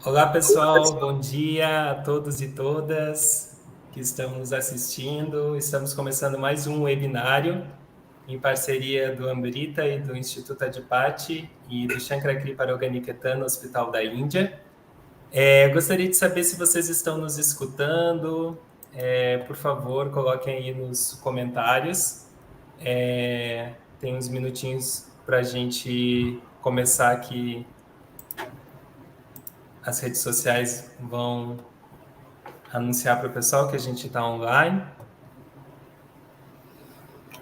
Olá, pessoal, bom dia a todos e todas que estão nos assistindo. Estamos começando mais um webinário em parceria do Amrita e do Instituto Adipati e do Shankara Kripa Organiketan no Hospital da Índia. Gostaria de saber se vocês estão nos escutando. Por favor, coloquem aí nos comentários. Tem uns minutinhos para a gente começar aqui. As redes sociais vão anunciar para o pessoal que a gente está online.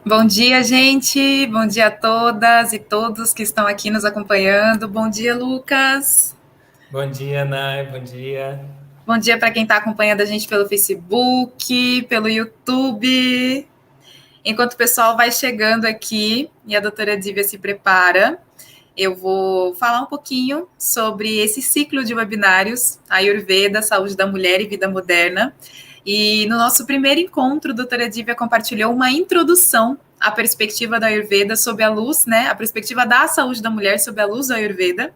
Bom dia, gente. Bom dia a todas e todos que estão aqui nos acompanhando. Bom dia, Lucas. Bom dia, Nai. Bom dia. Bom dia para quem está acompanhando a gente pelo Facebook, pelo YouTube. Enquanto o pessoal vai chegando aqui e a doutora Divya se prepara, eu vou falar um pouquinho sobre esse ciclo de webinários, Ayurveda, Saúde da Mulher e Vida Moderna. E no nosso primeiro encontro, a doutora Divya compartilhou uma introdução à perspectiva da Ayurveda sob a luz, né? A perspectiva da saúde da mulher sob a luz da Ayurveda.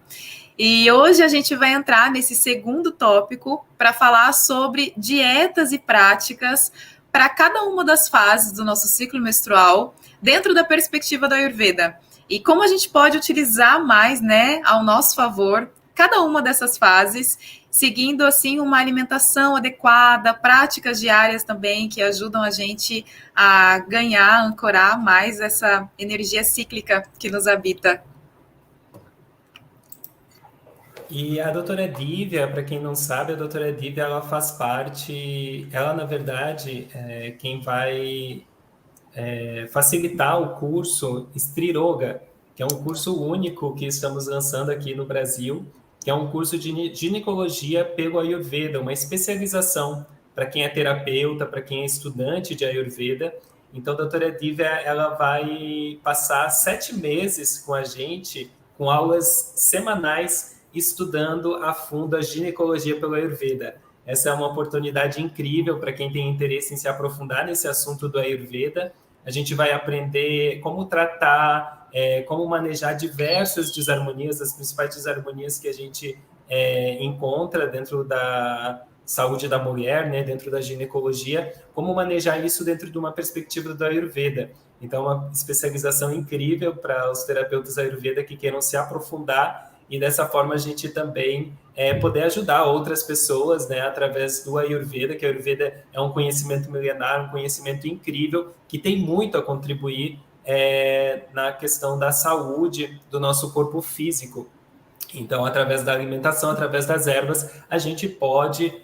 E hoje a gente vai entrar nesse segundo tópico para falar sobre dietas e práticas para cada uma das fases do nosso ciclo menstrual dentro da perspectiva da Ayurveda. E como a gente pode utilizar mais, né, ao nosso favor, cada uma dessas fases, seguindo, assim, uma alimentação adequada, práticas diárias também, que ajudam a gente a ganhar, ancorar mais essa energia cíclica que nos habita. E a doutora Divya, para quem não sabe, a doutora Divya, ela faz parte, ela na verdade é quem vai facilitar o curso Striroga, que é um curso único que estamos lançando aqui no Brasil, que é um curso de ginecologia pelo Ayurveda, uma especialização para quem é terapeuta, para quem é estudante de Ayurveda. Então, a doutora Divya, ela vai passar 7 meses com a gente, com aulas semanais, estudando a fundo a ginecologia pelo Ayurveda. Essa é uma oportunidade incrível para quem tem interesse em se aprofundar nesse assunto do Ayurveda. A gente vai aprender como tratar, como manejar diversas desarmonias, as principais desarmonias que a gente encontra dentro da saúde da mulher, né, dentro da ginecologia, como manejar isso dentro de uma perspectiva do Ayurveda. Então, uma especialização incrível para os terapeutas Ayurveda que queiram se aprofundar e dessa forma a gente também poder ajudar outras pessoas, né, através do Ayurveda, que a Ayurveda é um conhecimento milenar, um conhecimento incrível, que tem muito a contribuir na questão da saúde do nosso corpo físico. Então, através da alimentação, através das ervas, a gente pode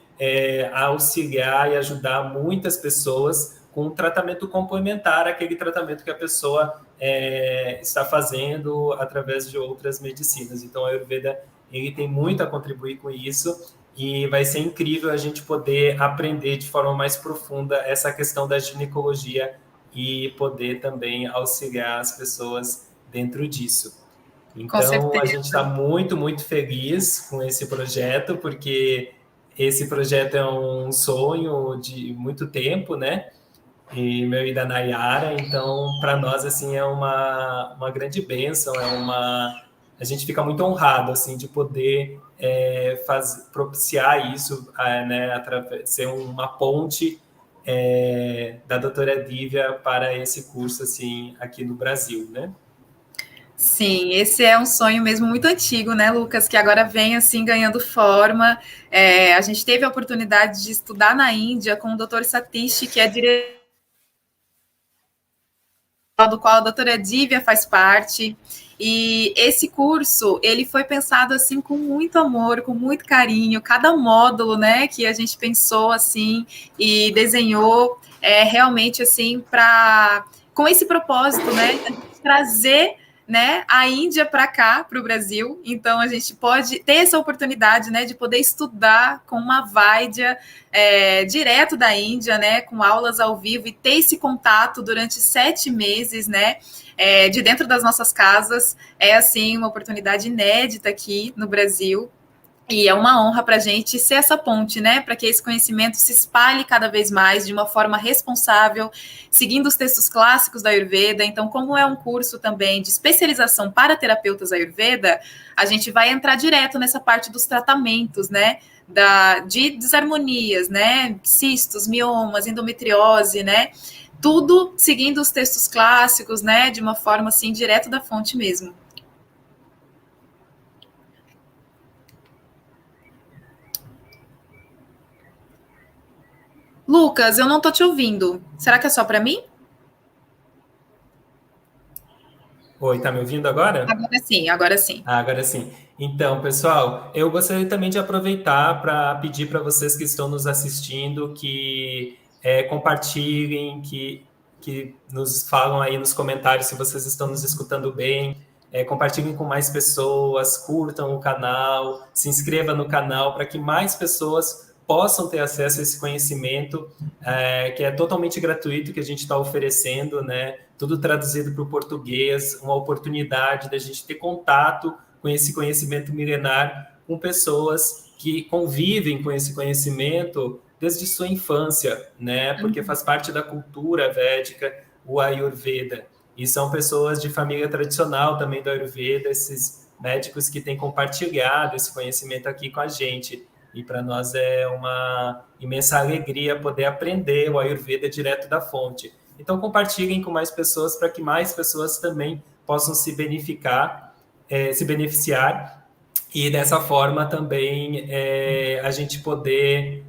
auxiliar e ajudar muitas pessoas com um tratamento complementar àquele tratamento que a pessoa está fazendo através de outras medicinas. Então, a Ayurveda ele tem muito a contribuir com isso e vai ser incrível a gente poder aprender de forma mais profunda essa questão da ginecologia e poder também auxiliar as pessoas dentro disso. Com Então, a certeza. gente está muito, muito feliz com esse projeto, porque esse projeto é um sonho de muito tempo, né? E meu e da Nayara, então, para nós, assim, é uma grande bênção, a gente fica muito honrado, assim, de poder propiciar isso, né? Ser uma ponte da doutora Divya para esse curso, assim, aqui no Brasil, né? Sim, esse é um sonho mesmo muito antigo, né, Lucas, que agora vem assim ganhando forma. A gente teve a oportunidade de estudar na Índia com o Dr. Satish, que é diretor do qual a doutora Divya faz parte. E esse curso, ele foi pensado assim com muito amor, com muito carinho. Cada módulo, né, que a gente pensou assim e desenhou realmente assim para com esse propósito, né, trazer, né, a Índia para cá, para o Brasil. Então a gente pode ter essa oportunidade, né, de poder estudar com uma Vaidya direto da Índia, né, com aulas ao vivo e ter esse contato durante 7 meses, né, de dentro das nossas casas. É, assim, uma oportunidade inédita aqui no Brasil. E é uma honra para a gente ser essa ponte, né? Para que esse conhecimento se espalhe cada vez mais de uma forma responsável, seguindo os textos clássicos da Ayurveda. Então, como é um curso também de especialização para terapeutas Ayurveda, a gente vai entrar direto nessa parte dos tratamentos, né? De desarmonias, né? Cistos, miomas, endometriose, né? Tudo seguindo os textos clássicos, né? De uma forma assim, direto da fonte mesmo. Lucas, eu não tô te ouvindo. Será que é só para mim? Oi, tá me ouvindo agora? Agora sim, agora sim. Agora sim. Então, pessoal, eu gostaria também de aproveitar para pedir para vocês que estão nos assistindo que compartilhem, que nos falam aí nos comentários se vocês estão nos escutando bem, compartilhem com mais pessoas, curtam o canal, se inscrevam no canal para que mais pessoas possam ter acesso a esse conhecimento que é totalmente gratuito que a gente está oferecendo, né? Tudo traduzido para o português, uma oportunidade da gente ter contato com esse conhecimento milenar, com pessoas que convivem com esse conhecimento desde sua infância, né? Porque faz parte da cultura védica, o Ayurveda. E são pessoas de família tradicional também do Ayurveda, esses médicos que têm compartilhado esse conhecimento aqui com a gente. E para nós é uma imensa alegria poder aprender o Ayurveda direto da fonte. Então, compartilhem com mais pessoas para que mais pessoas também possam se beneficiar e dessa forma também a gente poder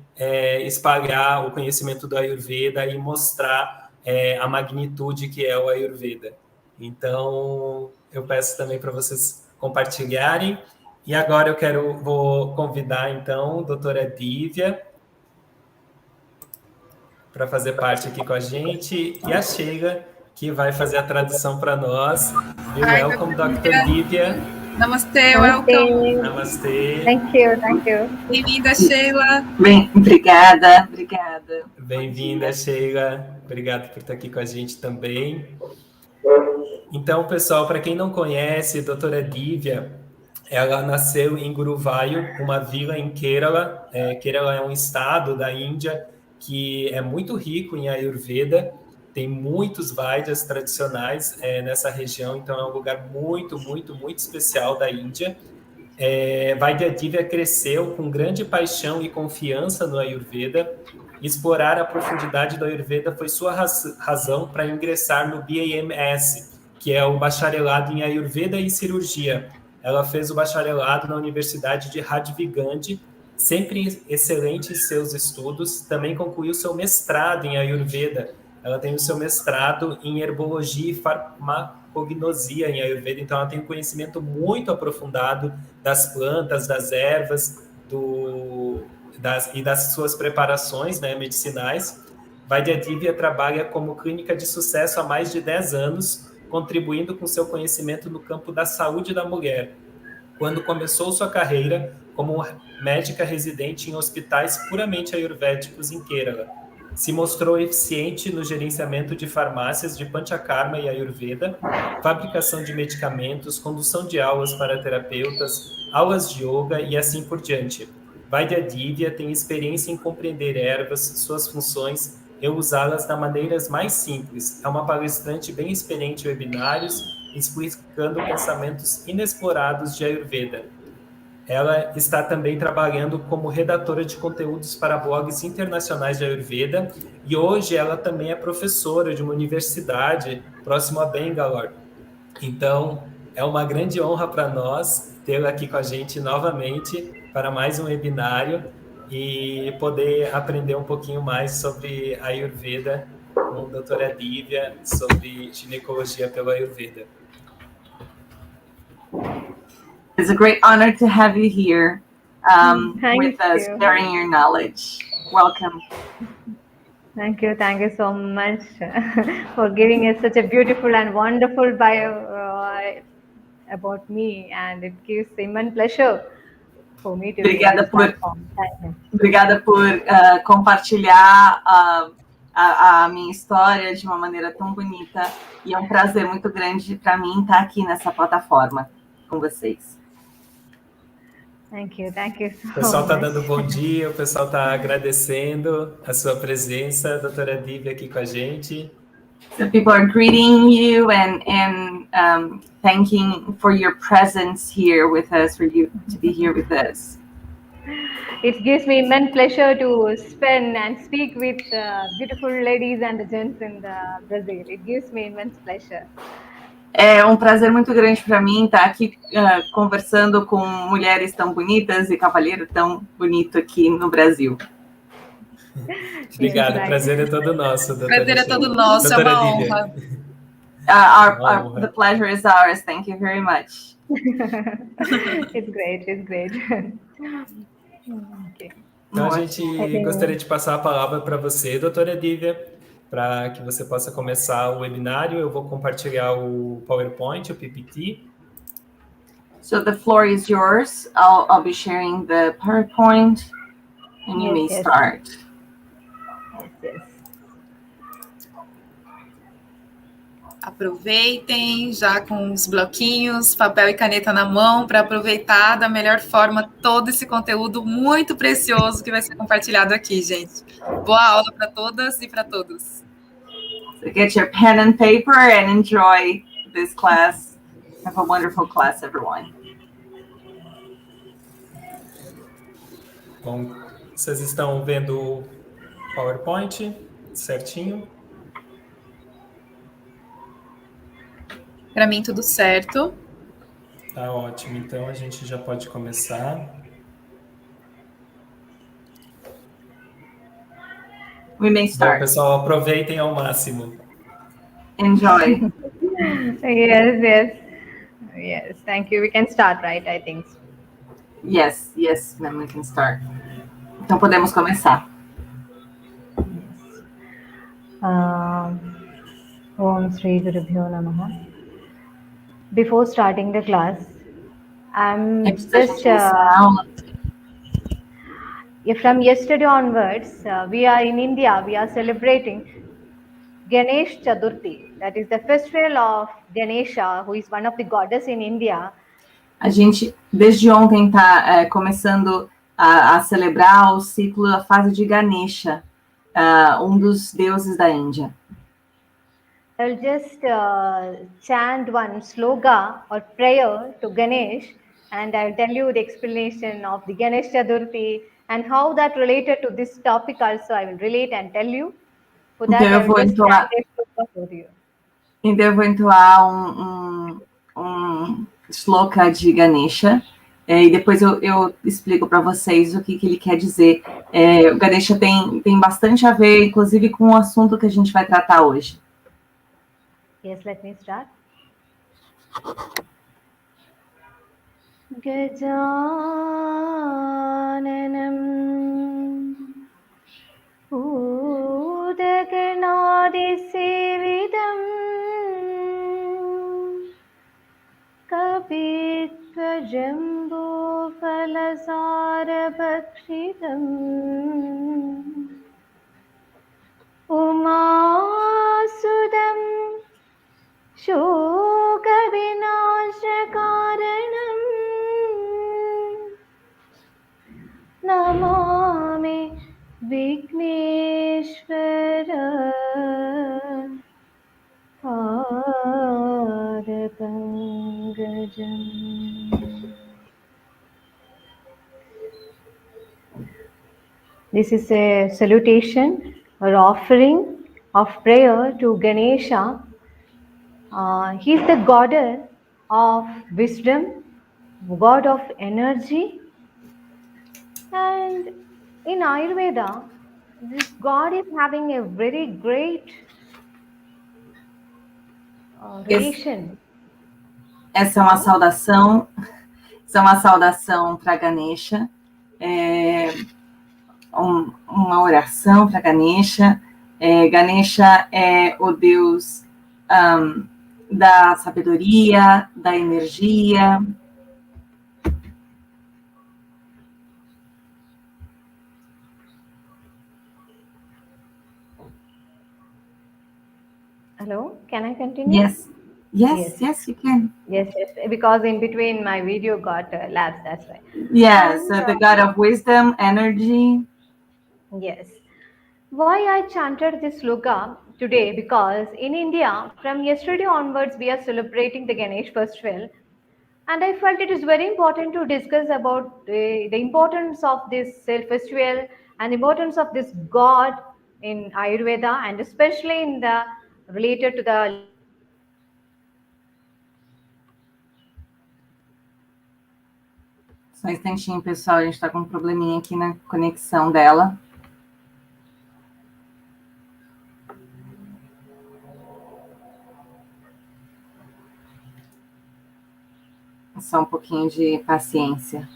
espalhar o conhecimento do Ayurveda e mostrar a magnitude que é o Ayurveda. Então, eu peço também para vocês compartilharem. E agora vou convidar, então, a doutora Divya para fazer parte aqui com a gente, e a Sheila, que vai fazer a tradução para nós. Welcome, Dr. Divya. Namastê, welcome. Namastê. Thank you. Bem-vinda, Sheila. Bem, obrigada. Bem-vinda, Sheila. Obrigado por estar aqui com a gente também. Então, pessoal, para quem não conhece, a doutora Divya, ela nasceu em Guruvayu, uma vila em Kerala. Kerala é um estado da Índia que é muito rico em Ayurveda, tem muitos Vaidyas tradicionais nessa região, então é um lugar muito, muito, muito especial da Índia. Dra Divya cresceu com grande paixão e confiança no Ayurveda. Explorar a profundidade do Ayurveda foi sua razão para ingressar no BAMS, que é o bacharelado em Ayurveda e cirurgia. Ela fez o bacharelado na Universidade de Rajivgandhi, sempre excelente em seus estudos. Também concluiu seu mestrado em Ayurveda. Ela tem o seu mestrado em herbologia e farmacognosia em Ayurveda, então ela tem um conhecimento muito aprofundado das plantas, das ervas e das suas preparações, né, medicinais. Dra Divya trabalha como clínica de sucesso há mais de 10 anos, contribuindo com seu conhecimento no campo da saúde da mulher. Quando começou sua carreira como médica residente em hospitais puramente ayurvédicos em Kerala, se mostrou eficiente no gerenciamento de farmácias de Panchakarma e Ayurveda, fabricação de medicamentos, condução de aulas para terapeutas, aulas de yoga e assim por diante. Dra Divya tem experiência em compreender ervas, suas funções e usá-las da maneiras mais simples. É uma palestrante bem experiente em webinários, explicando pensamentos inexplorados de Ayurveda. Ela está também trabalhando como redatora de conteúdos para blogs internacionais de Ayurveda e hoje ela também é professora de uma universidade próximo a Bangalore. Então, é uma grande honra para nós tê-la aqui com a gente novamente para mais um webinário e poder aprender um pouquinho mais sobre Ayurveda com a doutora Divya, sobre ginecologia pelo Ayurveda. It's a great honor to have you here with us, sharing your knowledge. Welcome. Thank you so much for giving us such a beautiful and wonderful bio about me, and it gives immense pleasure for me to Obrigada por compartilhar a minha história de uma maneira tão bonita, e é um prazer muito grande para mim estar aqui nessa plataforma com vocês. Thank you so O pessoal está much. dando bom dia, o pessoal está agradecendo a sua presença, doutora Divya, aqui com a gente. So people are greeting you and thanking for your presence here with us, for you to be here with us. It gives me immense pleasure to spend and speak with beautiful ladies and gents in Brazil. It gives me immense pleasure. É um prazer muito grande para mim estar aqui conversando com mulheres tão bonitas e cavalheiro tão bonito aqui no Brasil. Obrigado, o prazer é todo nosso, doutora. Prazer é todo nosso, é uma honra. The pleasure is ours. Thank you very much. It's great. Okay. Então, a gente gostaria de passar a palavra para você, doutora Divya, para que você possa começar o webinário. Eu vou compartilhar o PowerPoint, o PPT. So the floor is yours. I'll be sharing the PowerPoint, and you may start. Yes. Aproveitem já com os bloquinhos, papel e caneta na mão para aproveitar da melhor forma todo esse conteúdo muito precioso que vai ser compartilhado aqui, gente. Boa aula para todas e para todos. So get your pen and paper and enjoy this class. Have a wonderful class, everyone. Bom, vocês estão vendo o PowerPoint certinho? Para mim, tudo certo. Tá ótimo. Então, a gente já pode começar. We may start. Bom, pessoal, aproveitem ao máximo. Enjoy. Yes. Thank you. We can start, right? I think. Yes, ma'am, we can start. Então, podemos começar. Om Shri Gurubhyo Namaha. Before starting the class, I'm just from yesterday onwards, we are in India, we are celebrating Ganesh Chaturthi. That is the festival of Ganesha, who is one of the goddess in India. A gente, desde ontem, está começando a celebrar o ciclo, a fase de Ganesha, dos deuses da Índia. I'll just chant one sloga or prayer to Ganesh, and I'll tell you the explanation of the Ganesh Chaturthi and how that related to this topic also I will relate and tell you. For that, então, eu vou entoar um sloka de Ganesha, e depois eu explico para vocês o que ele quer dizer. O Ganesha tem bastante a ver, inclusive, com o assunto que a gente vai tratar hoje. Yes, let me start. Gajananam Udaganadisevidam Kapitva Falasarabhakshitam Umasudam Shokavinashakaranam Namami Vigneshwara Padapangajam. This is a salutation or offering of prayer to Ganesha. He is the god of wisdom, god of energy, and in Ayurveda, this god is having a very great relation. Essa é uma saudação para Ganesha, uma oração para Ganesha. Ganesha é o deus da sabedoria, da energia. Hello, can I continue? Yes, you can. Yes, because in between my video got lapsed, that's why. Yes, the god of wisdom, energy. Yes. Why I chanted this sloka today? Because in India, from yesterday onwards, we are celebrating the Ganesh festival. And I felt it is very important to discuss about the importance of this festival and the importance of this god in Ayurveda, and especially in the related to the. Só um instantinho, pessoal, a gente está com um probleminha aqui na conexão dela. Só um pouquinho de paciência.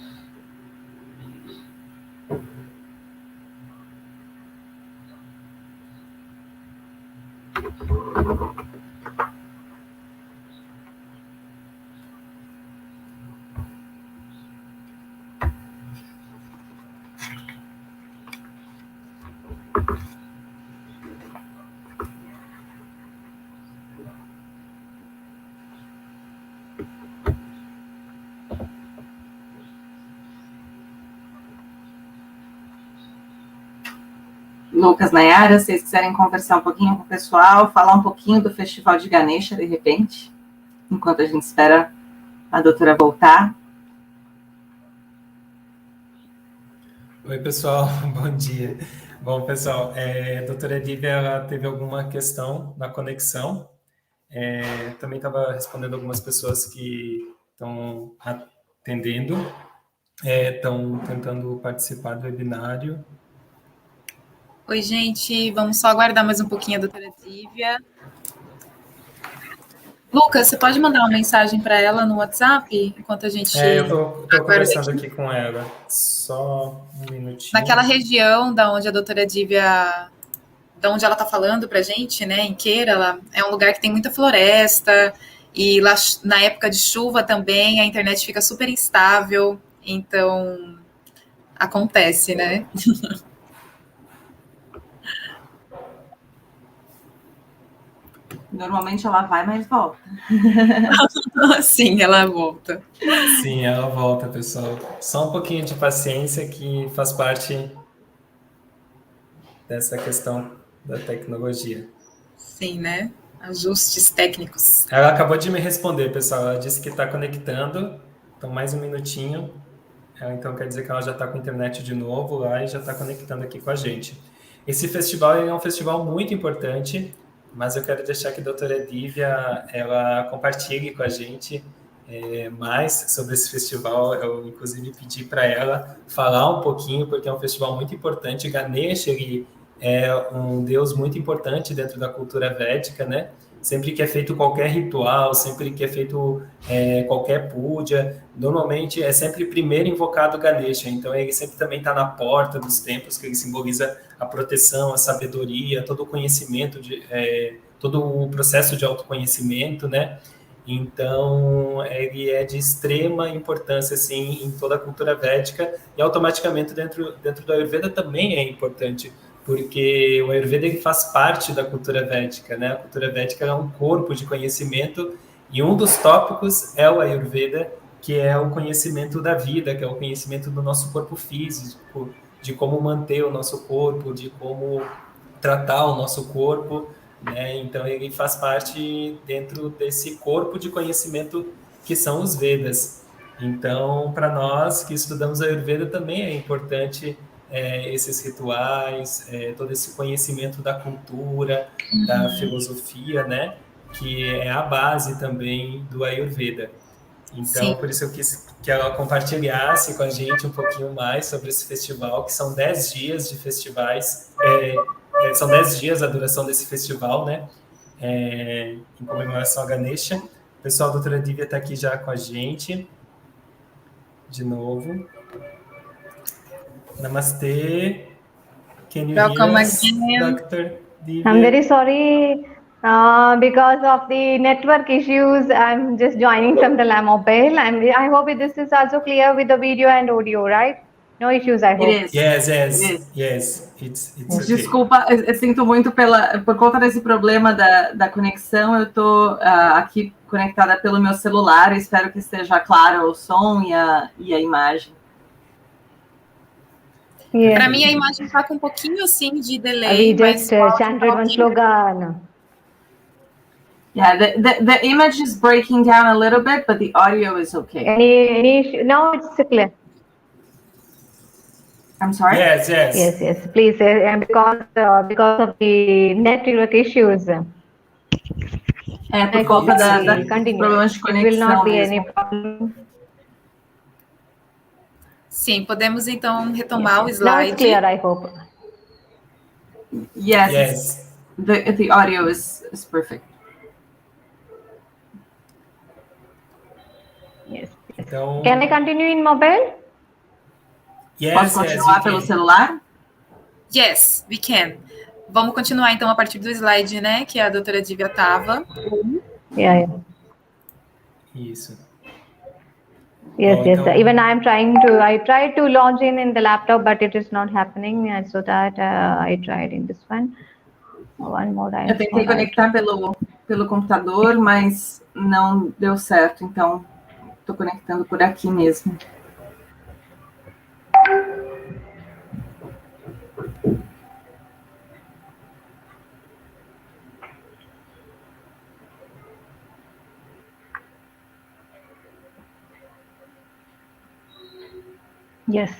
Lucas, Nayara, se vocês quiserem conversar um pouquinho com o pessoal, falar um pouquinho do Festival de Ganesha, de repente, enquanto a gente espera a doutora voltar. Oi, pessoal, bom dia. Bom, pessoal, a doutora Divya, ela teve alguma questão na conexão. Também estava respondendo algumas pessoas que estão atendendo, estão tentando participar do webinário. Oi, gente, vamos só aguardar mais um pouquinho a doutora Divya. Lucas, você pode mandar uma mensagem para ela no WhatsApp, enquanto a gente... eu estou conversando aqui com ela, só um minutinho. Naquela região da onde a doutora Divya, da onde ela está falando para a gente, né, em Kerala, é um lugar que tem muita floresta, e lá na época de chuva também a internet fica super instável, então acontece, né? Normalmente ela vai, mas volta. Sim, ela volta. Sim, ela volta, pessoal. Só um pouquinho de paciência que faz parte dessa questão da tecnologia. Sim, né? Ajustes técnicos. Ela acabou de me responder, pessoal. Ela disse que está conectando. Então, mais um minutinho. Então, quer dizer que ela já está com a internet de novo lá e já está conectando aqui com a gente. Esse festival é um festival muito importante, mas eu quero deixar que a doutora Divya, ela compartilhe com a gente mais sobre esse festival. Eu, inclusive, pedi para ela falar um pouquinho, porque é um festival muito importante. Ganesha, ele é um deus muito importante dentro da cultura védica, né? Sempre que é feito qualquer ritual, sempre que é feito qualquer puja, normalmente é sempre primeiro invocado Ganesha. Então, ele sempre também está na porta dos templos, que ele simboliza a proteção, a sabedoria, todo o conhecimento, todo o processo de autoconhecimento, né? Então, ele é de extrema importância, assim, em toda a cultura védica, e automaticamente dentro da Ayurveda também é importante, porque o Ayurveda ele faz parte da cultura védica, né? A cultura védica é um corpo de conhecimento, e um dos tópicos é o Ayurveda, que é o conhecimento da vida, que é o conhecimento do nosso corpo físico, de como manter o nosso corpo, de como tratar o nosso corpo, né? Então, ele faz parte dentro desse corpo de conhecimento que são os Vedas. Então, para nós que estudamos a Ayurveda, também é importante esses rituais, todo esse conhecimento da cultura, da filosofia, né? Que é a base também do Ayurveda. Então, sim, por isso eu quis que ela compartilhasse com a gente um pouquinho mais sobre esse festival, que são 10 dias de festivais, são 10 dias a duração desse festival, né? Em comemoração a Ganesha. O pessoal da doutora Divya está aqui já com a gente, de novo. Namaste. Can you Welcome hear us, again. Dr. Divya? I'm very sorry. Because of the network issues, I'm just joining from the mobile. I hope this is also clear with the video and audio, right? No issues, I hope. It is. Yes. It's okay. Desculpa, eu sinto muito por conta desse problema da conexão. Eu estou aqui conectada pelo meu celular. Espero que esteja claro o som e a imagem. Para mim, a imagem está com um pouquinho assim de delay. We just chanted one slogan. Yeah, the image is breaking down a little bit, but the audio is okay. Any now it's clear. I'm sorry? Yes, please, because of the network issues. Por conta dos problemas de conexão. It will not be any problem. Sim, podemos então retomar o slide. Now it's clear, I hope. Yes. The audio is perfect. Yes. Então, Can I continue in mobile? Posso continuar pelo celular? Yes, we can. Vamos continuar então a partir do slide, né, que a doutora Divya estava. Yeah. Isso. Yes. Even I tried to log in the laptop, but it is not happening. So that I tried in this one. One more time. Eu tentei conectar pelo computador, mas não deu certo. Então, estou conectando por aqui mesmo. Yes.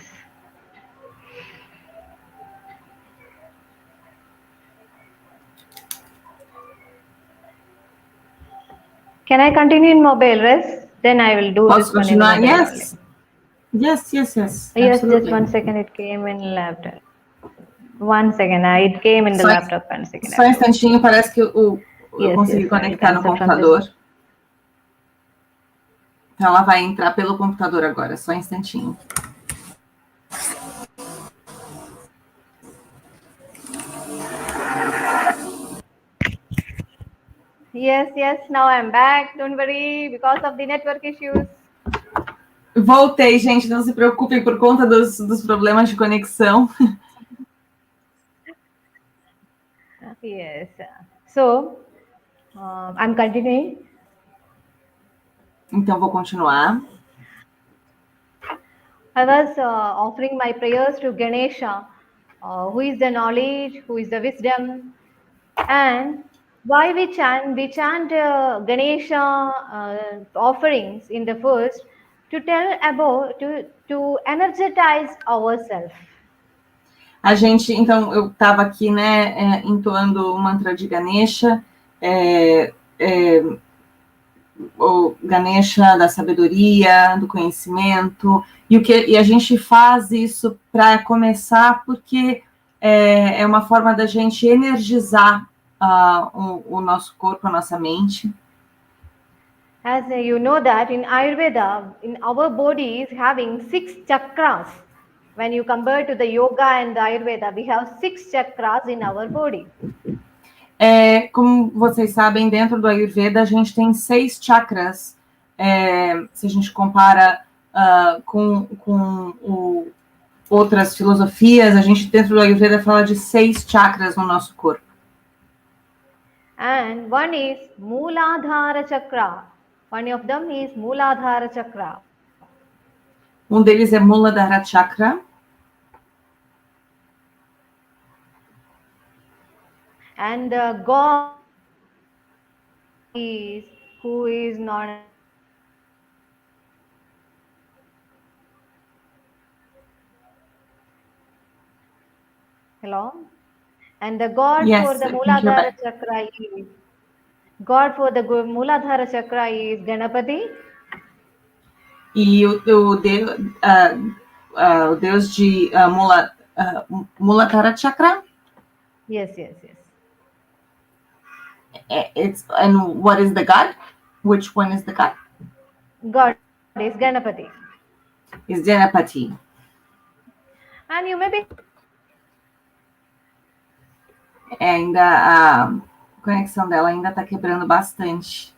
Can I continue in mobile, Res? Then I will do Posso this one. Continuar? Yes. Yes. Yes, just 1 second. It came in laptop. 1 second. It came in the laptop. 1 second. Só um instantinho, parece que eu consegui conectar no computador. Então, ela vai entrar pelo computador agora. Só um instantinho. Yes. Now I'm back. Don't worry, because of the network issues. Voltei, gente. Não se preocupem por conta dos problemas de conexão. Yes. So, I'm continuing. Então, vou continuar. I was offering my prayers to Ganesha, who is the knowledge, who is the wisdom, and why we chant Ganesha offerings in the first to tell about to energize ourselves. A gente, então, eu estava aqui, né, entoando o mantra de Ganesha, o Ganesha da sabedoria, do conhecimento, e a gente faz isso para começar porque é uma forma da gente energizar o nosso corpo, a nossa mente. As you know that in Ayurveda, in our body is having 6 chakras. When you compare to the yoga and the Ayurveda, we have 6 chakras in our body. Como vocês sabem, dentro do Ayurveda a gente tem 6 chakras. Se a gente compara com outras filosofias, a gente dentro do Ayurveda fala de 6 chakras no nosso corpo. And one is Mooladhara Chakra. One of them is Mooladhara Chakra. Um deles é Mooladhara Chakra. And the God is who is not. Hello? And the God for the Mooladhara Chakra is Mooladhara Chakra is Ganapati. E o Deus de Mooladhara Chakra? Yes. And what is the God? Which one is the God? God is Ganapati. Is Ganapati. And you may be. Ainda a conexão dela ainda está quebrando bastante.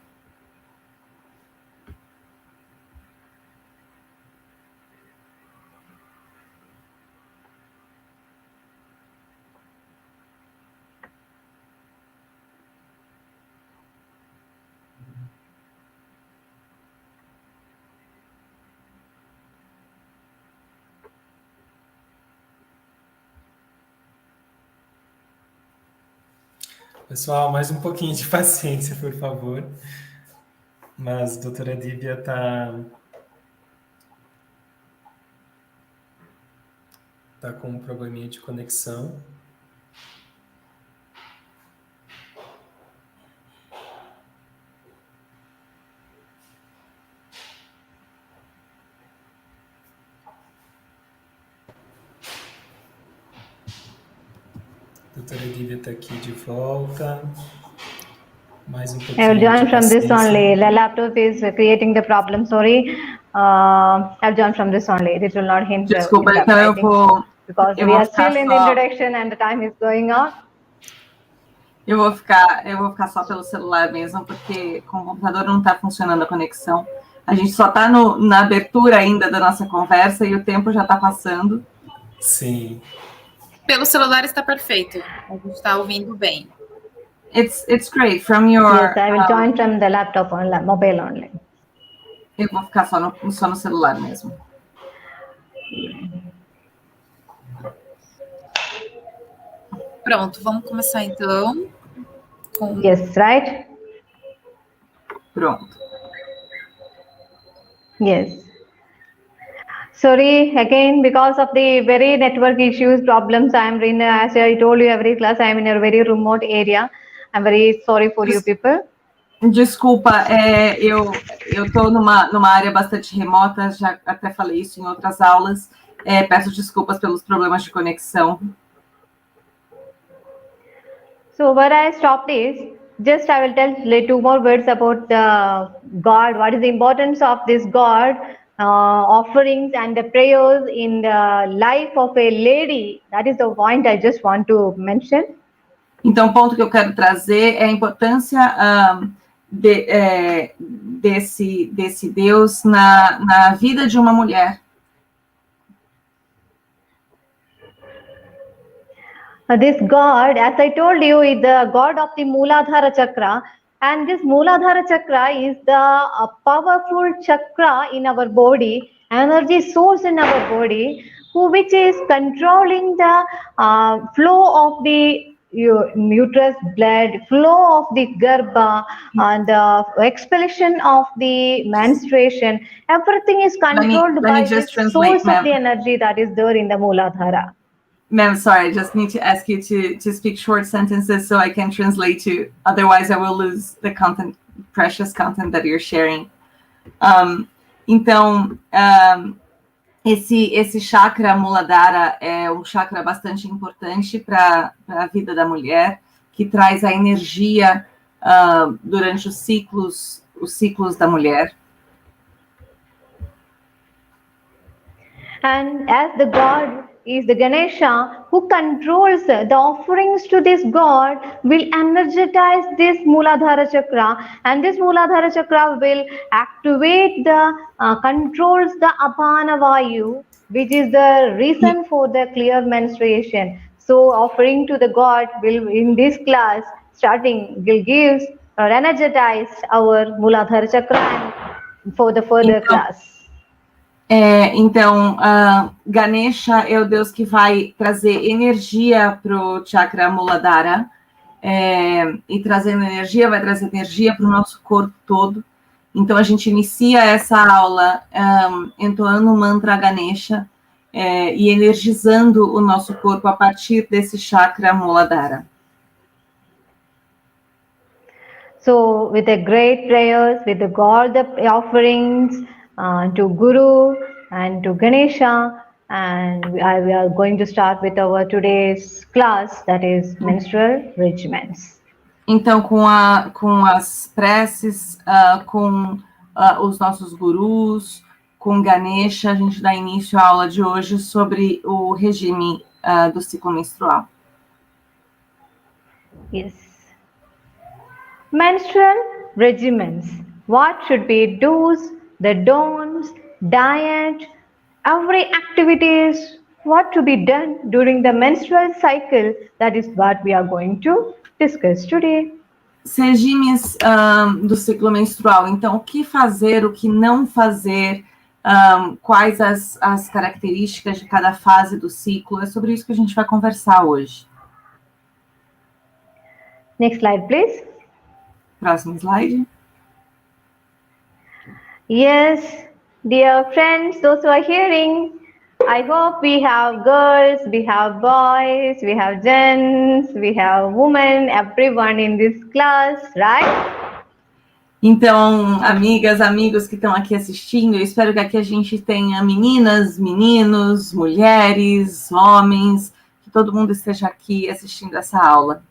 Pessoal, mais um pouquinho de paciência, por favor. Mas a doutora Divya está com um probleminha de conexão. A doutora Divya está aqui de volta. Mais um pouquinho I will join de from this paciência. only. The laptop is creating the problem. Sorry. I'll join from this only. It will not hinder. Desculpa, então eu vou... Because we are still in the introduction and the time is going on. Eu vou ficar só pelo celular mesmo, porque com o computador não está funcionando a conexão. A gente só está na abertura ainda da nossa conversa e o tempo já está passando. Sim. Pelo celular está perfeito. A gente está ouvindo bem. It's great. From your... Yes, I will join from the laptop only, mobile only. Eu vou ficar só no celular mesmo. Pronto, vamos começar então. Yes, right? Pronto. Yes. Sorry, again, because of the very network issues, problems, I am in, as I told you, every class, I am in a very remote area. I'm very sorry for you people. Desculpa, eu estou numa área bastante remota, já até falei isso em outras aulas. Peço desculpas pelos problemas de conexão. So where I stopped is, just I will tell 2 more words about God. What is the importance of this God, offerings and the prayers in the life of a lady? That is the point I just want to mention. Então, o ponto que eu quero trazer é a importância desse Deus na vida de uma mulher. This God, as I told you, is the God of the Mooladhara Chakra, and this Mooladhara Chakra is the powerful chakra in our body, energy source in our body, which is controlling the flow of the uterus blood, flow of the garbha, and the expulsion of the menstruation. Everything is controlled by the source of the energy that is there in the Mooladhara. Ma'am, sorry, I just need to ask you to speak short sentences so I can translate you. Otherwise, I will lose the content, precious content that you're sharing. Esse chakra Mooladhara é um chakra bastante importante para a vida da mulher, que traz a energia durante os ciclos da mulher. And as the God is the Ganesha who controls the offerings to this God will energize this Mooladhara Chakra, and this Mooladhara Chakra will activate the controls the Apana Vayu, which is the reason for the clear menstruation. So offering to the God will in this class starting will give or energize our Mooladhara Chakra for the further class. Então, Ganesha é o Deus que vai trazer energia para o chakra Mooladhara, e trazendo energia, vai trazer energia para o nosso corpo todo. Então, a gente inicia essa aula entoando o mantra Ganesha e energizando o nosso corpo a partir desse chakra Mooladhara. So, with the great prayers, with the God offerings, to Guru and to Ganesha, and we are going to start with our today's class, that is menstrual regimens. Então, com as preces, com os nossos gurus, com Ganesha, a gente dá início à aula de hoje sobre o regime do ciclo menstrual. Yes. Menstrual regimens. What should be do's, the don'ts, diet, every activities, what to be done during the menstrual cycle, that is what we are going to discuss today. Regimes do ciclo menstrual. Então, o que fazer, o que não fazer, quais as características de cada fase do ciclo, é sobre isso que a gente vai conversar hoje. Next slide, please. Próximo slide. Yes, dear friends, those who are hearing, I hope we have girls, we have boys, we have gents, we have women, everyone in this class, right? Então, amigas, amigos que estão aqui assistindo, eu espero que aqui a gente tenha meninas, meninos, mulheres, homens, que todo mundo esteja aqui assistindo essa aula.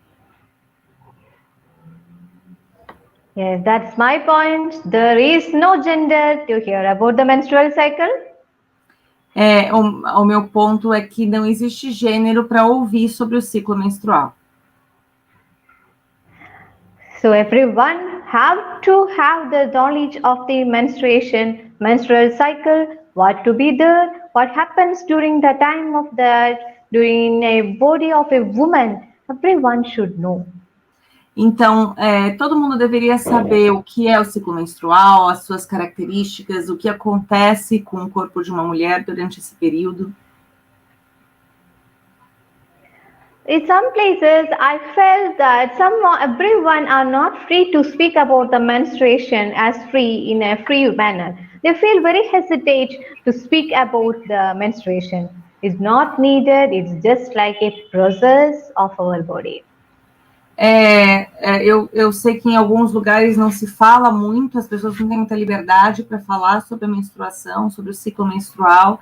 Yes, that's my point. There is no gender to hear about the menstrual cycle. O meu ponto é que não existe gênero para ouvir sobre o ciclo menstrual. So everyone have to have the knowledge of the menstrual cycle, what to be there, what happens during the time of that, during a body of a woman. Everyone should know. Então, todo mundo deveria saber o que é o ciclo menstrual, as suas características, o que acontece com o corpo de uma mulher durante esse período. In some places, I felt that everyone are not free to speak about the menstruation as free in a free manner. They feel very hesitate to speak about the menstruation. It's not needed. It's just like a process of our body. Eu sei que em alguns lugares não se fala muito, as pessoas não têm muita liberdade para falar sobre a menstruação, sobre o ciclo menstrual,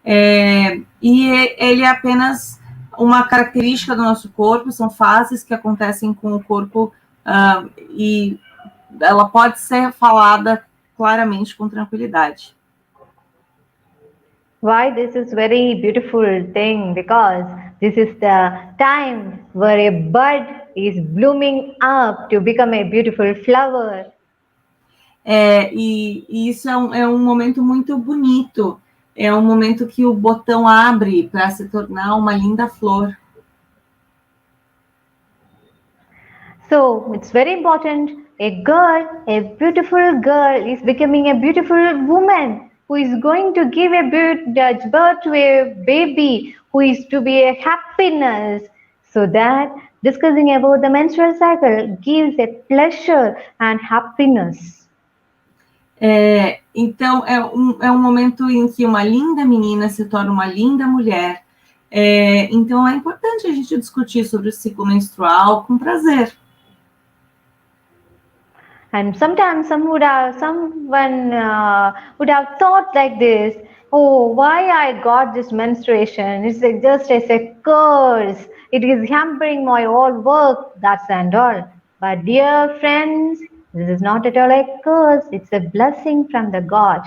e ele é apenas uma característica do nosso corpo, são fases que acontecem com o corpo, e ela pode ser falada claramente com tranquilidade. Why this is very beautiful thing? Because this is the time where a bud is blooming up to become a beautiful flower. E isso é um momento muito bonito. É um momento que o botão abre para se tornar uma linda flor. So it's very important. A beautiful girl is becoming a beautiful woman who is going to give birth to a baby who is to be a happiness. So that discussing about the menstrual cycle gives a pleasure and happiness. Então, é um momento em que uma linda menina se torna uma linda mulher. Então, é importante a gente discutir sobre o ciclo menstrual com prazer. And sometimes someone would have thought like this, oh, why I got this menstruation? It's just as a curse. It is hampering my whole work, that's and all. But dear friends, this is not at all a curse. It's a blessing from the God.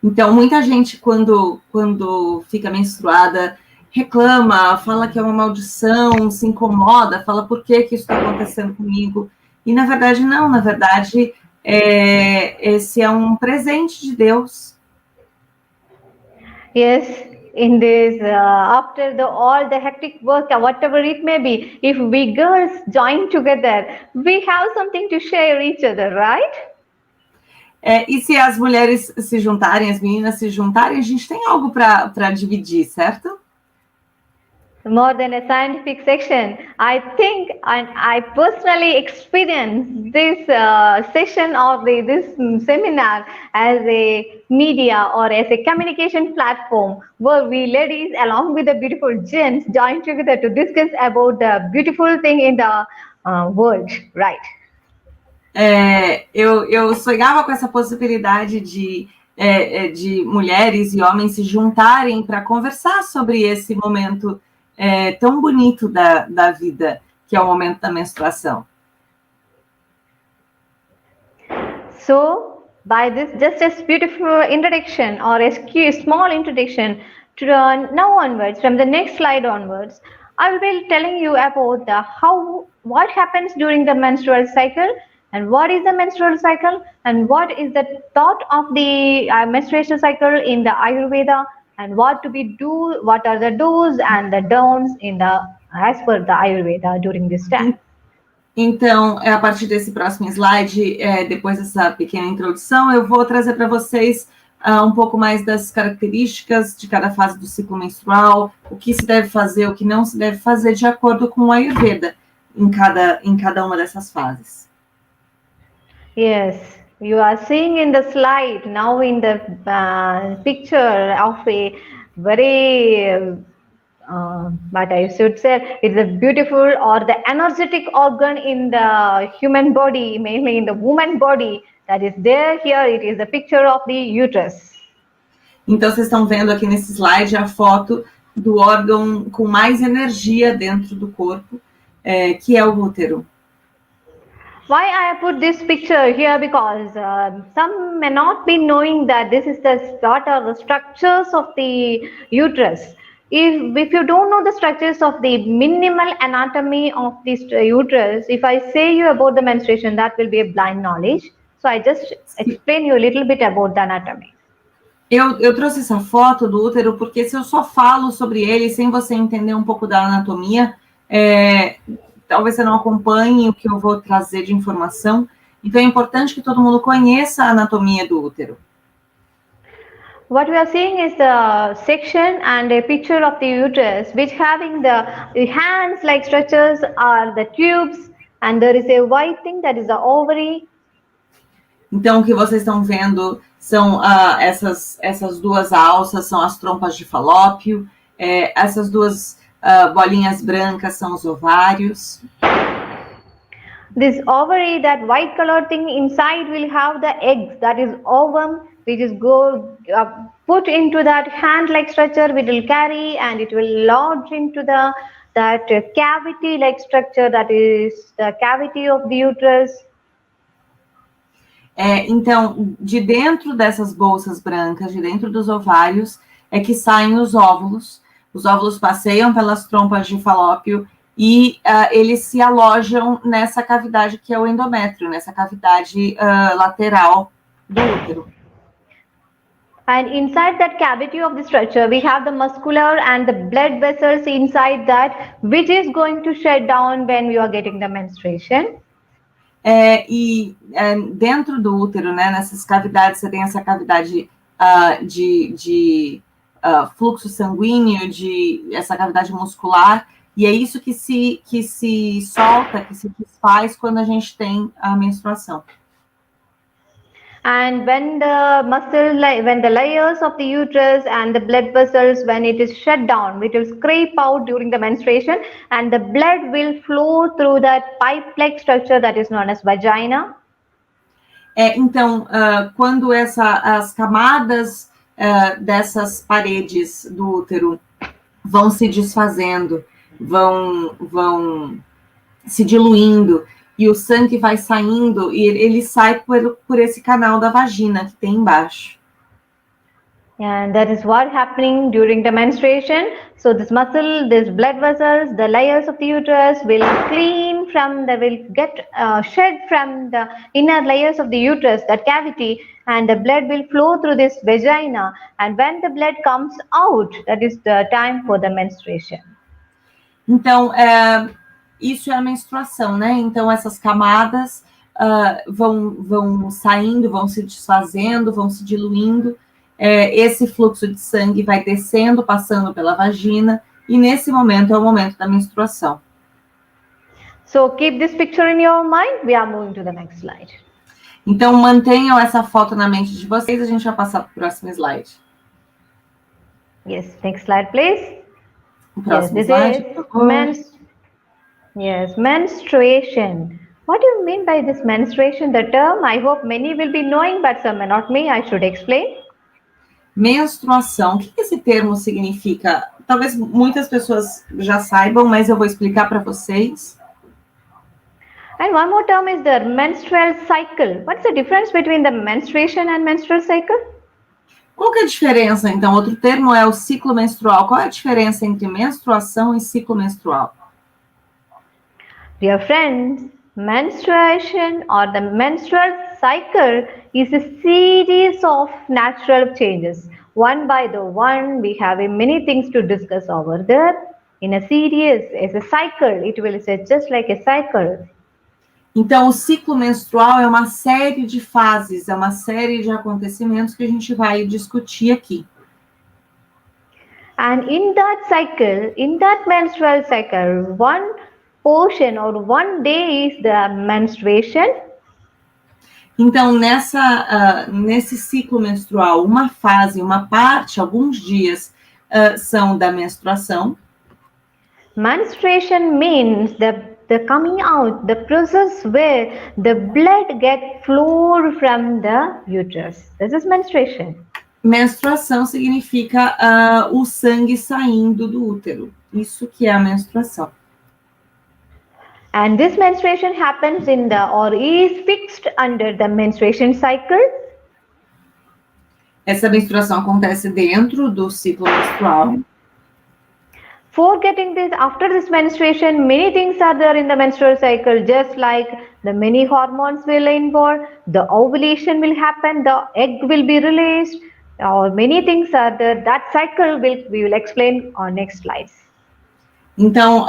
Então, muita gente, quando fica menstruada, reclama, fala que é uma maldição, se incomoda, fala por que isso está acontecendo comigo. E, na verdade, não. Na verdade, esse é um presente de Deus. Yes, in this, after all the hectic work, whatever it may be, if we girls join together, we have something to share each other, right? E se as mulheres se juntarem, as meninas se juntarem, a gente tem algo para dividir, certo? More than a scientific section, I think, and I personally experienced this session of this seminar as a media or as a communication platform where we ladies along with the beautiful gents join together to discuss about the beautiful thing in the world, right? Eu sonhava com essa possibilidade de mulheres e homens se juntarem para conversar sobre esse momento tão bonito da vida, que é o momento da menstruação. So, by this just as beautiful introduction or a small introduction to now onwards, from the next slide onwards, I will be telling you about what happens during the menstrual cycle, and what is the menstrual cycle, and what is the thought of the menstruation cycle in the Ayurveda, and what are the do's and the don'ts as per the Ayurveda during this time. Então, a partir desse próximo slide, depois dessa pequena introdução, eu vou trazer para vocês um pouco mais das características de cada fase do ciclo menstrual, o que se deve fazer, o que não se deve fazer, de acordo com o Ayurveda. em cada uma dessas fases. Yes, you are seeing in the slide now in the picture of a very but I should say it's a beautiful or the energetic organ in the human body, mainly in the woman body, that is there here. It is a picture of the uterus. Então, vocês estão vendo aqui nesse slide a foto do órgão com mais energia dentro do corpo, que é o útero. Why I put this picture here? Because some may not be knowing that this is what are the structures of the uterus. If you don't know the structures of the minimal anatomy of this uterus, if I say you about the menstruation, that will be a blind knowledge. So I just explain you a little bit about the anatomy. Eu trouxe essa foto do útero porque se eu só falo sobre ele sem você entender um pouco da anatomia, talvez você não acompanhe o que eu vou trazer de informação. Então é importante que todo mundo conheça a anatomia do útero. What we are seeing is the section and a picture of the uterus, which having the hands-like structures are the tubes, and there is a white thing that is the ovary. Então, o que vocês estão vendo são essas duas alças, são as trompas de falópio, essas duas bolinhas brancas são os ovários. This ovary, that white colored thing inside will have the eggs, that is ovum, which is put into that hand-like structure, which will carry and it will lodge into that cavity-like structure, that is the cavity of the uterus. Então, de dentro dessas bolsas brancas, de dentro dos ovários, é que saem os óvulos. Os óvulos passeiam pelas trompas de falópio e eles se alojam nessa cavidade que é o endométrio, nessa cavidade lateral do útero. And inside that cavity of the structure, we have the muscular and the blood vessels inside that, which is going to shut down when we are getting the menstruation. Dentro do útero, né, nessas cavidades, você tem essa cavidade de fluxo sanguíneo, essa cavidade muscular, e é isso que se solta, que se desfaz quando a gente tem a menstruação. And when the layers of the uterus and the blood vessels, when it is shut down, it will scrape out during the menstruation, and the blood will flow through that pipe-like structure that is known as vagina. Então, quando as camadas dessas paredes do útero vão se desfazendo, vão se diluindo, e o sangue vai saindo, e ele sai por esse canal da vagina que tem embaixo. And that is what happening during the menstruation. So this muscle, these blood vessels, the layers of the uterus will get shed from the inner layers of the uterus, that cavity, and the blood will flow through this vagina. And when the blood comes out, that is the time for the menstruation. Então, isso é a menstruação, né? Então, essas camadas vão saindo, vão se desfazendo, vão se diluindo. Esse fluxo de sangue vai descendo, passando pela vagina, e nesse momento é o momento da menstruação. So, keep this picture in your mind. We are moving to the next slide. Então, mantenham essa foto na mente de vocês, a gente vai passar para o próximo slide. Yes, next slide, please. O próximo slide, por favor. Yes, menstruation. What do you mean by this menstruation? The term, I hope many will be knowing, but some may not me. I should explain. Menstruação. O que esse termo significa? Talvez muitas pessoas já saibam, mas eu vou explicar para vocês. And one more term is the menstrual cycle. What's the difference between the menstruation and menstrual cycle? Qual que é a diferença, então? Outro termo é o ciclo menstrual. Qual é a diferença entre menstruação e ciclo menstrual? Dear friends, menstruation or the menstrual cycle is a series of natural changes. One by the one, we have many things to discuss over there. In a series, as a cycle, it will say just like a cycle. Então, o ciclo menstrual é uma série de fases, é uma série de acontecimentos que a gente vai discutir aqui. And in that cycle, in that menstrual cycle, one portion or one day is the menstruation. Então, nesse ciclo menstrual, uma fase, uma parte, alguns dias são da menstruação. Menstruation means the coming out, the process where the blood gets flowed from the uterus. This is menstruation. Menstruação significa o sangue saindo do útero. Isso que é a menstruação. And this menstruation happens or is fixed under the menstruation cycle. Essa menstruação acontece dentro do ciclo menstrual. After this menstruation, many things are there in the menstrual cycle, just like the many hormones will involve, the ovulation will happen, the egg will be released, or many things are there. That cycle we will explain on next slides. Então,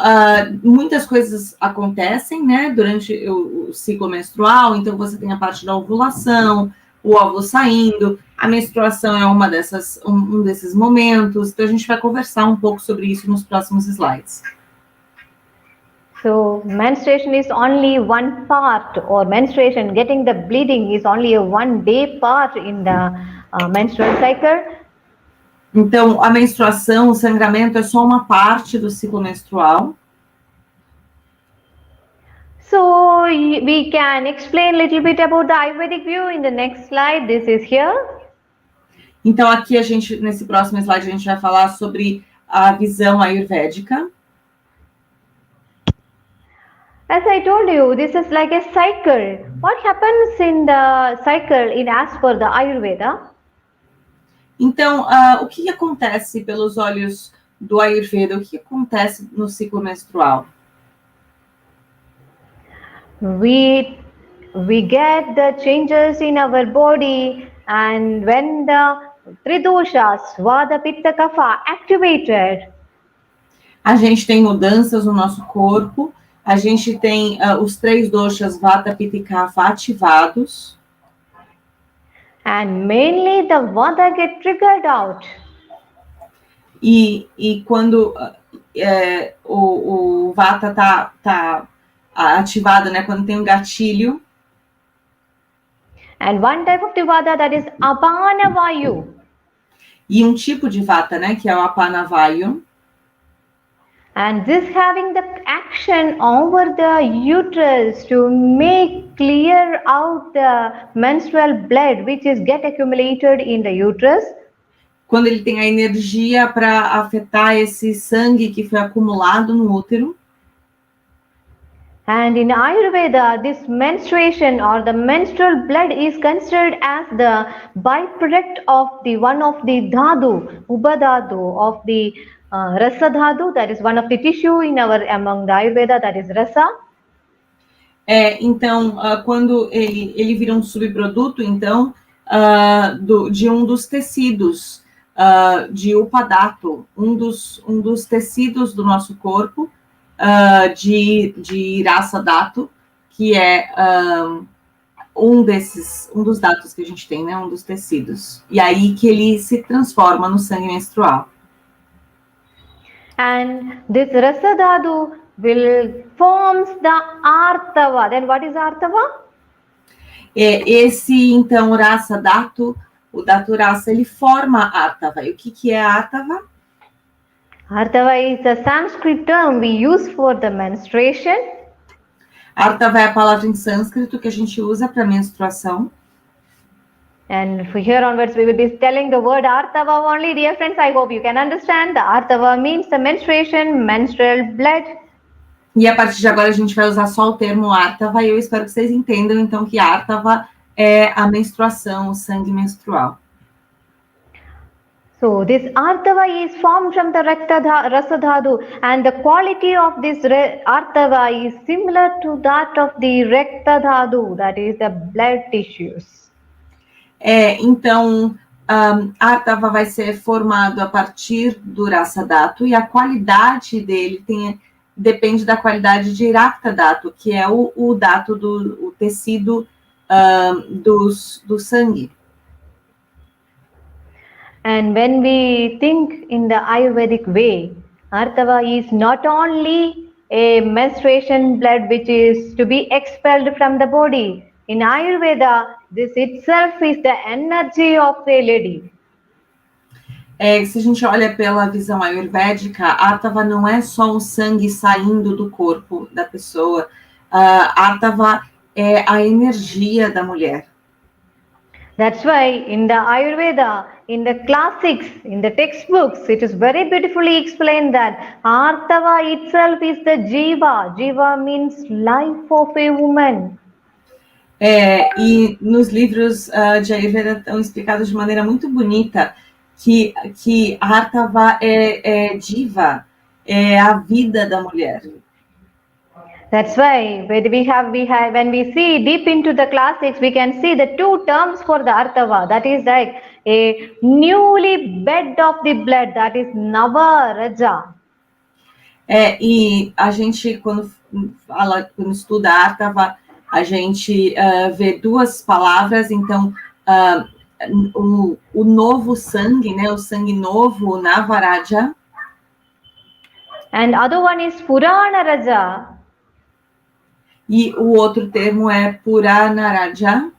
muitas coisas acontecem, né, durante o ciclo menstrual. Então, você tem a parte da ovulação, o óvulo saindo, a menstruação é um desses momentos. Então, a gente vai conversar um pouco sobre isso nos próximos slides. So, menstruation is only one part, or menstruation, getting the bleeding is only a one day part in the menstrual cycle. Então, a menstruação, o sangramento é só uma parte do ciclo menstrual. So, we can explain a little bit about the Ayurvedic view in the next slide. This is here. Então, aqui nesse próximo slide, a gente vai falar sobre a visão ayurvédica. As I told you, this is like a cycle. What happens in the cycle as per the Ayurveda? Então, o que acontece pelos olhos do Ayurveda? O que acontece no ciclo menstrual? We get the changes in our body, and when the three doshas, Vata, Pitta, Kapha, activated. A gente tem mudanças no nosso corpo, a gente tem os três doshas, Vata, Pitta e Kapha, ativados. And mainly the Vata get triggered out. E quando o Vata tá ativado, né? Quando tem um gatilho. And one type of the Vata, that is Apana Vayu. E um tipo de Vata, né? Que é o Apana Vayu. And this having the action over the uterus to make clear out the menstrual blood which is get accumulated in the uterus. Quando ele tem a energia para afetar esse sangue que foi acumulado no útero. And in Ayurveda, this menstruation or the menstrual blood is considered as the byproduct of one of the dhatu, ubadhatu of the rasa dhatu, that is one of the tissue among the Ayurveda, that is rasa. Então, quando ele vira um subproduto, então, de um dos tecidos, de upadhatu, um dos tecidos do nosso corpo, de rasa dhatu, que é um dos dados que a gente tem, né? Um dos tecidos. E aí que ele se transforma no sangue menstrual. And this rasa dhatu forms the artava. Then what is artava? Esse, então, rasa dhatu, o dhatu rasa, ele forma artava. E o que é artava? Artava is a Sanskrit term we use for the menstruation. Artava é a palavra em sânscrito que a gente usa para menstruação. And from here onwards, we will be telling the word artava only. Dear friends, I hope you can understand. The artava means the menstruation, menstrual blood. E a partir de agora a gente vai usar só o termo artava, e eu espero que vocês entendam, então, que artava é a menstruação, o sangue menstrual. So this artava is formed from the rasa dhatu, and the quality of this artava is similar to that of the rakta dhatu, that is the blood tissues. Então, a artava vai ser formado a partir do rasa dhatu, e a qualidade dele depende da qualidade de rakta dhatu, que é o dhatu o tecido do sangue. And when we think in the Ayurvedic way, artava is not only a menstruation blood which is to be expelled from the body. In Ayurveda, this itself is the energy of the lady. Se a gente olha pela visão ayurvédica, Atava não é só o sangue saindo do corpo da pessoa. Atava é a energia da mulher. That's why in the Ayurveda, in the classics, in the textbooks, it is very beautifully explained that Artava itself is the Jiva. Jiva means life of a woman. E nos livros de Ayurveda estão explicados de maneira muito bonita que Artava é Jiva, é a vida da mulher. That's why when we see deep into the classics, we can see the two terms for the Artava. That is like a newly bed of the blood, that is Nava Raja. E a gente, quando estuda Artava, a gente vê duas palavras, então o novo sangue, né, o sangue novo, Navaraja. And other one is Purana Raja. E o outro termo é Puranaraja.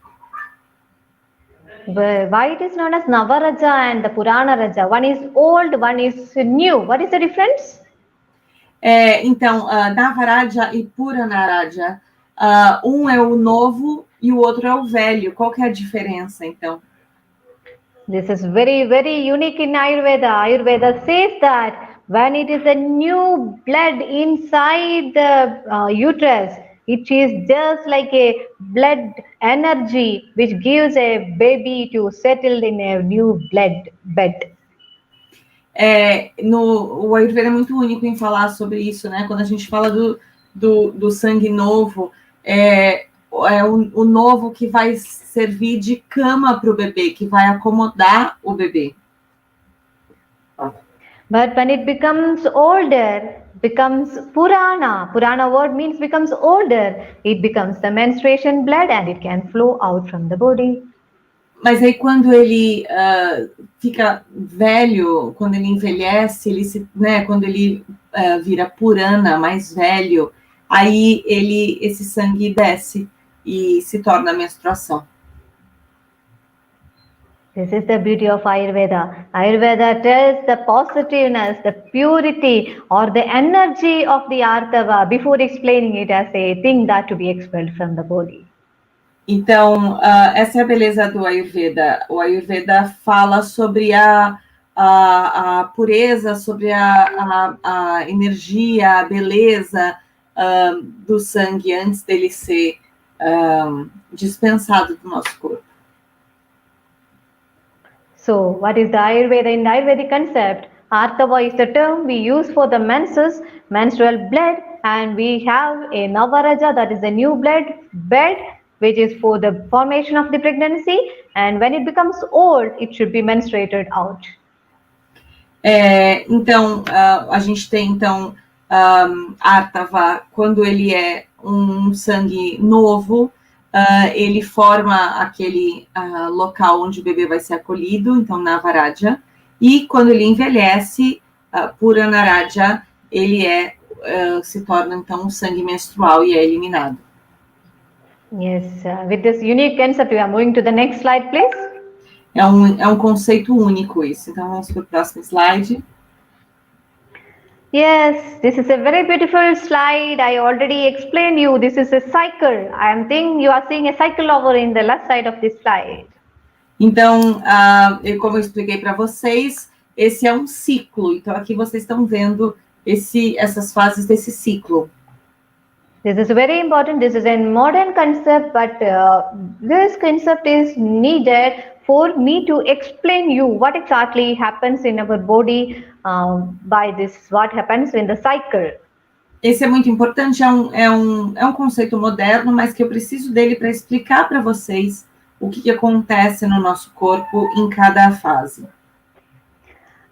Why it is known as Navaraja and the Purana Raja? One is old, one is new. What is the difference? Então, Navaraja e Puranaraja, um é o novo e o outro é o velho. Qual que é a diferença, então? This is very, very unique in Ayurveda. Ayurveda says that when it is a new blood inside the uterus, it is just like a blood energy which gives a baby to settle in a new blood bed. O Ayurveda é muito único em falar sobre isso, né? Quando a gente fala do sangue novo, o novo que vai servir de cama para o bebê, que vai acomodar o bebê. But when it becomes older, becomes Purana. Purana word means becomes older. It becomes the menstruation blood and it can flow out from the body. Mas aí quando ele fica velho, quando ele envelhece, quando ele vira Purana, mais velho, aí esse sangue desce e se torna a menstruação. This is the beauty of Ayurveda. Ayurveda tells the positiveness, the purity or the energy of the Artava before explaining it as a thing that to be expelled from the body. Então, essa é a beleza do Ayurveda. O Ayurveda fala sobre a pureza, sobre a energia, a beleza do sangue antes dele ser dispensado do nosso corpo. So, what is the Ayurveda? In the Ayurvedic concept, Artava is the term we use for the menses, menstrual blood, and we have a Navaraja, that is the new blood bed, which is for the formation of the pregnancy, and when it becomes old, it should be menstruated out. Então, a gente tem, então, Artava, quando ele é um sangue novo, ele forma aquele local onde o bebê vai ser acolhido, então Navaraja, e quando ele envelhece, Puranaraja, ele se torna, então, um sangue menstrual e é eliminado. Yes, with this unique concept, we are moving to the next slide, please. É um conceito único isso. Então, vamos para o próximo slide. Yes, this is a very beautiful slide. I already explained you. This is a cycle. I am thinking you are seeing a cycle over in the left side of this slide. Então, como eu expliquei para vocês, esse é um ciclo. Então, aqui vocês estão vendo essas fases desse ciclo. This is very important. This is a modern concept, but this concept is needed for me to explain you what exactly happens in our body by this, what happens in the cycle. Esse é muito importante, é um conceito moderno, mas que eu preciso dele para explicar para vocês o que acontece no nosso corpo em cada fase.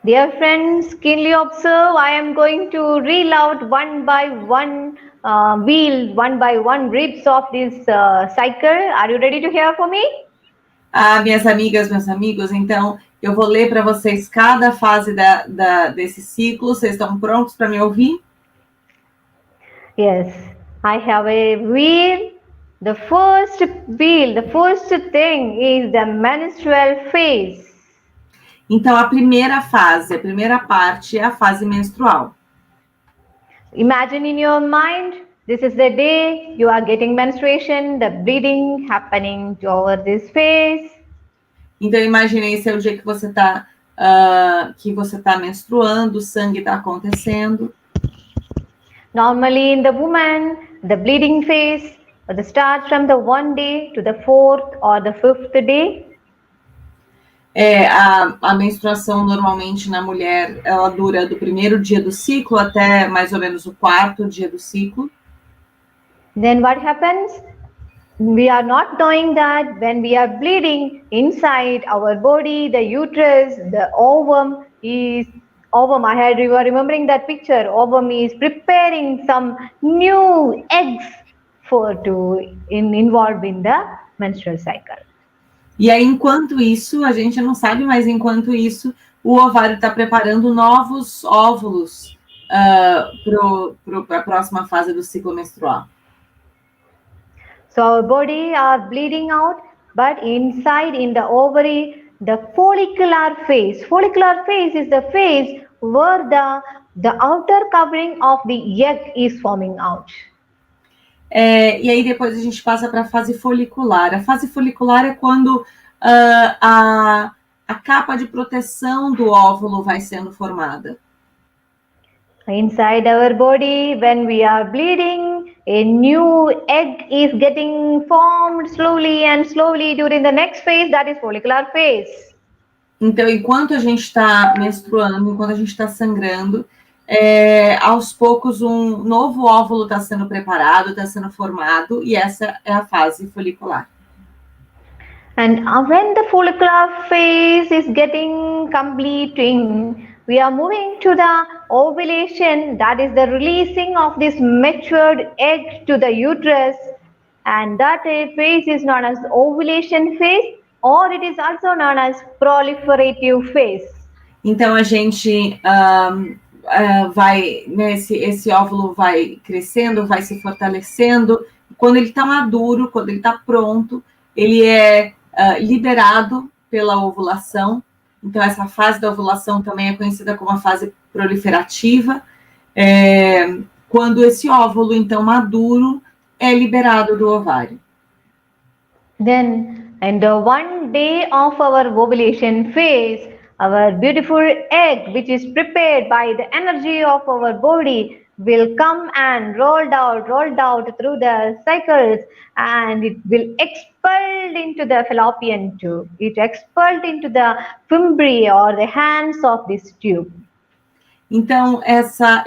Dear friends, keenly observe. I am going to reel out one by one one by one ribs of this cycle. Are you ready to hear for me? Minhas amigas, meus amigos, então eu vou ler para vocês cada fase desse ciclo. Vocês estão prontos para me ouvir? Yes, I have a wheel. The first thing is the menstrual phase. Então, a primeira fase, a primeira parte é a fase menstrual. Imagine in your mind, this is the day you are getting menstruation, the bleeding happening over this phase. Então, imagine esse é o dia que você está menstruando, o sangue está acontecendo. Normally in the woman, the bleeding phase starts from the 1 day to the 4th or the 5th day. A menstruação normalmente na mulher, ela dura do primeiro dia do ciclo até mais ou menos o 4º dia do ciclo. Then what happens? We are not knowing that when we are bleeding inside our body, the uterus, the ovum, you are remembering that picture, ovum is preparing some new eggs involved in the menstrual cycle. E aí, enquanto isso, a gente não sabe, mas enquanto isso, o ovário está preparando novos óvulos para a próxima fase do ciclo menstrual. So our body are bleeding out, but inside in the ovary, the follicular phase. Follicular phase is the phase where the outer covering of the egg is forming out. E aí depois a gente passa para a fase folicular. A fase folicular é quando a capa de proteção do óvulo vai sendo formada. Inside our body, when we are bleeding, a new egg is getting formed slowly and slowly during the next phase, that is follicular phase. Então, enquanto a gente está menstruando, enquanto a gente está sangrando, aos poucos um novo óvulo está sendo preparado, está sendo formado, e essa é a fase folicular. And when the follicular phase is getting completing, we are moving to the ovulation, that is the releasing of this matured egg to the uterus, and that phase is known as ovulation phase, or it is also known as proliferative phase. Então a gente esse óvulo vai crescendo, vai se fortalecendo. Quando ele está maduro, quando ele está pronto, ele é liberado pela ovulação. Então, essa fase da ovulação também é conhecida como a fase proliferativa. Quando esse óvulo, então, maduro, é liberado do ovário. Then, in the 1 day of our ovulation phase, our beautiful egg, which is prepared by the energy of our body, will come and rolled out through the cycles, and it will expelled into the fallopian tube. It expelled into the fimbriae or the hands of this tube. Então,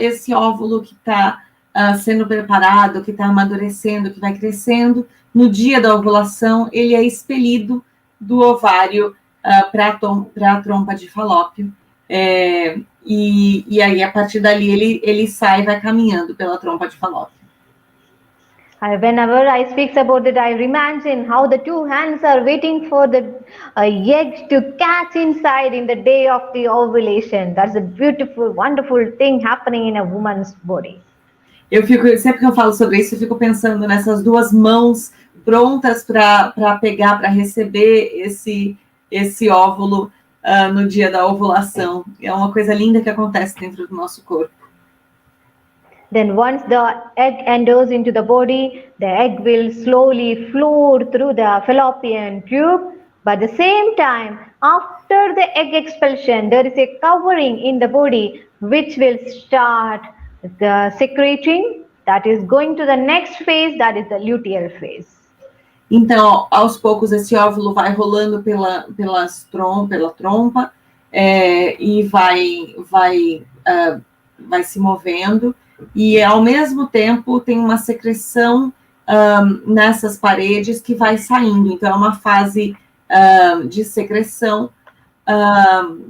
esse óvulo que está sendo preparado, que está amadurecendo, que vai crescendo, no dia da ovulação, ele é expelido do ovário para a trompa de falópio. E aí, a partir dali, ele sai e vai caminhando pela trompa de falópio. Whenever I speak about it, I imagine how the two hands are waiting for the egg to catch inside in the day of the ovulation. That's a beautiful, wonderful thing happening in a woman's body. Sempre que eu falo sobre isso, eu fico pensando nessas duas mãos prontas para pegar, para receber esse óvulo no dia da ovulação. É uma coisa linda que acontece dentro do nosso corpo. Then once the egg enters into the body, the egg will slowly float through the fallopian tube. But at the same time, after the egg expulsion, there is a covering in the body which will start secreting, that is going to the next phase, that is the luteal phase. Então, aos poucos, esse óvulo vai rolando pela trompa e vai se movendo, e ao mesmo tempo tem uma secreção nessas paredes que vai saindo. Então, é uma fase de secreção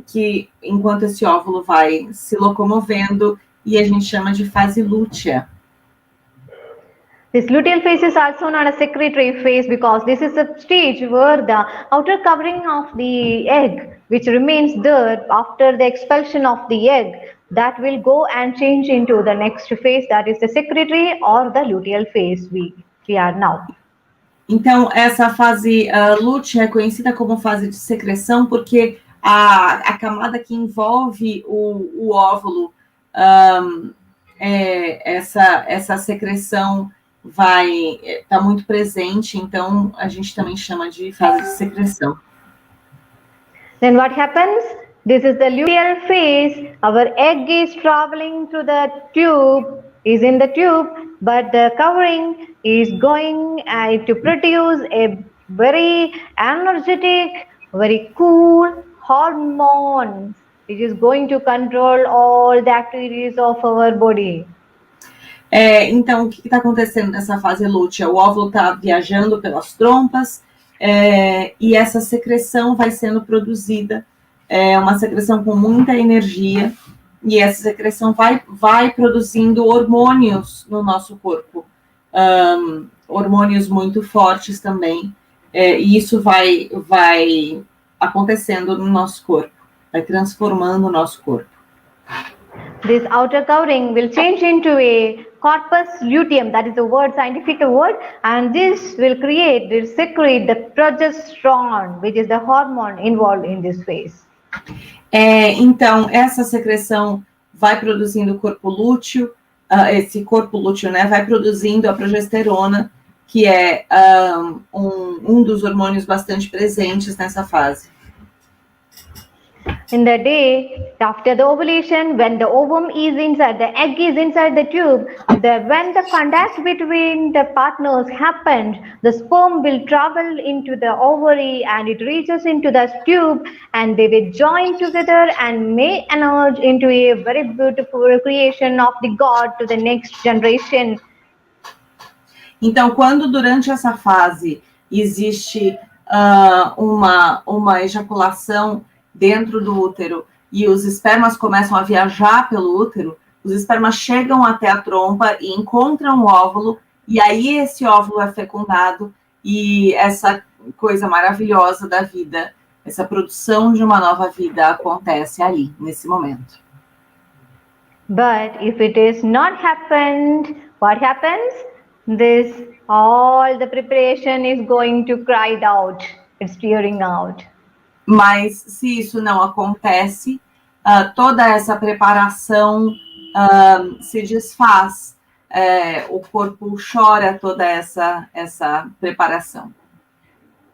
que, enquanto esse óvulo vai se locomovendo, e a gente chama de fase lútea. This luteal phase is also known as secretory phase because this is the stage where the outer covering of the egg, which remains there after the expulsion of the egg, that will go and change into the next phase, that is the secretory or the luteal phase we are now. Então, essa fase lútea é conhecida como fase de secreção porque a camada que envolve o óvulo, essa secreção está muito presente, então a gente também chama de fase de secreção. Then what happens? This is the luteal phase. Our egg is traveling through the tube, is in the tube, but the covering is going to produce a very energetic, very cool hormone, which is going to control all the activities of our body. Então, o que está acontecendo nessa fase lútea? O óvulo está viajando pelas trompas e essa secreção vai sendo produzida, uma secreção com muita energia, e essa secreção vai produzindo hormônios no nosso corpo, hormônios muito fortes também, e isso vai acontecendo no nosso corpo, vai transformando o nosso corpo. This outer covering will change into a corpus luteum, that is the scientific word, and this will secrete the progesterone, which is the hormone involved in this phase. Então, essa secreção vai produzindo o corpo lúteo, esse corpo lúteo, né, vai produzindo a progesterona, que é um dos hormônios bastante presentes nessa fase. In the day after the ovulation, when the ovum is inside, the egg is inside the tube, when the contact between the partners happens, the sperm will travel into the ovary and it reaches into the tube, and they will join together and may emerge into a very beautiful creation of the God to the next generation. Então, quando durante essa fase existe uma ejaculação dentro do útero e os espermas começam a viajar pelo útero, os espermas chegam até a trompa e encontram o óvulo, e aí esse óvulo é fecundado e essa coisa maravilhosa da vida, essa produção de uma nova vida acontece ali, nesse momento. But if it is not happened, what happens? All the preparation is going to cry out, it's tearing out. Mas se isso não acontece, toda essa preparação se desfaz, o corpo chora toda essa preparação.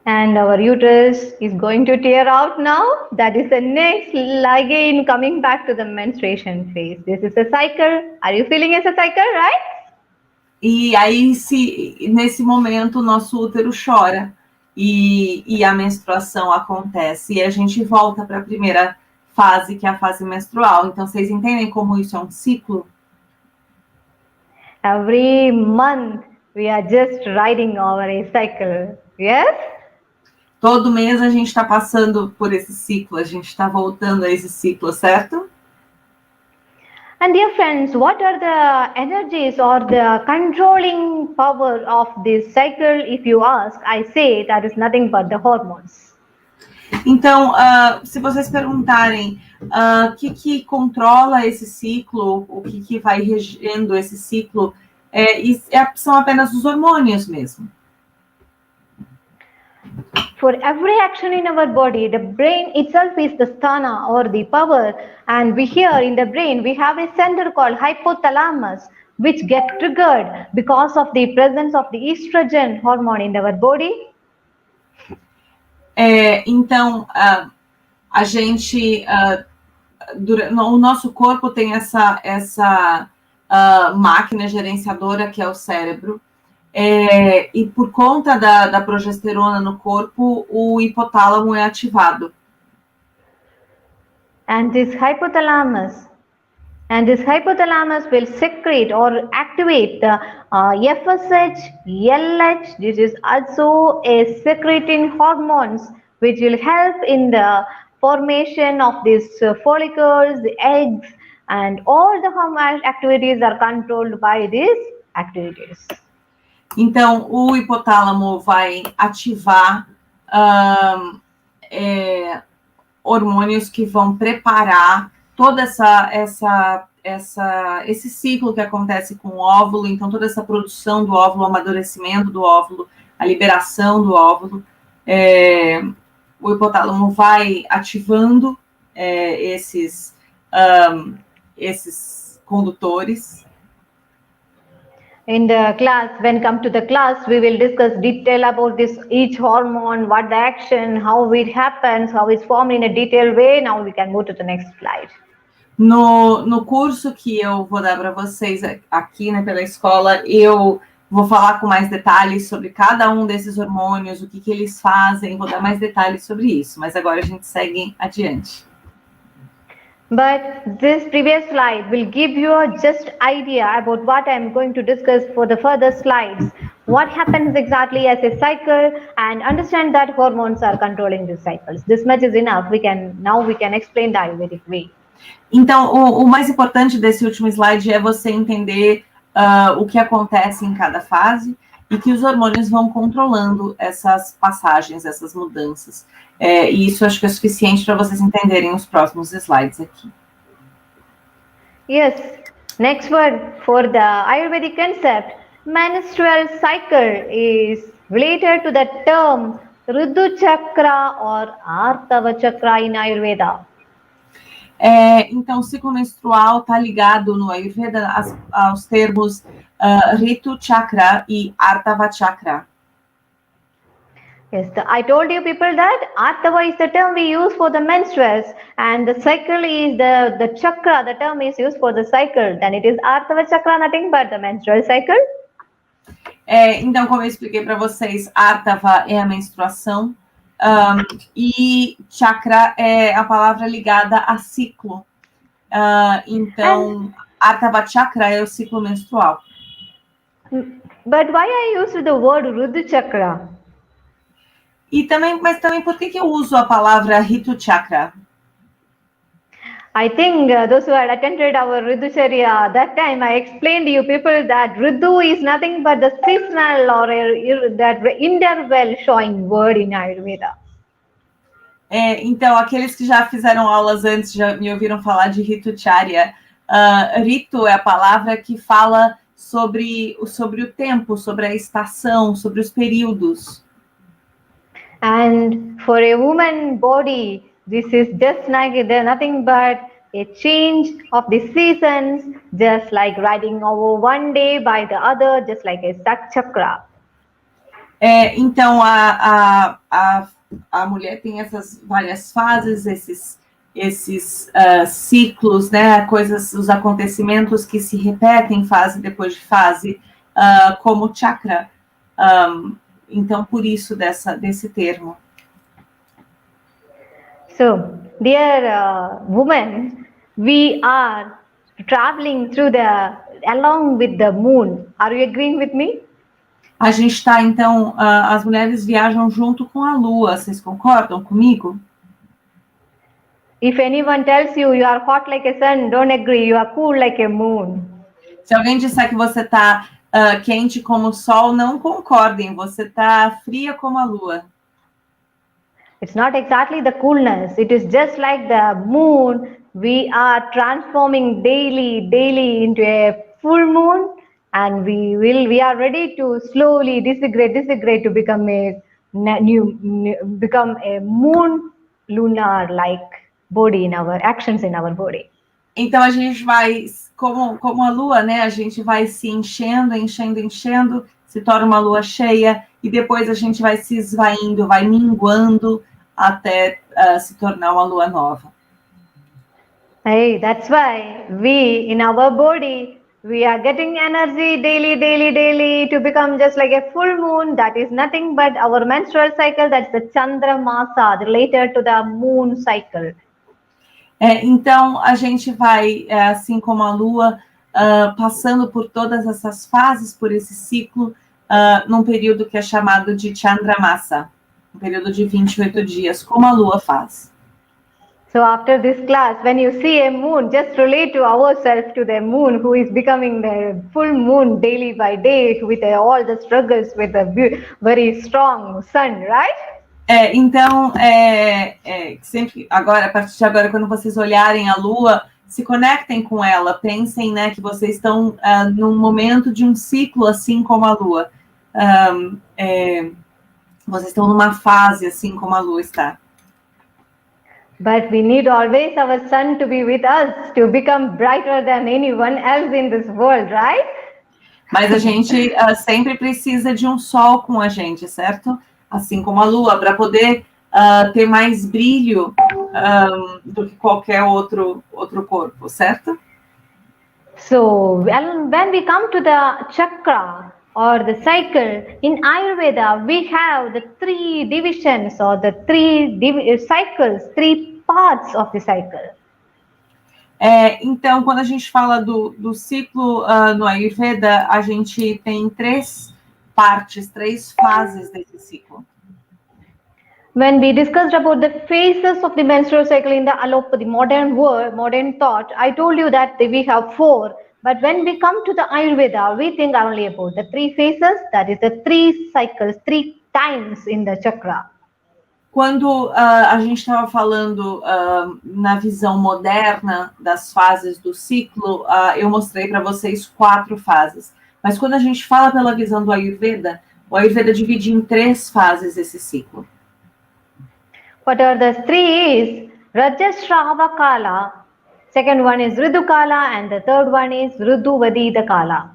And our uterus is going to tear out now. That is the next, again coming back to the menstruation phase. This is a cycle. Are you feeling it's a cycle, right? E aí, nesse momento, o nosso útero chora. E a menstruação acontece, e a gente volta para a primeira fase, que é a fase menstrual. Então, vocês entendem como isso é um ciclo? Every month, we are just riding over a cycle, yes? Todo mês a gente está passando por esse ciclo, a gente está voltando a esse ciclo, certo? And dear friends, what are the energies or the controlling power of this cycle? If you ask, I say that is nothing but the hormones. Então, se vocês perguntarem o que controla esse ciclo, o que vai regendo esse ciclo, são apenas os hormônios mesmo. For every action in our body, the brain itself is the sthana or the power, and here in the brain we have a center called hypothalamus, which get triggered because of the presence of the estrogen hormone in our body. Então, a gente, o nosso corpo tem essa máquina gerenciadora que é o cérebro. E por conta da progesterona no corpo, o hipotálamo é ativado. And this hypothalamus will secrete or activate the FSH, LH. This is also a secreting hormones which will help in the formation of these follicles, the eggs, and all the hormone activities are controlled by these activities. Então, o hipotálamo vai ativar hormônios que vão preparar toda esse ciclo que acontece com o óvulo, então toda essa produção do óvulo, o amadurecimento do óvulo, a liberação do óvulo, o hipotálamo vai ativando esses condutores. In the class, when come to the class, we will discuss detail about this each hormone, what the action, how it happens, how it's formed in a detailed way. Now we can move to the next slide. No curso que eu vou dar para vocês aqui, né, pela escola, eu vou falar com mais detalhes sobre cada um desses hormônios, o que eles fazem, vou dar mais detalhes sobre isso, mas agora a gente segue adiante. But this previous slide will give you a just idea about what I'm going to discuss for the further slides. What happens exactly as a cycle, and understand that hormones are controlling these cycles. This much is enough. Now we can explain the Ayurvedic way. Então, o mais importante desse último slide é você entender o que acontece em cada fase e que os hormônios vão controlando essas passagens, essas mudanças. E isso acho que é suficiente para vocês entenderem os próximos slides aqui. Yes. Next word for the Ayurvedic concept, menstrual cycle is related to the term Ritu Chakra or Artava Chakra in Ayurveda. Então, o ciclo menstrual está ligado no Ayurveda aos termos Ritu Chakra e Artava Chakra. Yes, I told you people that Artava is the term we use for the menstruals, and the cycle is the chakra, the term is used for the cycle. Then it is Artava Chakra, nothing but the menstrual cycle. Então, como eu expliquei para vocês, Artava é a menstruação, e chakra é a palavra ligada a ciclo. Então, Artava Chakra é o ciclo menstrual. But why I used the word Ritu Chakra? Mas também, por que eu uso a palavra Ritu Chakra? I think those who had attended our Ritu Charya, that time I explained to you people that Ritu is nothing but the seasonal or that interval showing word in Ayurveda. Então, aqueles que já fizeram aulas antes, já me ouviram falar de Ritu Charya. Ritu é a palavra que fala sobre o tempo, sobre a estação, sobre os períodos. And for a woman body, this is just like nothing but a change of the seasons, just like riding over one day by the other, just like a chakra. Então, a mulher tem essas várias fases, esses ciclos, né, os acontecimentos que se repetem fase depois de fase, como chakra. Então, por isso desse termo. So, dear women, we are traveling along with the moon. Are you agreeing with me? A gente está, então, as mulheres viajam junto com a lua. Vocês concordam comigo? If anyone tells you you are hot like a sun, don't agree. You are cool like a moon. Se alguém disser que você está quente como o sol, não concordem. Você está fria como a lua. It's not exactly the coolness. It is just like the moon. We are transforming daily into a full moon, and we are ready to slowly disintegrate to become a moon lunar like body in our actions in our body. Então a gente vai, como a lua, né? A gente vai se enchendo, se torna uma lua cheia, e depois a gente vai se esvaindo, vai minguando até se tornar uma lua nova. Hey, that's why we in our body we are getting energy daily to become just like a full moon. That is nothing but our menstrual cycle. That's the Chandra Masa related to the moon cycle. Então, a gente vai, assim como a Lua, passando por todas essas fases, por esse ciclo, num período que é chamado de Chandramasa, um período de 28 dias, como a Lua faz. So after this class, when you see a moon, just relate to ourselves to the moon who is becoming the full moon daily by day with all the struggles with a very strong sun, right? Então, sempre agora, a partir de agora, quando vocês olharem a Lua, se conectem com ela, pensem, né, que vocês estão num momento de um ciclo, assim como a Lua. Vocês estão numa fase, assim como a Lua está. But we need always our sun to be with us, to become brighter than anyone else in this world, right? Mas a gente sempre precisa de um sol com a gente, certo? Assim como a Lua, para poder ter mais brilho do que qualquer outro corpo, certo? So when we come to the chakra or the cycle, in Ayurveda, we have the 3 divisions or the 3 cycles, 3 parts of the cycle. Então, quando a gente fala do ciclo no Ayurveda, a gente tem 3 partes, 3 fases desse ciclo. When we discussed about the phases of the menstrual cycle in the allopathy, modern world, modern thought, I told you that we have 4. But when we come to the Ayurveda, we think only about the 3 phases, that is the 3 cycles, 3 times in the chakra. Quando a gente estava falando na visão moderna das fases do ciclo, eu mostrei para vocês 4 fases. Mas quando a gente fala pela visão do Ayurveda, o Ayurveda divide em 3 fases esse ciclo. What are the 3 is Rajasrava Kala, second one is Ritu Kala, and the third one is Rituvadita Kala.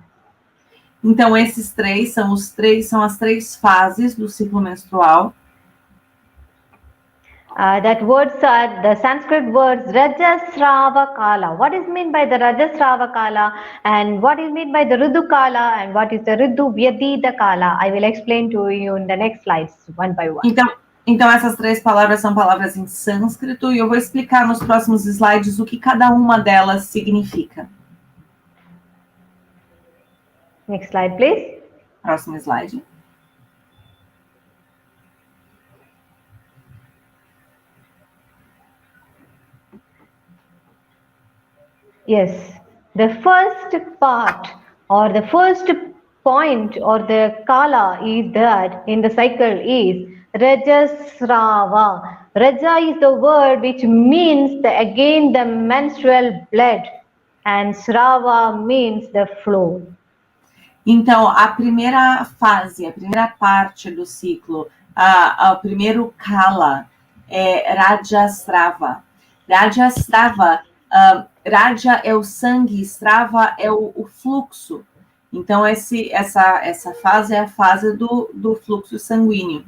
Então, esses 3 são as 3 fases do ciclo menstrual. That words are the Sanskrit words Rajasrava Kala. What is meant by the Rajasrava Kala, and what is meant by the Ritu Kala, and what is the Rituvadita Kala? I will explain to you in the next slides, one by one. Então, essas 3 palavras são palavras em sânscrito e eu vou explicar nos próximos slides o que cada uma delas significa. Next slide, please. Próximo slide. Yes, the first part or the first point or the kala is that in the cycle is Rajasrava. Raja is the word which means the menstrual blood, and Srava means the flow. Então, a primeira fase, a primeira parte do ciclo, o primeiro kala é Rajasrava. Rajasrava, Raja é o sangue, Srava é o fluxo. Então, essa fase é a fase do fluxo sanguíneo.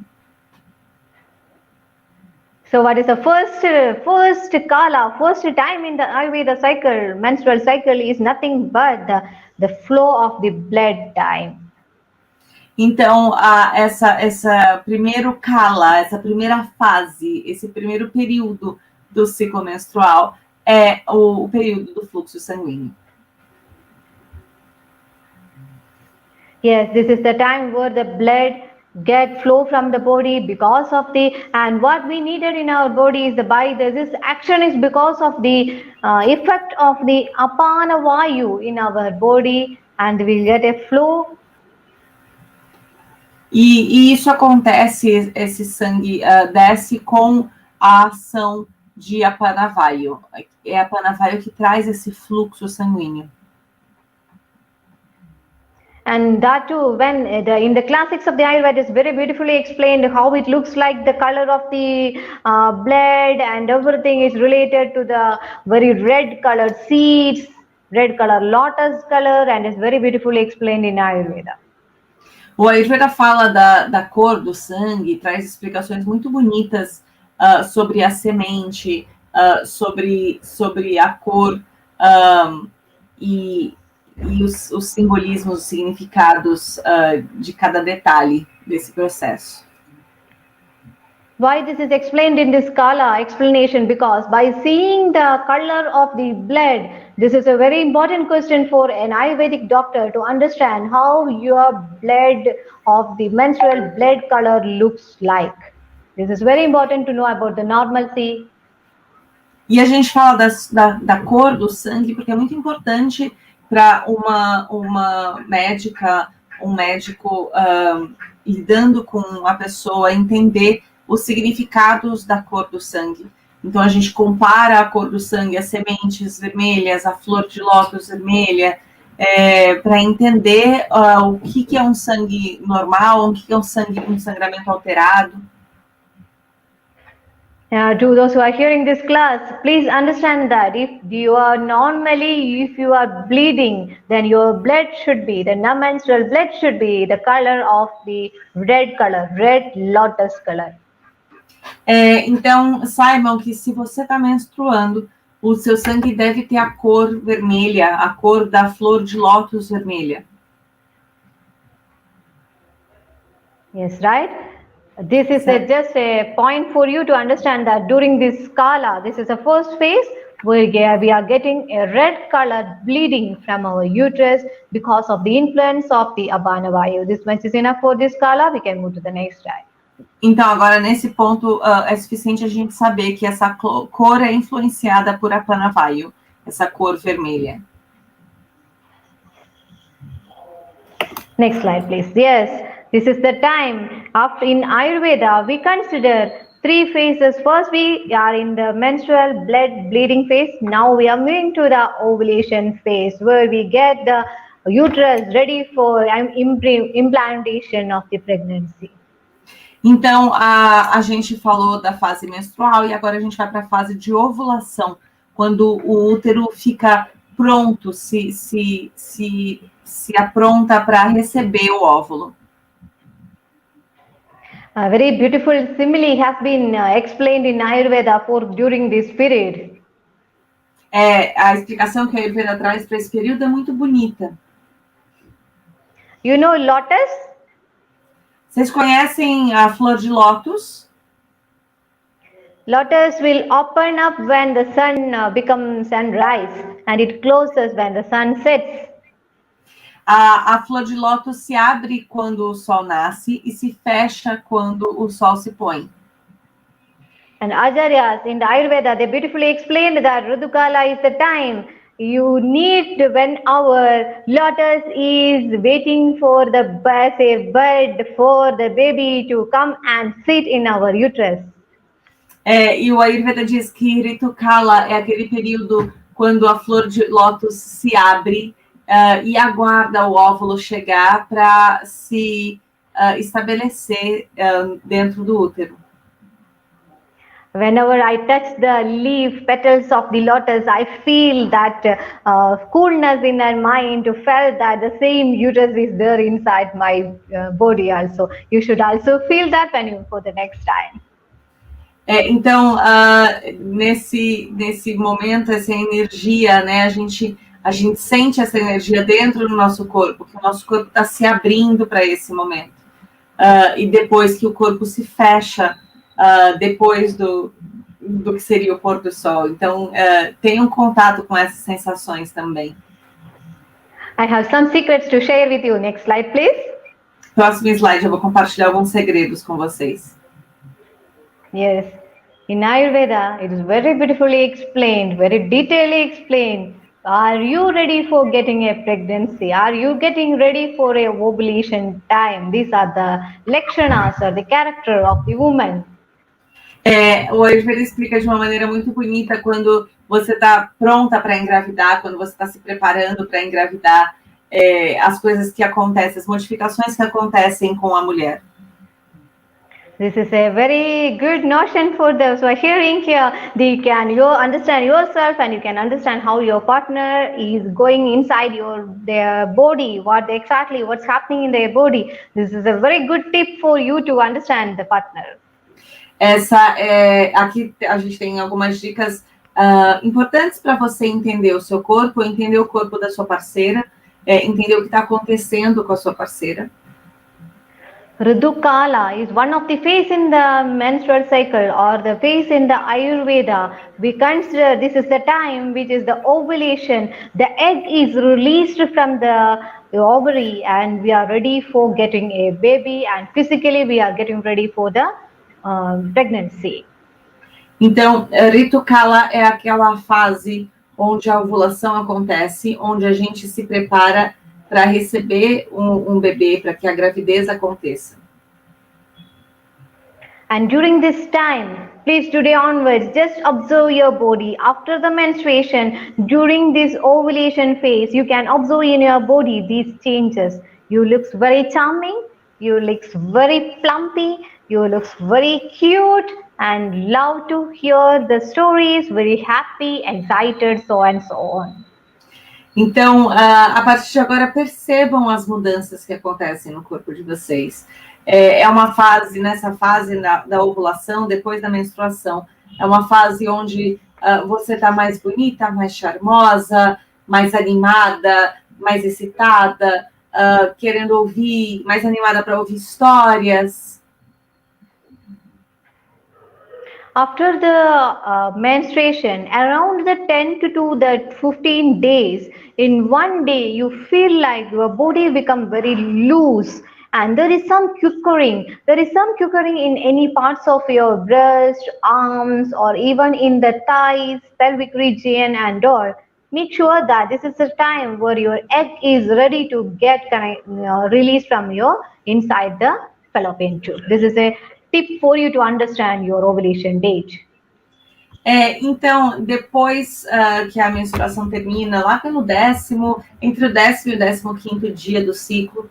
So what is the first kala, first time in the Ayurveda cycle, menstrual cycle is nothing but the flow of the blood time. Então, essa primeiro kala, essa primeira fase, esse primeiro período do ciclo menstrual é o período do fluxo sanguíneo. Yes, this is the time where the blood get flow from the body because of and what we needed in our body is this action is because of the effect of the apana vayu in our body, and we get a flow. E isso acontece, esse sangue desce com a ação de apana vayu. É a apana vayu que traz esse fluxo sanguíneo. And that too, when in the classics of the Ayurveda, is very beautifully explained how it looks like the color of the blood, and everything is related to the very red colored seeds, red color lotus color, and is very beautifully explained in Ayurveda. O Ayurveda fala da cor do sangue, traz explicações muito bonitas sobre a semente, sobre a cor e os simbolismos, os significados de cada detalhe desse processo. Why this is explained in this kala explanation? Because by seeing the color of the blood, this is a very important question for an Ayurvedic doctor to understand how your blood of the menstrual blood color looks like. This is very important to know about the normalcy. E a gente fala da cor do sangue porque é muito importante para uma médica, um médico lidando com a pessoa entender os significados da cor do sangue. Então, a gente compara a cor do sangue, as sementes vermelhas, a flor de lótus vermelha, para entender o que é um sangue normal, o que é um sangramento alterado. To those who are hearing this class, please understand that if you are bleeding, then your blood should be, the menstrual blood should be the color of the red lotus color. Então, saibam que se você está menstruando, o seu sangue deve ter a cor vermelha, a cor da flor de lótus vermelha. Yes, right? This is just a point for you to understand that during this skala, this is the first phase where we are getting a red colored bleeding from our uterus because of the influence of the Apana Vayu. This much is enough for this skala. We can move to the next slide. Então, agora, nesse ponto, é suficiente a gente saber que essa cor é influenciada por Apana Vayu, essa cor vermelha. Next slide, please. Yes, this is the time. In Ayurveda, we consider 3 phases. First, we are in the menstrual blood bleeding phase. Now we are moving to the ovulation phase, where we get the uterus ready for implantation of the pregnancy. Então, a gente falou da fase menstrual e agora a gente vai para a fase de ovulação, quando o útero fica pronto, se apronta para receber o óvulo. A very beautiful simile has been explained in Ayurveda during this period. A explicação que a Ayurveda traz para esse período é muito bonita. You know lotus? Vocês conhecem a flor de lótus? Lotus will open up when the sun becomes sunrise, and it closes when the sun sets. A flor de lótus se abre quando o sol nasce e se fecha quando o sol se põe. And Acharyas in the Ayurveda, they beautifully explained that Ridukala is the time you need when our lotus is waiting for the bird for the baby to come and sit in our uterus. E o Ayurveda diz que Ritukala é aquele período quando a flor de lótus se abre e aguarda o óvulo chegar para se estabelecer dentro do útero. Whenever I touch the petals of the lotus, I feel that coolness in my mind, to feel that the same uterus is there inside my body also. You should also feel that when you for the next time. Então, nesse momento, essa energia, né, a gente sente essa energia dentro do nosso corpo, que o nosso corpo está se abrindo para esse momento. E depois que o corpo se fecha, depois do que seria o pôr do sol. Então, tenham contato com essas sensações também. I have some secrets to share with you. Next slide, please. Próximo slide, eu vou compartilhar alguns segredos com vocês. Yes. In Ayurveda, it is very beautifully explained, very detailedly explained. Are you ready for getting a pregnancy? Are you getting ready for a ovulation time? These are the lakshanas, or the character of the woman. O Ayurveda explica de uma maneira muito bonita quando você está pronta para engravidar, quando você está se preparando para engravidar, as coisas que acontecem, as modificações que acontecem com a mulher. This is a very good notion for those who are hearing here. You understand yourself, and you can understand how your partner is going inside their body, what's happening in their body. This is a very good tip for you to understand the partner. Aqui a gente tem algumas dicas importantes para você entender o seu corpo, entender o corpo da sua parceira, entender o que está acontecendo com a sua parceira. Ridukala is one of the phase in the menstrual cycle, or the phase in the Ayurveda. We consider this is the time which is the ovulation. The egg is released from the ovary, and we are ready for getting a baby, and physically we are getting ready for the pregnancy. Então, Ritukala é aquela fase onde a ovulação acontece, onde a gente se prepara para receber um bebê, para que a gravidez aconteça. And during this time, please today onwards, just observe your body. After the menstruation, during this ovulation phase, you can observe in your body these changes. You looks very charming, you looks very plumpy, you looks very cute, and love to hear the stories, very happy, excited, so and so on. Então, a partir de agora, percebam as mudanças que acontecem no corpo de vocês. É uma fase, nessa fase da ovulação, depois da menstruação, é uma fase onde você está mais bonita, mais charmosa, mais animada, mais excitada, querendo ouvir, mais animada para ouvir histórias. After the menstruation, around the 10 to the 15 days, in one day you feel like your body become very loose, and there is some quivering. There is some quivering in any parts of your breast, arms, or even in the thighs, pelvic region, and all. Make sure that this is the time where your egg is ready to get released from your inside the fallopian tube. This is a tip for you to understand your ovulation date. Então, depois que a menstruação termina, lá pelo entre o 10º e o 15º dia do ciclo,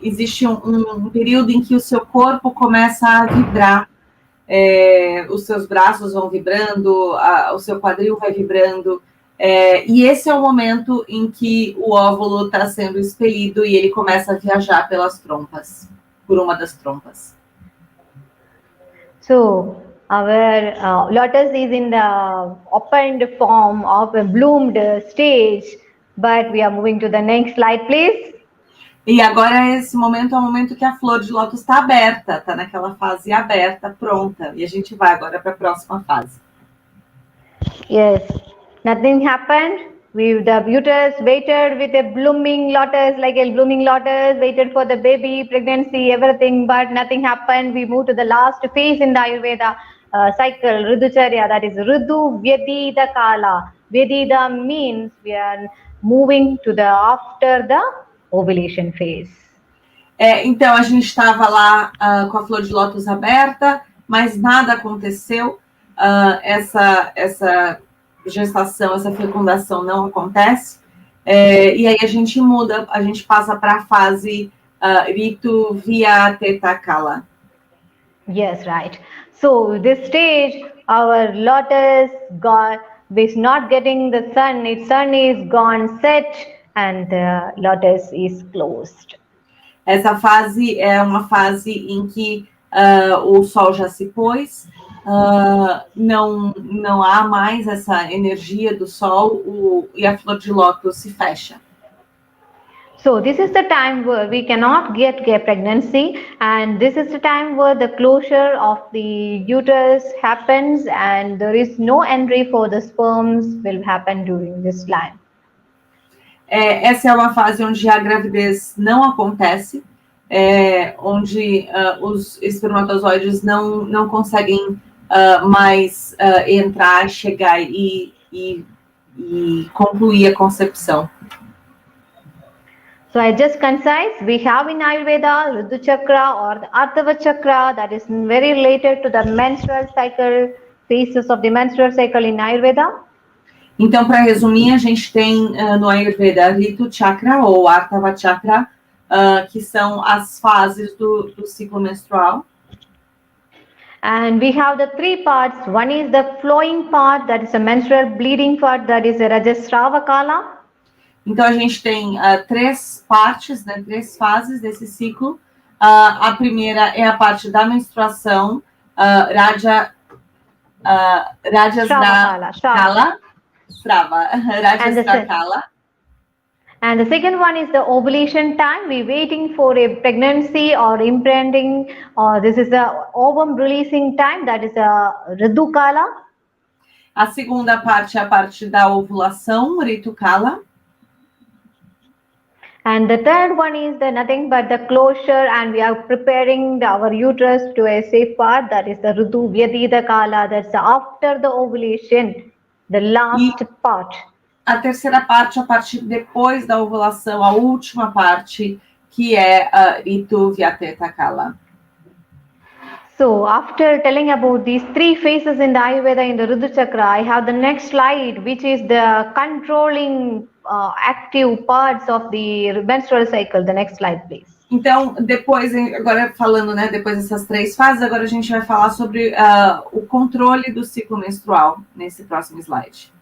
existe um período em que o seu corpo começa a vibrar, os seus braços vão vibrando, o seu quadril vai vibrando, e esse é o momento em que o óvulo está sendo expelido e ele começa a viajar pelas trompas, por uma das trompas. So, our lotus is in the opened form of a bloomed stage, but we are moving to the next slide, please. E agora esse momento é o momento que a flor de lótus está aberta, está naquela fase aberta, pronta. E a gente vai agora para a próxima fase. Yes, nothing happened. The uterus waited with a blooming lotus, like a blooming lotus, waited for the baby, pregnancy, everything, but nothing happened. We moved to the last phase in the Ayurveda cycle, Ridhucharya, that is Ridhu Vyadida Kala. Vyadida means we are moving to after the ovulation phase. Então, a gente estava lá com a flor de lótus aberta, mas nada aconteceu. Essa gestação, essa fecundação não acontece, e aí a gente muda, a gente passa para a fase Ritu Vyateta Kala. Yes, right. So this stage, our lotus is not getting the sun, its sun is gone set, and the lotus is closed. Essa fase é uma fase em que o sol já se pôs, não há mais essa energia do sol, e a flor de lótus se fecha. So this is the time where we cannot get pregnancy, and this is the time where the closure of the uterus happens, and there is no entry for the sperms will happen during this time. Essa é uma fase onde a gravidez não acontece, onde os espermatozoides não conseguem mais entrar, chegar e concluir a concepção. So I just concise, we have in Ayurveda Ridhu Chakra or the Arthava Chakra, that is very related to the menstrual cycle, phases of the menstrual cycle in Ayurveda. Então, para resumir, a gente tem no Ayurveda Ridhu Chakra ou Arthava Chakra, que são as fases do ciclo menstrual. And we have the three parts. One is the flowing part, that is a menstrual bleeding part, that is a Rajasrava Kala. Então, a gente tem três partes, né, três fases desse ciclo. A primeira é a parte da menstruação, Rajasrava Kala. And the second one is the ovulation time. We're waiting for a pregnancy or imprinting, or this is the ovum releasing time, that is a Ridhu Kala. A segunda parte é a parte da ovulação, Ritu Kala. And the third one is nothing but the closure, and we are preparing our uterus to a safe part, that is the Ridhu Vyadida Kala, that's after the ovulation, the last part. A terceira parte, a parte depois da ovulação, a última parte, que é a Ritu Vyateta Kala. So after telling about these 3 phases in the Ayurveda in the Rudra Chakra, I have the next slide, which is the controlling active parts of the menstrual cycle. The next slide, please. Então, depois, agora falando, né, depois dessas 3 fases, agora a gente vai falar sobre o controle do ciclo menstrual nesse próximo slide.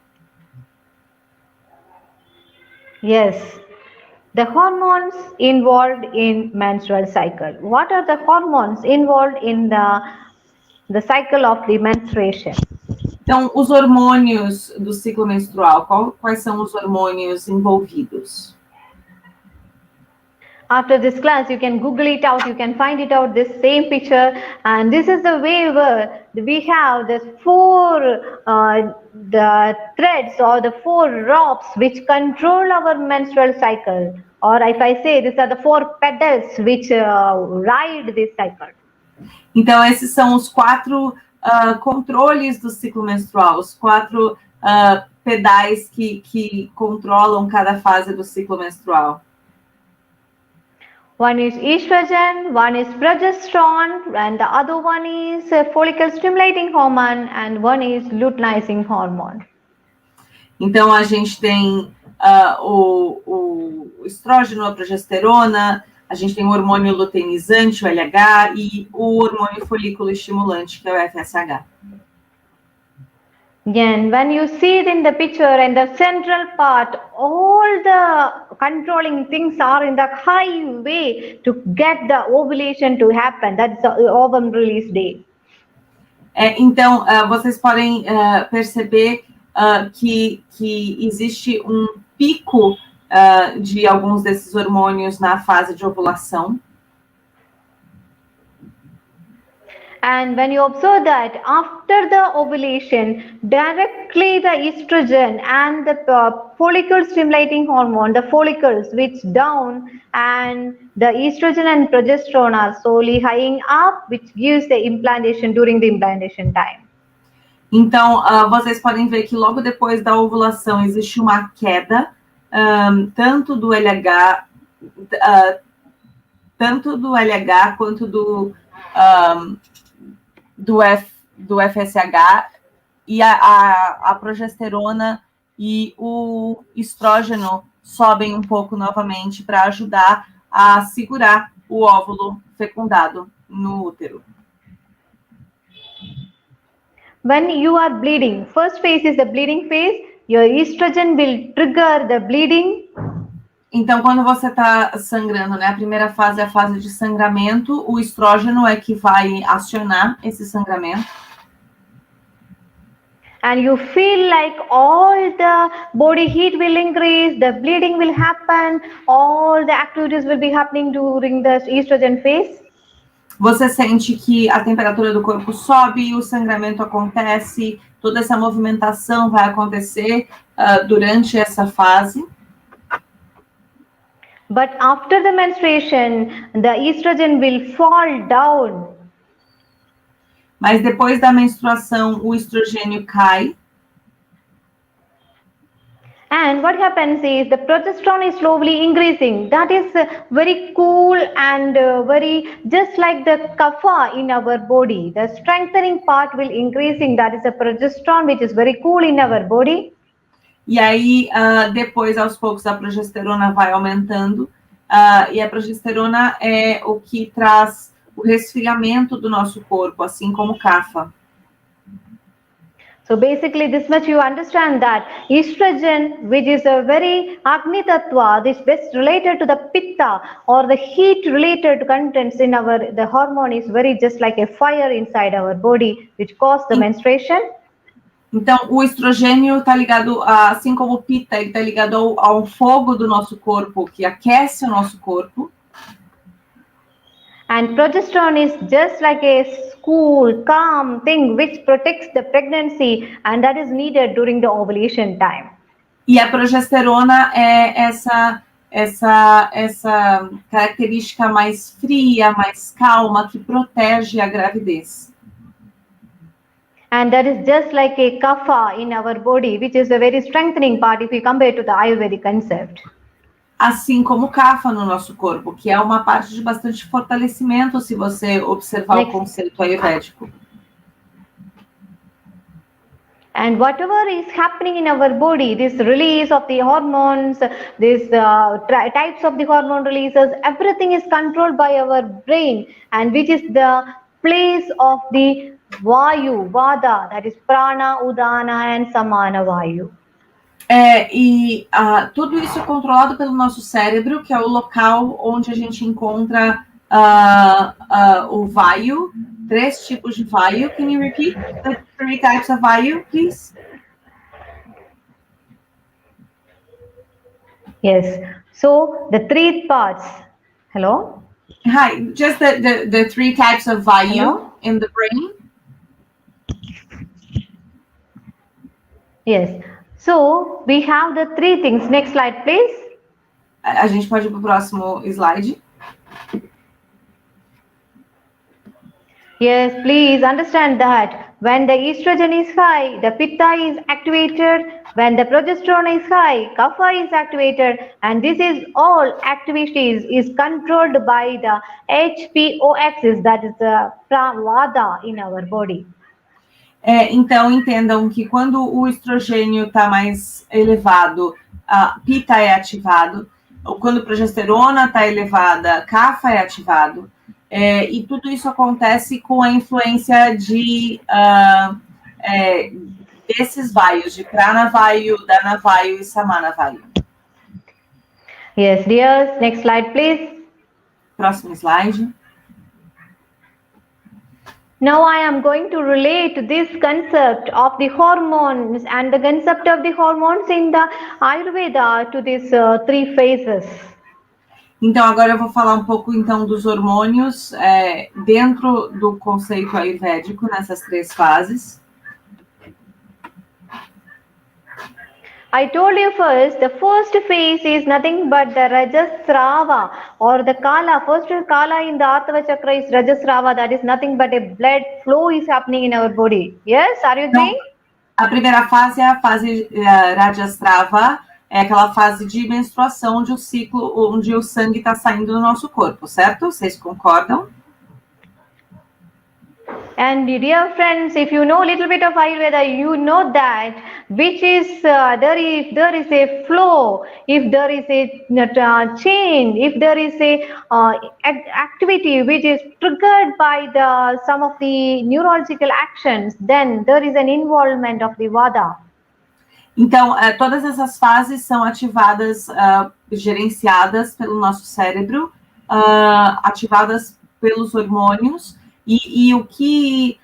Yes. The hormones involved in menstrual cycle. What are the hormones involved in the cycle of the menstruation? Então, os hormônios do ciclo menstrual, quais são os hormônios envolvidos? After this class, you can Google it out, you can find it out, this same picture, and this is the way where we have the 4 the threads or the 4 ropes which control our menstrual cycle, or if I say these are the 4 pedals which ride this cycle. Então, esses são os 4 controles do ciclo menstrual, os 4 pedais que controlam cada fase do ciclo menstrual. One is estrogen, one is progesterone, and the other one is follicle stimulating hormone, and one is luteinizing hormone. Então, a gente tem o estrógeno, a progesterona, a gente tem o hormônio luteinizante, o LH, e o hormônio folículo estimulante, que é o FSH. And when you see it in the picture, in the central part, all the controlling things are in the highway to get the ovulation to happen. That's the ovum release day. Então, vocês podem perceber que existe um pico de alguns desses hormônios na fase de ovulação. And when you observe that after the ovulation, directly the estrogen and the follicle stimulating hormone, the follicles switch down, and the estrogen and progesterone are slowly highing up, which gives the implantation during the implantation time. Então, vocês podem ver que logo depois da ovulação existe uma queda, tanto do LH quanto do FSH, e a progesterona e o estrógeno sobem um pouco novamente para ajudar a segurar o óvulo fecundado no útero. When you are bleeding, first phase is the bleeding phase. Your estrogen will trigger the bleeding. Então, quando você está sangrando, né, a primeira fase é a fase de sangramento, o estrógeno é que vai acionar esse sangramento. And you feel like all the body heat will increase, the bleeding will happen, all the activities will be happening during the estrogen phase. Você sente que a temperatura do corpo sobe, o sangramento acontece, toda essa movimentação vai acontecer durante essa fase. But after the menstruation, the estrogen will fall down. Mas depois da menstruação, o estrogênio cai. And what happens is the progesterone is slowly increasing. That is very cool and very just like the kapha in our body. The strengthening part will increasing. That is the progesterone, which is very cool in our body. E aí, depois, aos poucos, a progesterona vai aumentando. E a progesterona é o que traz o resfriamento do nosso corpo, assim como o kapha. So basically, this much you understand that estrogen, which is a very Agni Tattva, is best related to the Pitta or the heat related contents in the hormone is very just like a fire inside our body, which causes the menstruation. Então, o estrogênio está ligado, assim como o Pitta, ele está ligado ao fogo do nosso corpo, que aquece o nosso corpo. And progesterone is just like a cool, calm thing which protects the pregnancy, and that is needed during the ovulation time. E a progesterona é essa característica mais fria, mais calma, que protege a gravidez. And that is just like a kapha in our body, which is a very strengthening part if we compare to the Ayurvedic concept. assim como kapha no nosso corpo, que é uma parte de bastante fortalecimento, se você observar o conceito ayurvédico. And whatever is happening in our body, this release of the hormones, this types of the hormone releases, everything is controlled by our brain, and which is the place of the Vayu, Vada, that is Prana, Udana and Samana Vayu. Tudo isso é controlado pelo nosso cérebro, que é o local onde a gente encontra o Vayu. 3 tipos de Vayu. Can you repeat the 3 types of Vayu, please? Yes. So the 3 parts. Hello? Hi. Just the 3 types of Vayu. Hello? In the brain. Yes. So we have the 3 things. Next slide, please. A gente pode ir para o próximo slide. Yes, please understand that when the estrogen is high, the pitta is activated. When the progesterone is high, kapha is activated. And this is all activities is controlled by the HPO axis, that is the vada in our body. Então, entendam que quando o estrogênio está mais elevado, a pitta é ativado. Quando a progesterona está elevada, kapha é ativado. E tudo isso acontece com a influência desses vayus, de prana vayu, dana vayu e samana vayu. Yes, dears. Next slide, please. Próximo slide. Now I am going to relate this concept of the hormones and the concept of the hormones in the Ayurveda to these 3 phases. Então, agora eu vou falar um pouco, então, dos hormônios dentro do conceito ayurvédico, nessas 3 fases. I told you first, the first phase is nothing but the Rajasrava or the Kala. First Kala in the Atava Chakra is Rajasrava, that is nothing but a blood flow is happening in our body. Yes, are you agreeing? A primeira fase é a fase Rajasrava, é aquela fase de menstruação, onde o ciclo, onde o sangue está saindo do nosso corpo, certo? Vocês concordam? And dear friends, if you know a little bit of Ayurveda, you know that which is there is a flow, if there is a change, if there is a activity which is triggered by some of the neurological actions, then there is an involvement of the Vada. Então, todas essas fases são ativadas, gerenciadas pelo nosso cérebro, ativadas pelos hormônios, e o que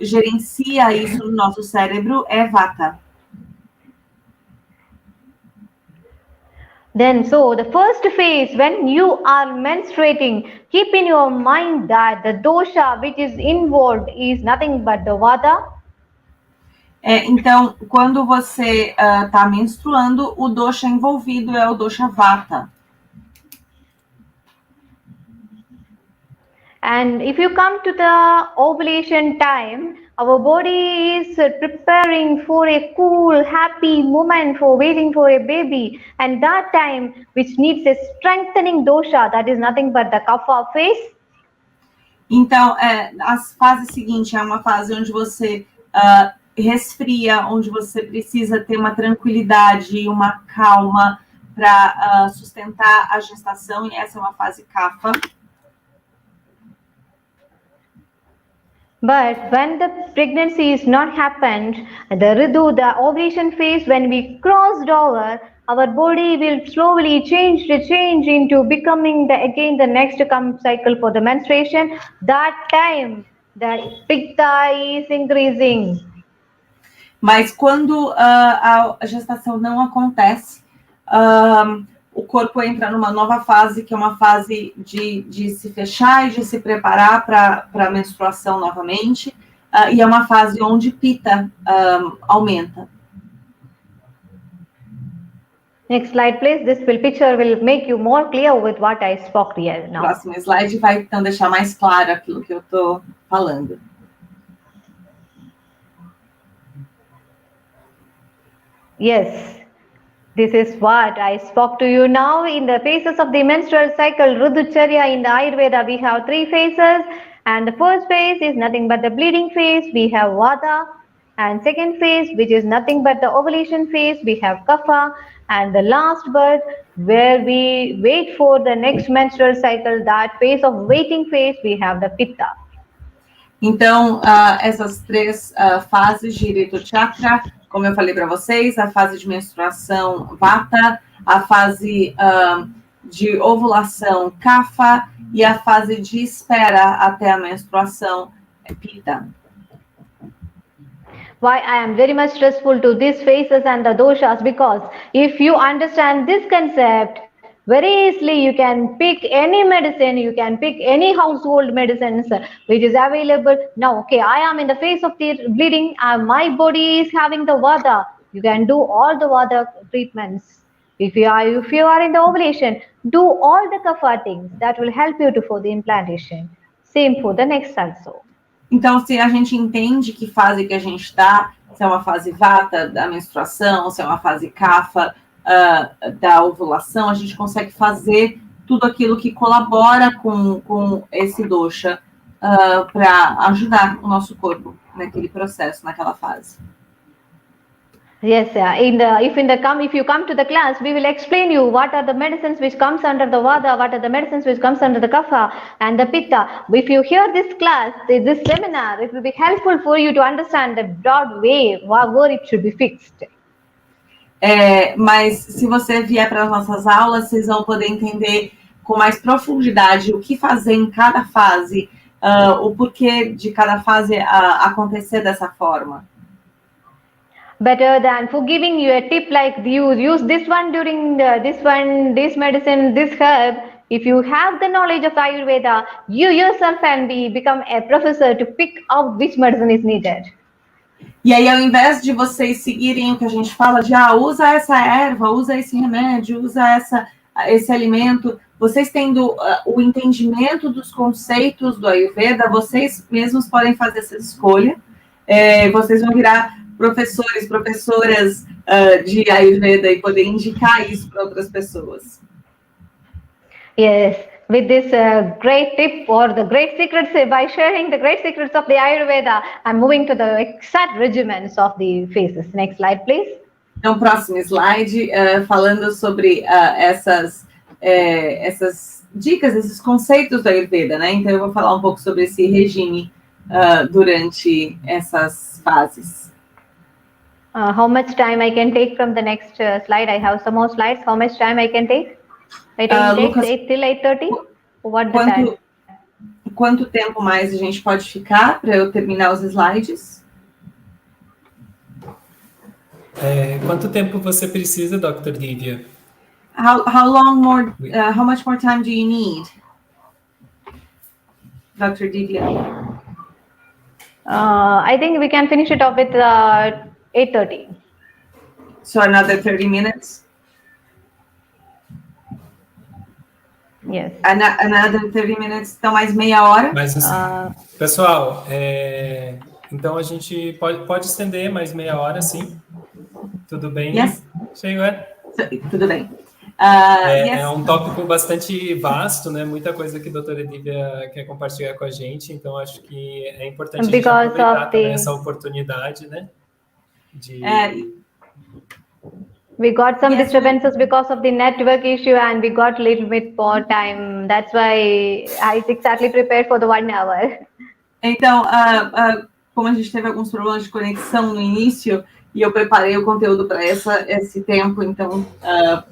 gerencia isso no nosso cérebro é Vata. Then, so the first phase, when you are menstruating, keep in your mind that the dosha which is involved is nothing but the Vata. Então, quando você está menstruando, o dosha envolvido é o dosha Vata. And if you come to the ovulation time, our body is preparing for a cool, happy moment for waiting for a baby. And that time, which needs a strengthening dosha, that is nothing but the kapha phase. Então, a fase seguinte é uma fase onde você resfria, onde você precisa ter uma tranquilidade e uma calma para sustentar a gestação, e essa é uma fase kapha. But when the pregnancy is not happened, the ridu, the ovulation phase, when we crossed over, our body will slowly change into becoming again the next cycle for the menstruation. That time, the pitta is increasing. Mas quando a gestação não acontece, o corpo entra numa nova fase, que é uma fase de se fechar e de se preparar para a menstruação novamente, e é uma fase onde Pitta aumenta. Next slide, please. This picture will make you more clear with what I spoke here now. O próximo slide vai, então, deixar mais claro aquilo que eu estou falando. Yes. This is what I spoke to you now. In the phases of the menstrual cycle, Ruducharya, in the Ayurveda, we have 3 phases. And the first phase is nothing but the bleeding phase. We have Vata. And second phase, which is nothing but the ovulation phase, we have Kapha. And the last birth, where we wait for the next menstrual cycle, that phase of waiting phase, we have the Pitta. Então, essas 3 fases de Direto Chakra, como eu falei para vocês, a fase de menstruação Vata, a fase de ovulação Kapha e a fase de espera até a menstruação Pitta. Why I am very much stressful to these phases and the doshas, because if you understand this concept, very easily you can pick any medicine, you can pick any household medicines which is available. Now, okay, I am in the phase of the bleeding, my body is having the Vata. You can do all the Vata treatments. If you are in the ovulation, do all the Kapha things. That will help you for the implantation. Same for the next also. Então, se a gente entende que fase que a gente está, se é uma fase Vata da menstruação, se é uma fase Kapha da ovulação, a gente consegue fazer tudo aquilo que colabora com esse dosha para ajudar o nosso corpo naquele processo, naquela fase. Yes, if you come to the class, we will explain you what are the medicines which comes under the Vata, what are the medicines which comes under the Kapha and the Pitta. If you hear this class, this seminar, it will be helpful for you to understand the broad way where it should be fixed. Mas se você vier para as nossas aulas, vocês vão poder entender com mais profundidade o que fazer em cada fase, o porquê de cada fase acontecer dessa forma. Better than for giving you a tip like you use this one during this medicine, this herb. If you have the knowledge of Ayurveda, you yourself can become a professor to pick out which medicine is needed. E aí, ao invés de vocês seguirem o que a gente fala de usa essa erva, usa esse remédio, usa esse alimento, vocês tendo o entendimento dos conceitos do Ayurveda, vocês mesmos podem fazer essa escolha. Vocês vão virar professoras de Ayurveda e poder indicar isso para outras pessoas. Yes, with this great tip or the great secrets, by sharing the great secrets of the Ayurveda, I'm moving to the exact regimens of the phases. Next slide, please. Então, próximo slide, falando sobre essas dicas, esses conceitos da Ayurveda, né? Então, eu vou falar um pouco sobre esse regime durante essas fases. How much time I can take from the next slide? I have some more slides. How much time I can take? I can take Lucas, 8 till 8:30? What the time? Quanto tempo mais a gente pode ficar para eu terminar os slides? Quanto tempo você precisa, Dr. Divya? How much more time do you need, Dr. Divya? I think we can finish it off with 8:30. So another 30 minutes? Yes. Another 30 minutes, então mais meia hora. Mas, pessoal, então a gente pode estender mais meia hora, sim. Tudo bem? Yes. Tudo bem. É um tópico bastante vasto, né? Muita coisa que a doutora Divya quer compartilhar com a gente, então acho que é importante a gente aproveitar também essa oportunidade, né? We got some disturbances because of the network issue and we got a little bit more time. That's why I exactly prepared for the 1 hour. Então, como a gente teve alguns problemas de conexão no início, e eu preparei o conteúdo para esse tempo, então,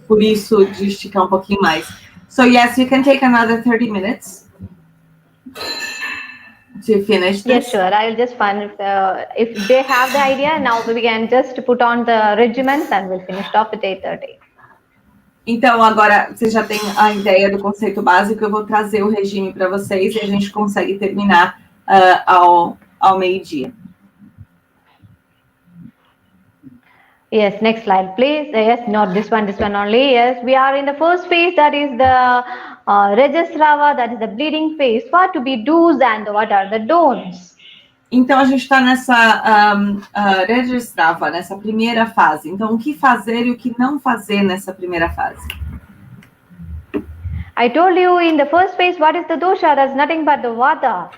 por isso, de esticar um pouquinho mais. So, yes, you can take another 30 minutes to finish this. Yes, sure. I'll just find if they have the idea, now we can just put on the regimens and we'll finish off at 8:30. Então, agora, vocês já têm a ideia do conceito básico, eu vou trazer o regime para vocês e a gente consegue terminar ao meio-dia. Yes, next slide, please. Yes, not this one only. Yes, we are in the first phase, that is the Rajasrava, that is the bleeding phase. What to be do's and what are the don'ts? Então, a gente está nessa registrava, nessa primeira fase. Então, o que fazer e o que não fazer nessa primeira fase? I told you in the first phase, what is the dosha? That's nothing but the vata.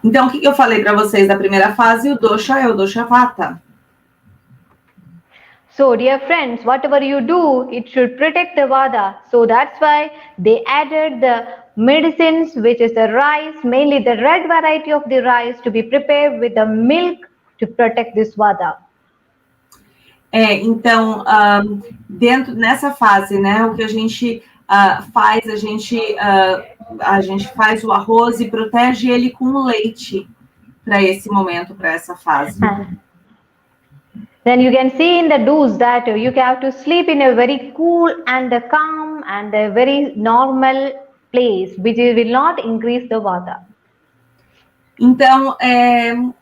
Então, o que eu falei para vocês da primeira fase? O dosha é o dosha vata. So, dear friends, whatever you do, it should protect the vata. So that's why they added the medicines, which is the rice, mainly the red variety of the rice, to be prepared with the milk to protect this vata. Então, dentro nessa fase, né, o que a gente faz, a gente faz o arroz e protege ele com o leite para esse momento, para essa fase. Then you can see in the do's that you have to sleep in a very cool and calm and a very normal place, which will not increase the vata. Então,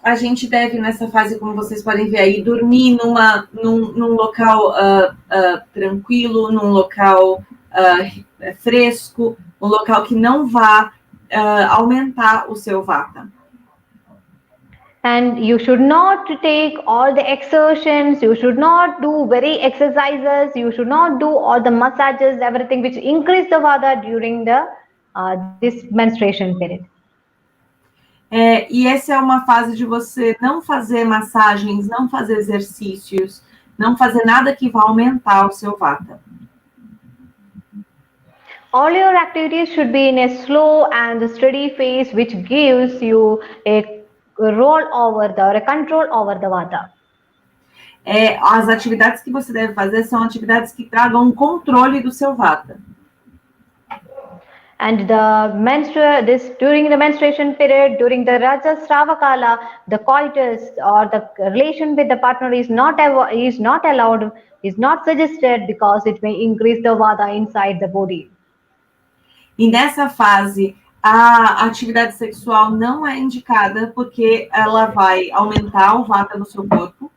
a gente deve, nessa fase, como vocês podem ver aí, dormir num local tranquilo, num local fresco, um local que não vá aumentar o seu vata. And you should not take all the exertions, you should not do very exercises, you should not do all the massages, everything which increase the vata during the this menstruation period. E essa é uma fase de você não fazer massagens, não fazer exercícios, não fazer nada que vá aumentar o seu vata. All your activities should be in a slow and steady phase, which gives you a roll over or a control over the vata. As atividades que você deve fazer são atividades que tragam um controle do seu vata. And during the menstruation period, during the Rajasrava Kala, the coitus or the relation with the partner is not allowed, is not suggested, because it may increase the vata inside the body. E nessa fase, a atividade sexual não é indicada porque ela vai aumentar o vata no seu corpo.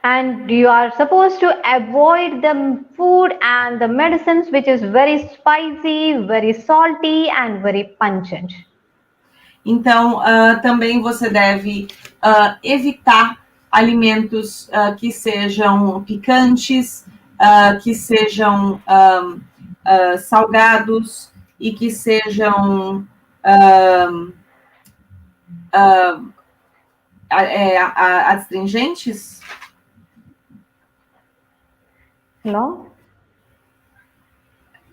And you are supposed to avoid the food and the medicines which is very spicy, very salty and very pungent. Então, também você deve evitar alimentos que sejam picantes, que sejam salgados e que sejam astringentes. No?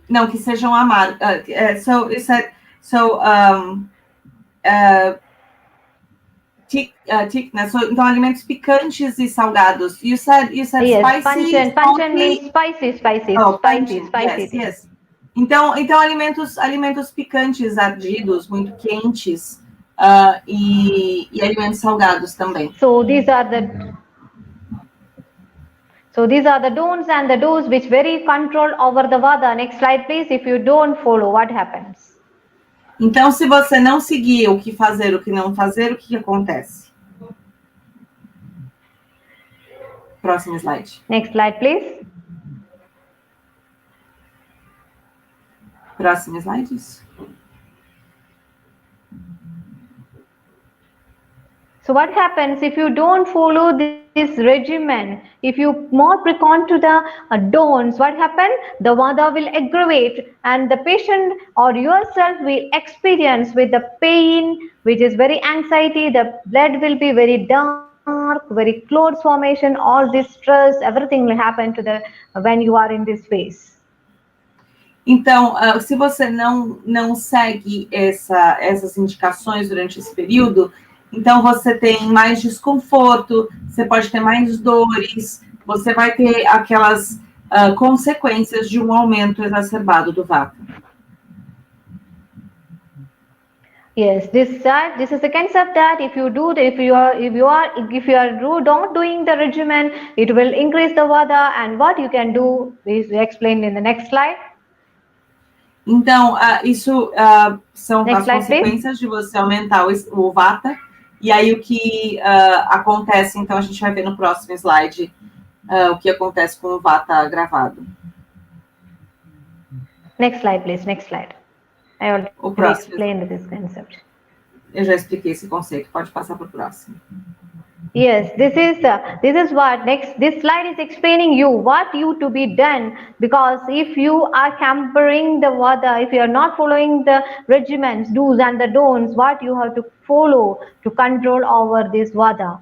Não, que sejam amargos. Então, alimentos picantes e salgados. You said yes, spicy. pungent means spicy. Oh, spicy. Yes. Então alimentos picantes, ardidos, muito quentes, e alimentos salgados também. So these are the don'ts and the do's which very control over the vata. Next slide, please. If you don't follow, what happens? Então, se você não seguir o que fazer, o que não fazer, o que acontece? Próximo slide. Next slide, please. Próximo slide, isso. So what happens if you don't follow this regimen? If you more precon to the don'ts, what happens? The vata will aggravate and the patient or yourself will experience with the pain, which is very anxiety, the blood will be very dark, very clothes formation, all this stress, everything will happen to when you are in this phase. Então, se você não segue essas indicações durante esse período, então você tem mais desconforto, você pode ter mais dores, você vai ter aquelas consequências de um aumento exacerbado do vata. Yes, this is the concept that if you are not doing the regimen, it will increase the vata, and what you can do is explained in the next slide. Então, isso são as consequências de você aumentar o vata. E aí, o que acontece, então, a gente vai ver no próximo slide o que acontece com o vata gravado. Next slide, please. Next slide. I already explained this concept. Eu já expliquei esse conceito, pode passar para o próximo. Yes, this is what next. This slide is explaining you what you to be done, because if you are hampering the vata, if you are not following the regimens, do's and the don'ts, what you have to follow to control over this vata.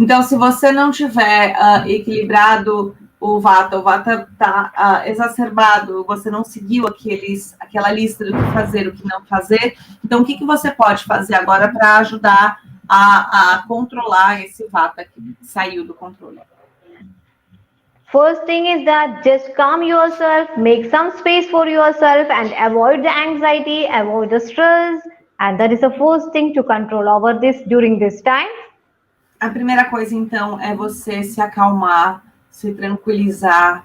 Então, se você não tiver equilibrado o vata está exacerbado, você não seguiu aquela lista do que fazer, o que não fazer, então o que você pode fazer agora para ajudar a controlar esse vata que saiu do controle? First thing is that just calm yourself, make some space for yourself and avoid the anxiety, avoid the stress, and that is the first thing to control over this during this time. A primeira coisa, então, é você se acalmar, se tranquilizar,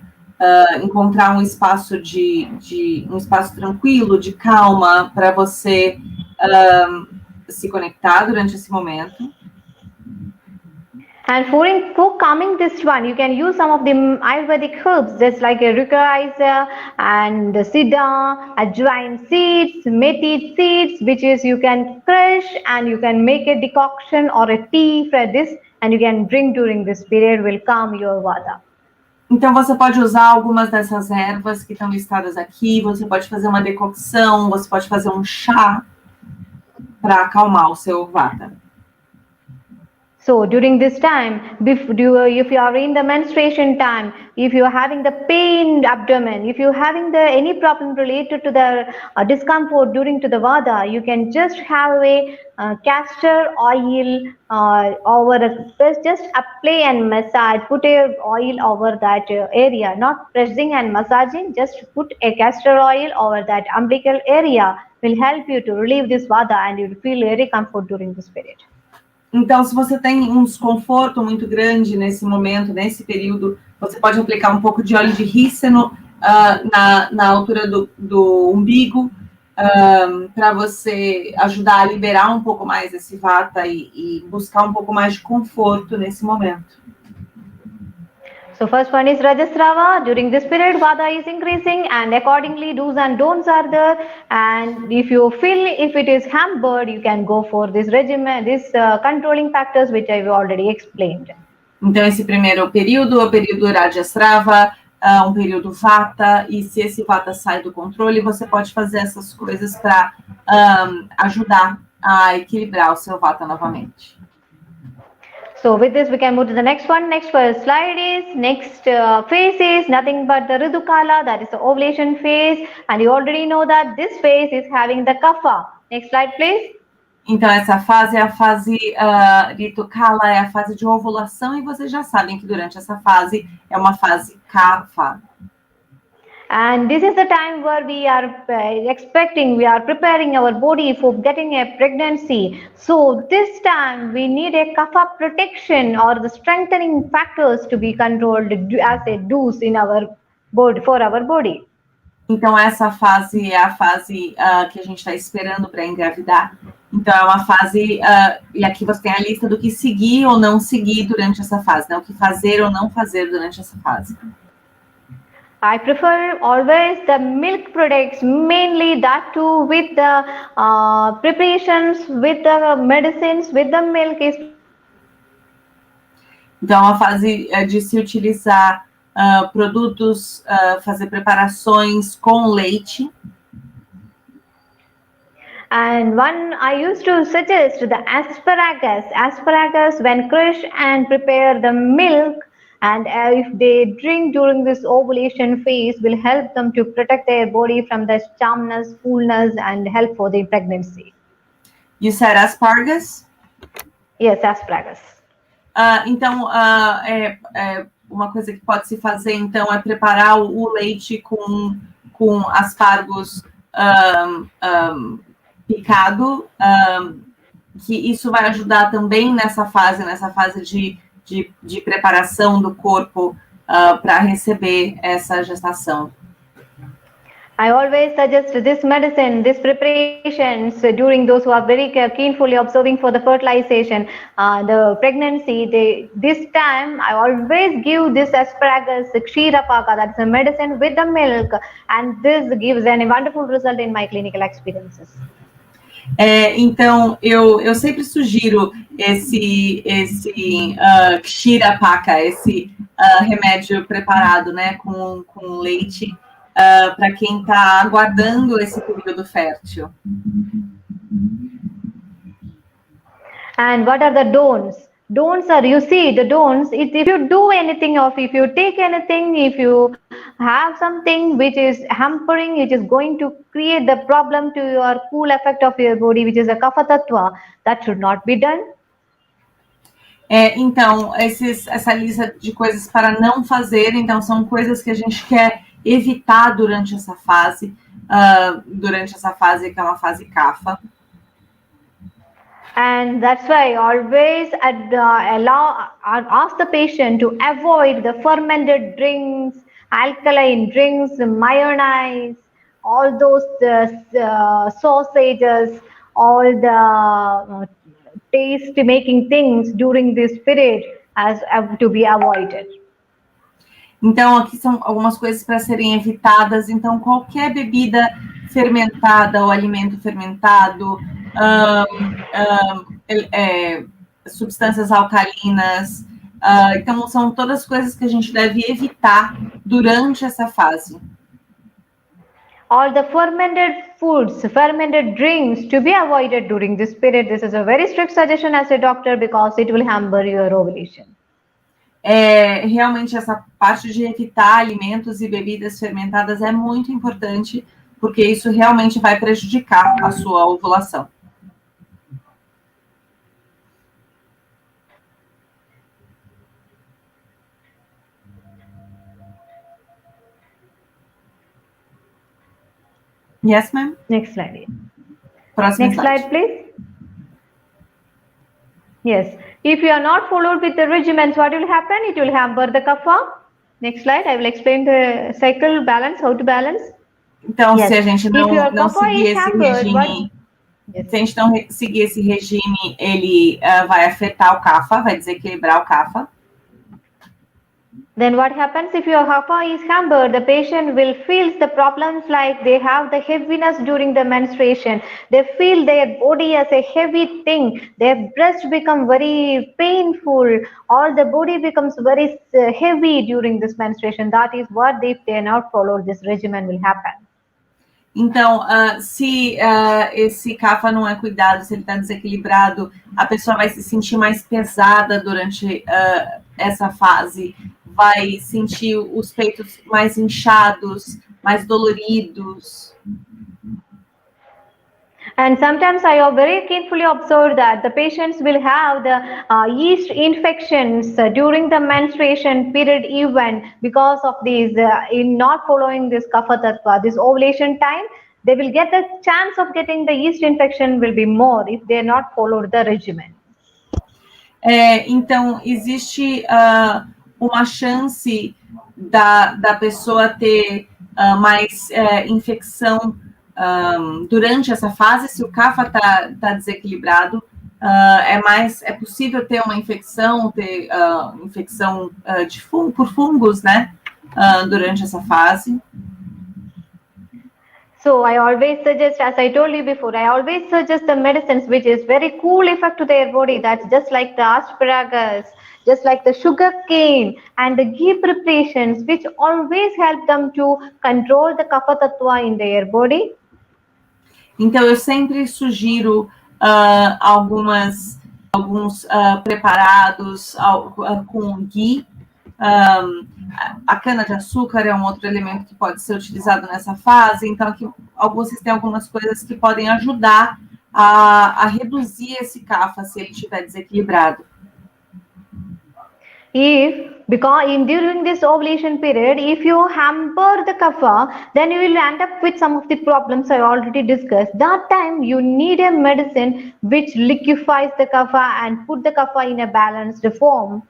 encontrar um espaço um espaço tranquilo, de calma, para você se conectar durante esse momento. And for calming this one, you can use some of the Ayurvedic herbs, just like a Rucariza and Siddha, Ajwain seeds, Methi seeds, which is you can crush and you can make a decoction or a tea for this, and you can drink during this period, will calm your vata. Então, você pode usar algumas dessas ervas que estão listadas aqui, você pode fazer uma decocção, você pode fazer um chá para acalmar o seu vata. So during this time, if you are in the menstruation time, if you are having the pain abdomen, if you are having any problem related to the discomfort during to the vata, you can just have a castor oil just apply and massage, put a oil over that area, not pressing and massaging, just put a castor oil over that umbilical area, will help you to relieve this vata and you will feel very comfort during this period. Então, se você tem um desconforto muito grande nesse momento, nesse período, você pode aplicar um pouco de óleo de rícino na altura do umbigo, para você ajudar a liberar um pouco mais esse vata e buscar um pouco mais de conforto nesse momento. So first one is Rajasrava. During this period, vata is increasing and accordingly do's and don'ts are there. And if you feel if it is hampered, you can go for this regimen, controlling factors which I've already explained. Então esse primeiro período é o período Rajasrava, um período vata, e se esse vata sai do controle, você pode fazer essas coisas para ajudar a equilibrar o seu vata novamente. So with this, we can move to the next one. Next slide is, next phase is nothing but the Ridukala, that is the ovulation phase. And you already know that this phase is having the kapha. Next slide, please. Então, essa fase é a fase Ridukala, é a fase de ovulação, e vocês já sabem que durante essa fase é uma fase kapha. And this is the time where we are preparing our body for getting a pregnancy. So this time we need a kapha protection or the strengthening factors to be controlled as a dose in our body, for our body. Então essa fase é a fase que a gente está esperando para engravidar. Então é uma fase, e aqui você tem a lista do que seguir ou não seguir durante essa fase, né? O que fazer ou não fazer durante essa fase. I prefer always the milk products, mainly that too with the preparations, with the medicines, with the milk. Então, a fase de se utilizar produtos, fazer preparações com leite. And one I used to suggest the asparagus when crushed and prepare the milk. And if they drink during this ovulation phase, will help them to protect their body from the champness, fullness, and help for the pregnancy. You said asparagus? Yes, asparagus. Então, uma coisa que pode se fazer, então, é preparar o leite com aspargos picado, que isso vai ajudar também nessa fase de preparação do corpo para receber essa gestação. I always suggest this medicine, this preparations during those who are very keenly observing for the fertilization, the pregnancy. This time I always give this asparagus kshirapaka, that is a medicine with the milk, and this gives a wonderful result in my clinical experiences. Então, eu sempre sugiro esse Kshira Paka, esse remédio preparado, né, com leite, para quem está aguardando esse período fértil. And what are the don'ts? Don'ts are, you see, the don'ts, if you do anything, or if you take anything, if you have something which is hampering, which is going to create the problem to your cool effect of your body, which is a kapha tattva, that should not be done. Então, essa lista de coisas para não fazer, então, são coisas que a gente quer evitar durante essa fase que é uma fase kapha. And that's why always ask the patient to avoid the fermented drinks, alkaline drinks, mayonnaise, all those sausages, all the taste-making things during this period as to be avoided. Então, aqui são algumas coisas para serem evitadas. Então, qualquer bebida fermentada ou alimento fermentado, substâncias alcalinas. Então, são todas coisas que a gente deve evitar durante essa fase. All the fermented foods, fermented drinks to be avoided during this period. This is a very strict suggestion as a doctor because it will hamper your ovulation. Realmente essa parte de evitar alimentos e bebidas fermentadas é muito importante, porque isso realmente vai prejudicar a sua ovulação. Yes, ma'am? Next slide. Próxima Next slide, please. Yes. If you are not followed with the regimens, what will happen? It will hamper the kapha. Next slide. I will explain the cycle balance, how to balance. Então, yes. Se a gente não seguir esse regime, se a gente não seguir esse regime, ele vai afetar o kapha, vai desequilibrar o kapha. Then what happens if your kapha is hampered? The patient will feel the problems like they have the heaviness during the menstruation. They feel their body as a heavy thing. Their breast become very painful. All the body becomes very heavy during this menstruation. That is what if they not follow this regimen will happen. Então, se esse kapha não é cuidado, se ele está desequilibrado, a pessoa vai se sentir mais pesada durante essa fase, vai sentir os peitos mais inchados, mais doloridos. And sometimes I have very carefully observed that the patients will have the yeast infections during the menstruation period even because of these, in not following this kapha tattva, this ovulation time, they will get the chance of getting the yeast infection will be more if they not follow the regimen. Então, existe uma chance da pessoa ter mais infecção durante essa fase, se o kapha tá desequilibrado, é possível ter uma infecção, por fungos, né, durante essa fase. So I always suggest, as I told you before, I always suggest the medicines which is very cool effect to their body. That's just like the asparagus, just like the sugar cane and the ghee preparations, which always help them to control the kapha tattva in their body. Então, eu sempre sugiro alguns preparados com ghee. A cana-de-açúcar é um outro elemento que pode ser utilizado nessa fase. Então, aqui vocês têm algumas coisas que podem ajudar a reduzir esse kapha se ele estiver desequilibrado. Because during this ovulation period, if you hamper the kapha, then you will end up with some of the problems I already discussed. That time you need a medicine which liquefies the kapha and put the kapha in a balanced form.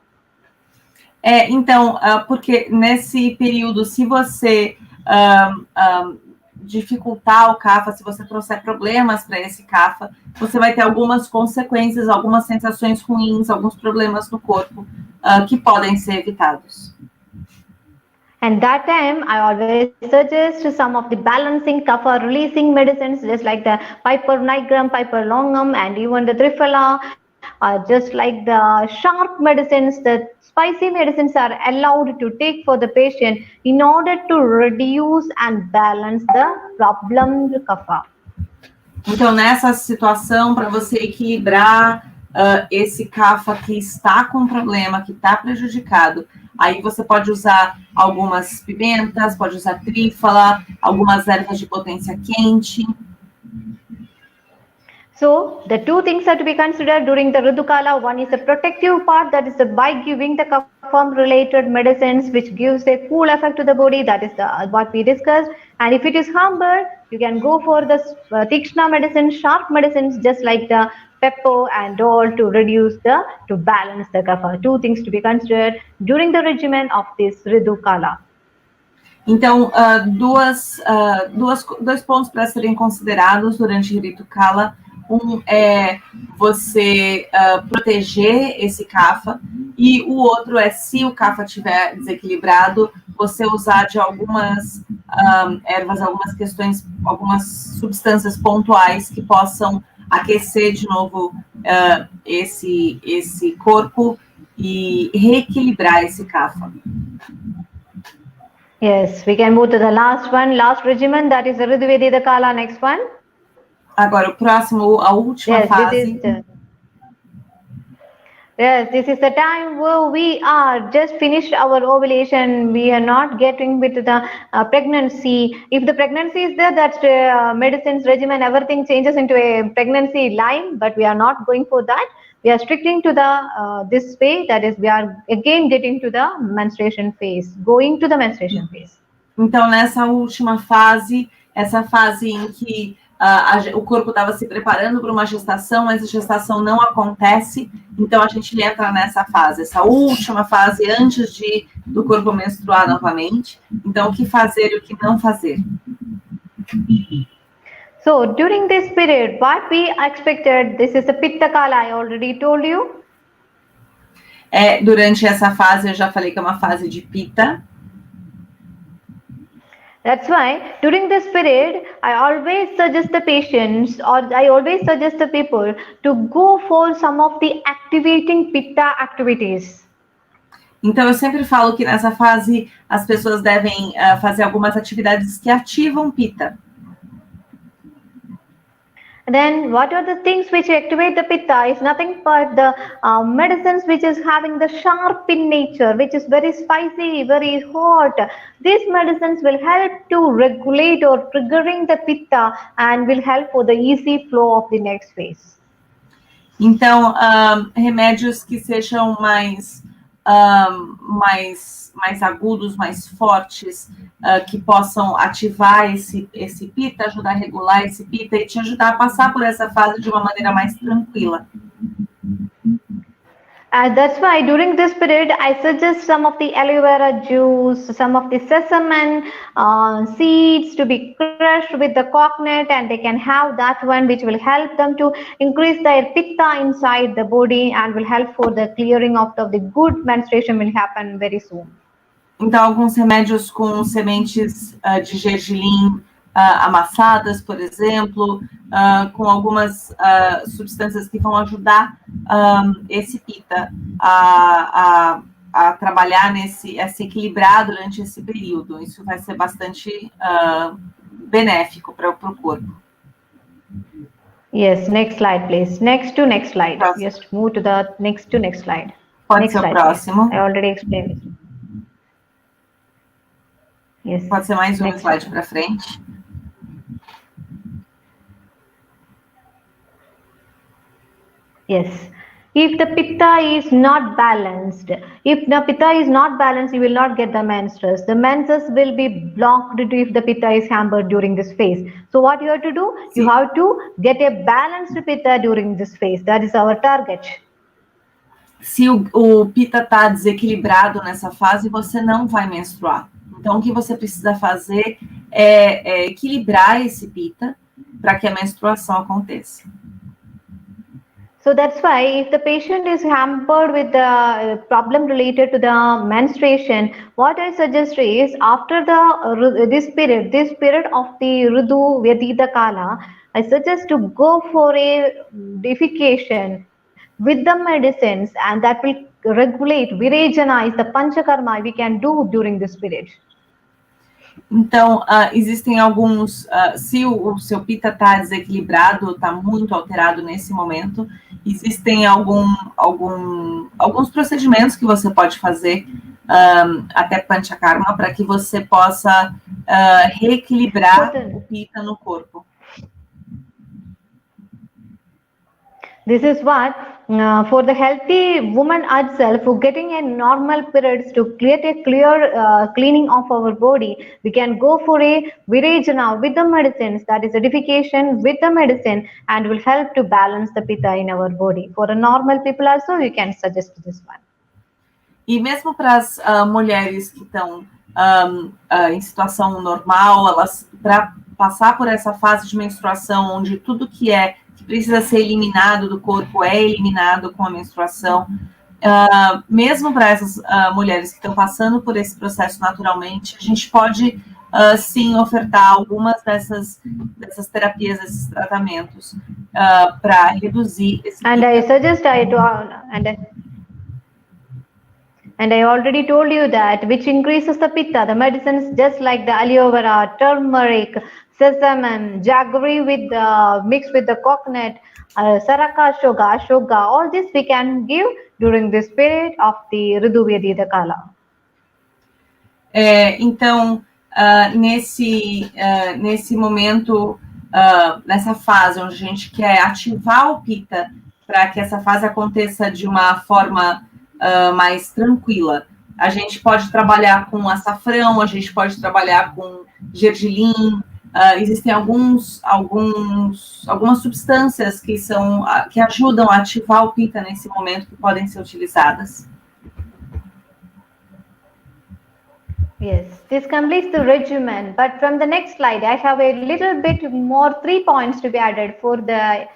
Então, porque nesse período, se você dificultar o kapha, se você trouxer problemas para esse kapha, você vai ter algumas consequências, algumas sensações ruins, alguns problemas no corpo que podem ser evitados. And that time, I always suggest some of the balancing kapha releasing medicines, just like the Piper nigrum, Piper longum, and even the Triphala, just like the sharp medicines, the spicy medicines are allowed to take for the patient in order to reduce and balance the problemed kapha. Então, nessa situação, para você equilibrar esse kapha que está com problema, que está prejudicado, aí você pode usar algumas pimentas, pode usar trífala, algumas ervas de potência quente. So, the two things are to be considered during the Ridukala. One is the protective part, that is by giving the kapha-related medicines, which gives a cool effect to the body. That is what we discussed. And if it is hampered, you can go for the tikshna medicine, sharp medicines, just like the pepper and all, to balance the kapha. Two things to be considered during the regimen of this Ridukala. Então, dois pontos para serem considerados durante o Ridukala. Um é você proteger esse kapha, e o outro é, se o kapha estiver desequilibrado, você usar de algumas ervas, algumas substâncias pontuais que possam aquecer de novo esse corpo e reequilibrar esse kapha. Yes, we can move to the last regimen, that is the Riduveda Kala. Next one. Agora, o próximo, a última fase. This is the time where we are just finished our ovulation. We are not getting with the pregnancy. If the pregnancy is there, that medicines regimen, everything changes into a pregnancy line, but we are not going for that. We are sticking to this way, that is, we are again getting to the menstruation phase, going to the menstruation phase. Então, nessa última fase, essa fase em que o corpo estava se preparando para uma gestação, mas a gestação não acontece, então a gente entra nessa fase, essa última fase antes do corpo menstruar novamente. Então, o que fazer e o que não fazer? So, during this period, what we expected, this is the Pitta Kala, I already told you. Durante essa fase, eu já falei que é uma fase de Pitta. That's why during this period, I always suggest the patients, or I always suggest the people to go for some of the activating Pitta activities. Então, eu sempre falo que nessa fase as pessoas devem fazer algumas atividades que ativam Pitta. Then, what are the things which activate the Pitta? Is nothing but the medicines which is having the sharp in nature, which is very spicy, very hot. These medicines will help to regulate or triggering the Pitta and will help for the easy flow of the next phase. Então, remédios que sejam mais agudos, mais fortes, que possam ativar esse Pitta, ajudar a regular esse Pitta e te ajudar a passar por essa fase de uma maneira mais tranquila. That's why during this period, I suggest some of the aloe vera juice, some of the sesame seeds to be crushed with the coconut, and they can have that one, which will help them to increase their pitta inside the body and will help for the clearing of the good menstruation will happen very soon. Então, alguns remédios com sementes de gergelim amassadas, por exemplo, com algumas substâncias que vão ajudar esse pitta a trabalhar a se equilibrar durante esse período. Isso vai ser bastante benéfico para o corpo. Yes, next slide, please. Next slide. Próximo. Just move to the next slide. Pode next ser slide, o próximo. Please. I already explained it. Yes. Pode ser mais um slide para frente. Yes. If the pitta is not balanced, you will not get the menstrues. The menses will be blocked if the pitta is hampered during this phase. So what you have to do? Sim. You have to get a balanced pitta during this phase. That is our target. Se o pitta está desequilibrado nessa fase, você não vai menstruar. Então, o que você precisa fazer é equilibrar esse pitta para que a menstruação aconteça. So that's why if the patient is hampered with the problem related to the menstruation, what I suggest is after this period of the Ritu Vyatita Kala, I suggest to go for a defecation with the medicines, and that will regulate, virejanize the panchakarma we can do during this period. Então, existem alguns, se o seu pita está desequilibrado, está muito alterado nesse momento, existem alguns procedimentos que você pode fazer, até panchakarma, para que você possa reequilibrar o pita no corpo. This is what, for the healthy woman herself, who getting a normal periods, to create a clear cleaning of our body, we can go for a virejana with the medicines, that is edification with the medicine, and will help to balance the pitta in our body. For the normal people also, we can suggest this one. E mesmo para as mulheres que estão em situação normal, elas, para passar por essa fase de menstruação, onde tudo que precisa ser eliminado do corpo é eliminado com a menstruação, mesmo para essas mulheres que estão passando por esse processo naturalmente, a gente pode sim ofertar algumas dessas terapias, desses tratamentos para reduzir esse And I suggest and I already told you that which increases the pitta, the medicines just like the aloe vera, turmeric, sesame, jaggery mixed with the coconut, saraka, shoga, all this we can give during this period of the Ritu Vyatita Kala. Então, nesse momento, nessa fase onde a gente quer ativar o pita para que essa fase aconteça de uma forma mais tranquila, a gente pode trabalhar com açafrão, a gente pode trabalhar com gergelim. Existem algumas substâncias que ajudam a ativar o pita nesse momento, que podem ser utilizadas. Yes, this completes the regimen, but from the next slide, I have a little bit more 3 points to be added for the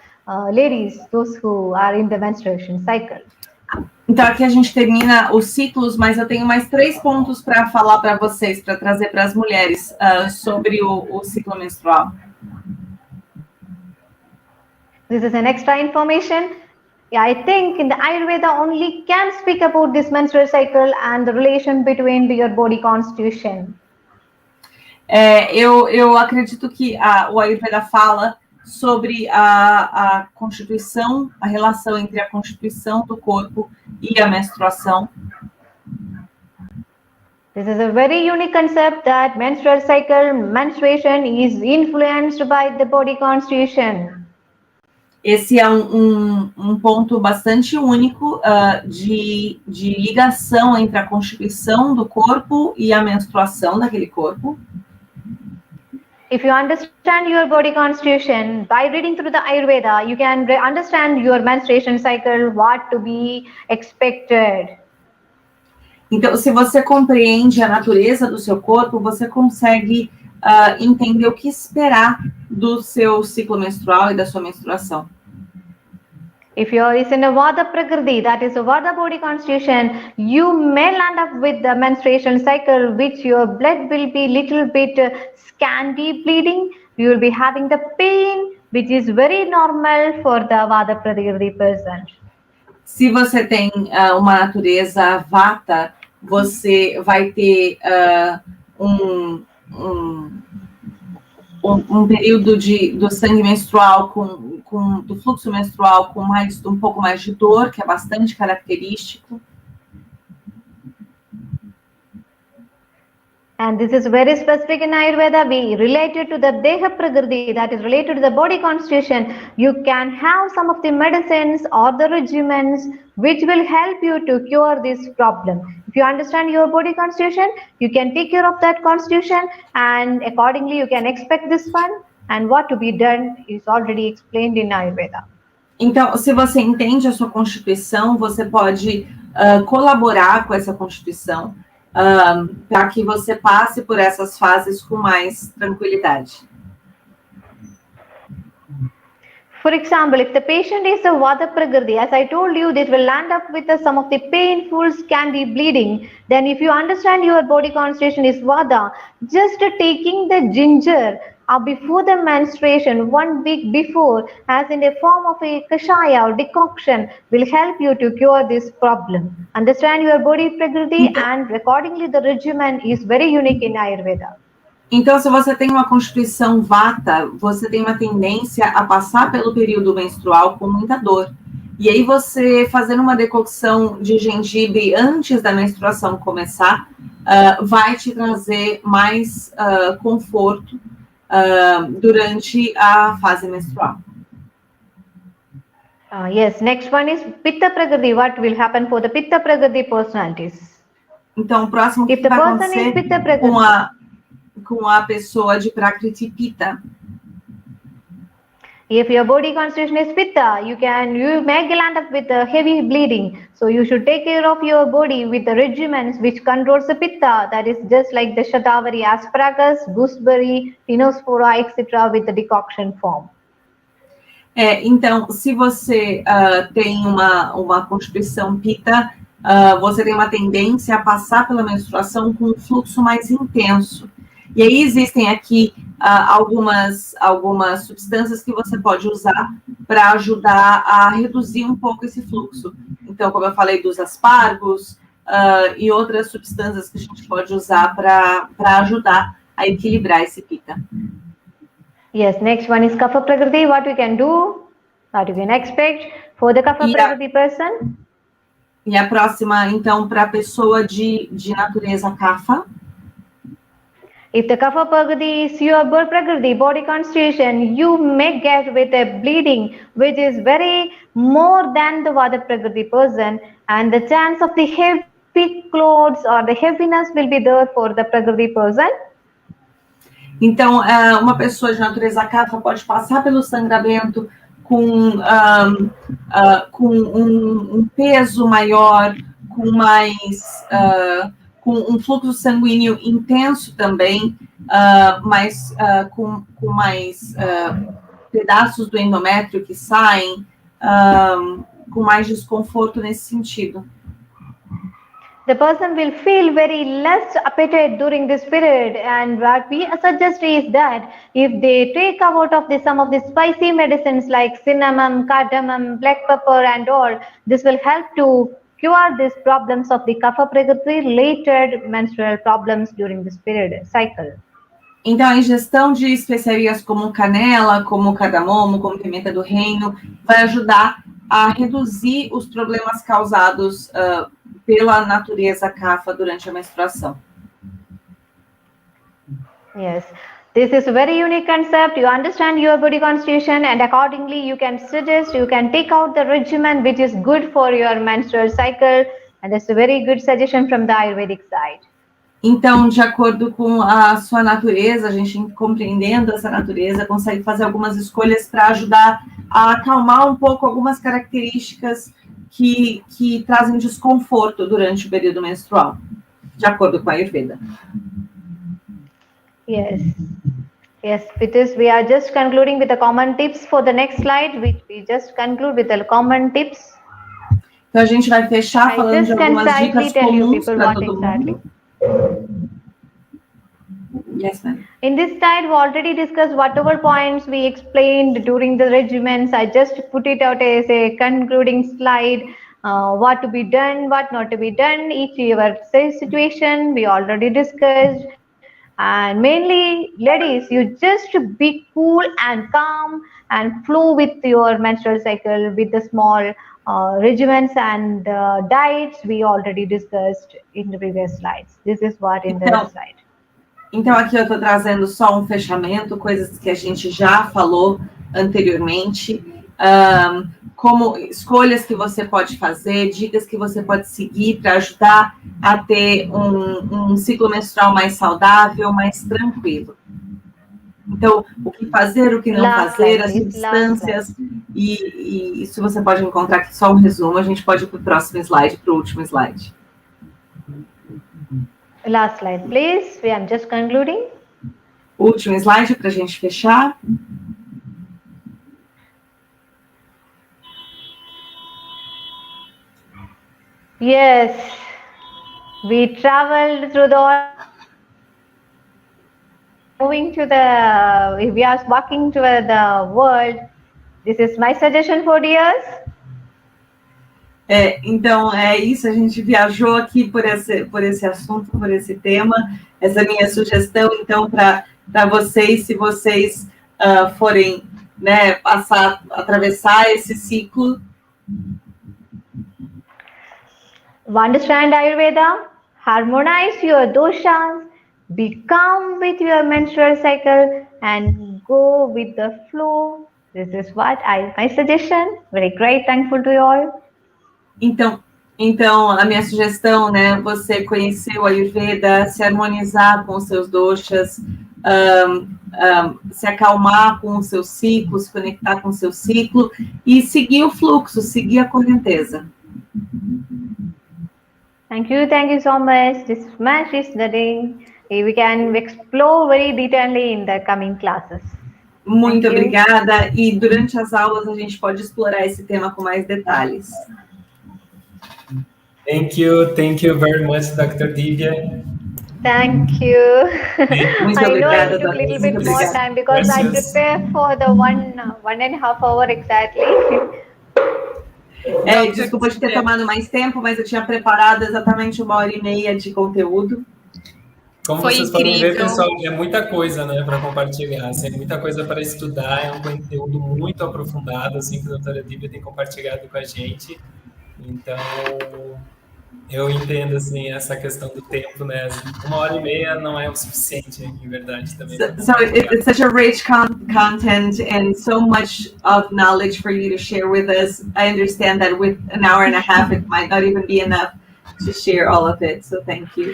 ladies, those who are in the menstruation cycle. Então, aqui a gente termina os ciclos, mas eu tenho mais 3 pontos para falar para vocês, para trazer para as mulheres sobre o ciclo menstrual. This is an extra information. I think in the Ayurveda only can speak about this menstrual cycle and the relation between your body constitution. Eu acredito que o Ayurveda fala sobre a constituição, a relação entre a constituição do corpo e a menstruação. This is a very unique concept that menstrual cycle, menstruation is influenced by the body constitution. Esse é um ponto bastante único de ligação entre a constituição do corpo e a menstruação daquele corpo. If you understand your body constitution, by reading through the Ayurveda, you can understand your menstruation cycle, what to be expected. Então, se você compreende a natureza do seu corpo, você consegue entender o que esperar do seu ciclo menstrual e da sua menstruação. If you are in a Vata Prakriti, that is a Vata body constitution, you may land up with the menstruation cycle, which your blood will be little bit scanty bleeding. You will be having the pain, which is very normal for the Vata Prakriti person. Se você tem uma natureza Vata, você vai ter um período do sangue menstrual, do fluxo menstrual com um pouco mais de dor, que é bastante característico. And this is very specific in Ayurveda. We related to the Deha Prakriti, that is related to the body constitution. You can have some of the medicines or the regimens which will help you to cure this problem. If you understand your body constitution, you can take care of that constitution, and accordingly you can expect this one, and what to be done is already explained in Ayurveda. Então, se você entende a sua constituição, você pode colaborar com essa constituição para que você passe por essas fases com mais tranquilidade. For example, if the patient is a Vata Prakriti, as I told you, this will land up with some of the painful, scanty bleeding. Then if you understand your body constitution is Vata, just taking the ginger before the menstruation, 1 week before, as in a form of a kashaya or decoction, will help you to cure this problem. Understand your body Prakriti, and accordingly the regimen is very unique in Ayurveda. Então, se você tem uma constituição vata, você tem uma tendência a passar pelo período menstrual com muita dor. E aí você fazendo uma decocção de gengibre antes da menstruação começar, vai te trazer mais conforto durante a fase menstrual. Yes, next one is Pitta Prakriti. What will happen for the Pitta Prakriti personalities? Então, o próximo que vai acontecer com a pessoa de Prakriti Pitta. If your body constitution is Pitta, you may land up with a heavy bleeding. So you should take care of your body with the regimens which controls the Pitta. That is just like the Shatavari asparagus, gooseberry, Tinospora, etc. with the decoction form. Então, se você tem uma constituição Pitta, você tem uma tendência a passar pela menstruação com um fluxo mais intenso. E aí existem aqui algumas substâncias que você pode usar para ajudar a reduzir um pouco esse fluxo. Então, como eu falei dos aspargos e outras substâncias que a gente pode usar para ajudar a equilibrar esse Pitta. Yes, next one is Kapha Prakriti. What we can do, what you can expect for the Kapha Prakriti person. E a próxima, então, para a pessoa de natureza Kapha. If the Kapha Prakriti is your Prakriti, body constitution, you may get with a bleeding which is very more than the Vata Prakriti person, and the chance of the heavy clothes or the heaviness will be there for the Prakriti person. Então, uma pessoa de natureza Kapha pode passar pelo sangramento com um peso maior, com um fluxo sanguíneo intenso também, mas com mais pedaços do endométrio que saem, com mais desconforto nesse sentido. The person will feel very less appetite during this period, and what we suggest is that if they take out of some of the spicy medicines like cinnamon, cardamom, black pepper and all, this will help to cure these problems of the Kapha Prakriti related menstrual problems during this period cycle. Então, a ingestão de especiarias como canela, como cardamomo, como pimenta do reino, vai ajudar a reduzir os problemas causados pela natureza Kapha durante a menstruação. Yes, this is a very unique concept. You understand your body constitution, and accordingly you can suggest, you can take out the regimen which is good for your menstrual cycle, and that's a very good suggestion from the Ayurvedic side. Então, de acordo com a sua natureza, a gente compreendendo essa natureza, consegue fazer algumas escolhas para ajudar a acalmar um pouco algumas características que trazem desconforto durante o período menstrual, de acordo com a Ayurveda. Yes. Yes, with this we are just concluding with the common tips for the next slide, which we just conclude with the common tips. Então, a gente vai fechar falando de algumas dicas comuns para todo mundo. Yes, ma'am. In this slide, we already discussed whatever points we explained during the regimens. I just put it out as a concluding slide. What to be done, what not to be done, each your situation we already discussed. And mainly, ladies, you just be cool and calm and flow with your menstrual cycle with the small regimens and diets we already discussed in the previous slides. This is what in the slide. Então, aqui eu estou trazendo só um fechamento, coisas que a gente já falou anteriormente, como escolhas que você pode fazer, dicas que você pode seguir para ajudar a ter um ciclo menstrual mais saudável, mais tranquilo. Então, o que fazer, o que não fazer, as substâncias, e isso você pode encontrar aqui só um resumo, a gente pode ir para o próximo slide, para o último slide. Last slide, please. I'm just concluding. Último slide para a gente fechar. Yes, we traveled through we are walking to the world. This is my suggestion for years. Então, é isso, a gente viajou aqui por esse assunto, por esse tema. Essa é a minha sugestão, então, para vocês, se vocês forem, né, atravessar esse ciclo. Understand Ayurveda, harmonize your doshas, be calm with your menstrual cycle, and go with the flow. This is my suggestion. Very great, thankful to you all. Então, a minha sugestão, né, você conhecer o Ayurveda, se harmonizar com os seus doshas, se acalmar com o seu ciclo, se conectar com o seu ciclo e seguir o fluxo, seguir a correnteza. Thank you so much. This much is the day. We can explore very detailedly in the coming classes. Muito obrigada. E durante as aulas a gente pode explorar esse tema com mais detalhes. Thank you very much, Dr. Divya. Thank you. Muito I obrigada, know it took a little bit more time because I prepare for the 1.5 hour exactly. Desculpa de ter tomado mais tempo, mas eu tinha preparado exatamente 1h30 de conteúdo. Como Foi vocês incrível. podem ver, pessoal, é muita coisa, né, para compartilhar, assim, é muita coisa para estudar, é um conteúdo muito aprofundado, assim, que a doutora Divya tem compartilhado com a gente. Então, eu entendo, assim, essa questão do tempo, né, 1h30 não é o suficiente, em verdade, também. So it's such a rich content and so much of knowledge for you to share with us. I understand that with an hour and a half, it might not even be enough to share all of it, so thank you.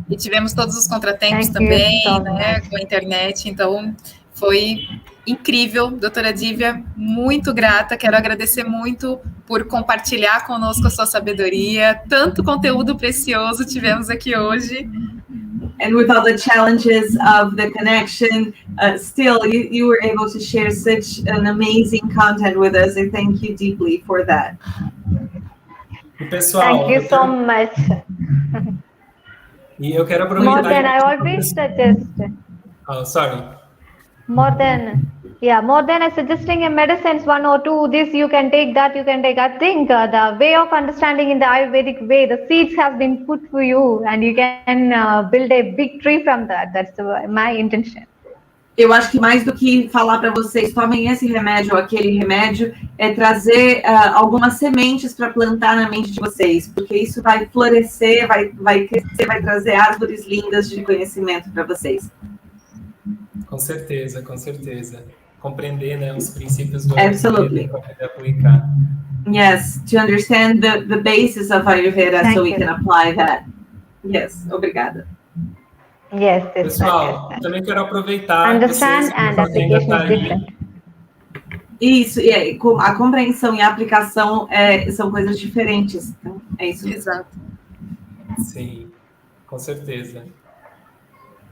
E tivemos todos os contratempos também, né, com a internet, então foi incrível, doutora Divya, muito grata, quero agradecer muito por compartilhar conosco a sua sabedoria, tanto conteúdo precioso tivemos aqui hoje. And with all the challenges of the connection, still you were able to share such an amazing content with us. I thank you deeply for that. E pessoal, thank you so much. E eu quero aproveitar... More than I always suggest. Oh, sorry. More than I suggesting a medicines 1 or 2, this you can take, that you can take. I think the way of understanding in the Ayurvedic way, the seeds have been put for you and you can build a big tree from that. That's my intention. Eu acho que mais do que falar para vocês, tomem esse remédio ou aquele remédio, é trazer algumas sementes para plantar na mente de vocês, porque isso vai florescer, vai crescer, vai trazer árvores lindas de conhecimento para vocês. Com certeza, com certeza. Compreender, né, os princípios do Ayurveda para poder aplicar. Yes, to understand the basis of Ayurveda so we can apply that. Yes, obrigada. Yes, pessoal, também quero aproveitar understand and application is different. Isso, e a compreensão e a aplicação são coisas diferentes. Então, é isso. Exato. Sim, com certeza.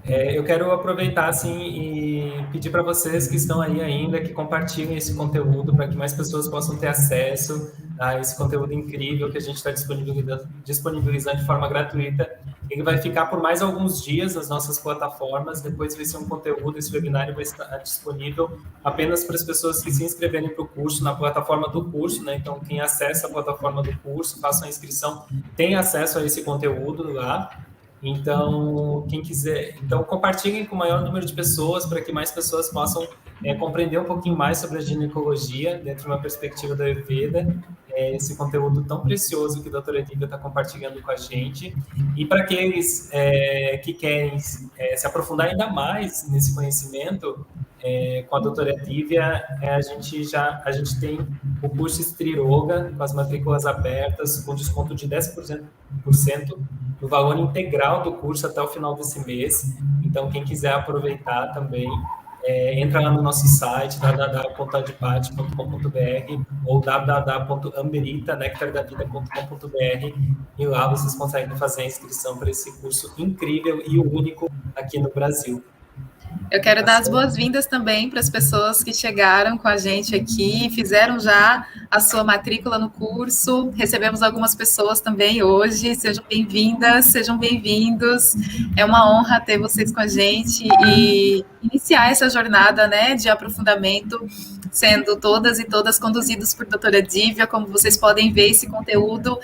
Eu quero aproveitar assim e pedir para vocês que estão aí ainda que compartilhem esse conteúdo para que mais pessoas possam ter acesso a esse conteúdo incrível que a gente está disponibilizando de forma gratuita. Ele vai ficar por mais alguns dias nas nossas plataformas, depois vai ser um conteúdo, esse webinário vai estar disponível apenas para as pessoas que se inscreverem para o curso, na plataforma do curso, né? Então, quem acessa a plataforma do curso, faça a inscrição, tem acesso a esse conteúdo lá. Então, quem quiser, compartilhem com o maior número de pessoas para que mais pessoas possam compreender um pouquinho mais sobre a ginecologia dentro de uma perspectiva da Ayurveda, esse conteúdo tão precioso que a doutora Divya está compartilhando com a gente. E para aqueles que querem se aprofundar ainda mais nesse conhecimento, com a doutora Divya, a gente tem o curso Striroga, com as matrículas abertas, com desconto de 10% do valor integral do curso até o final desse mês. Então, quem quiser aproveitar também, entra lá no nosso site, www.adipati.com.br ou www.amberita.nectardavida.com.br e lá vocês conseguem fazer a inscrição para esse curso incrível e único aqui no Brasil. Eu quero dar as boas-vindas também para as pessoas que chegaram com a gente aqui, fizeram já a sua matrícula no curso. Recebemos algumas pessoas também hoje. Sejam bem-vindas, sejam bem-vindos. É uma honra ter vocês com a gente e iniciar essa jornada, né, de aprofundamento, sendo todas e todas conduzidos por Dra Divya. Como vocês podem ver, esse conteúdo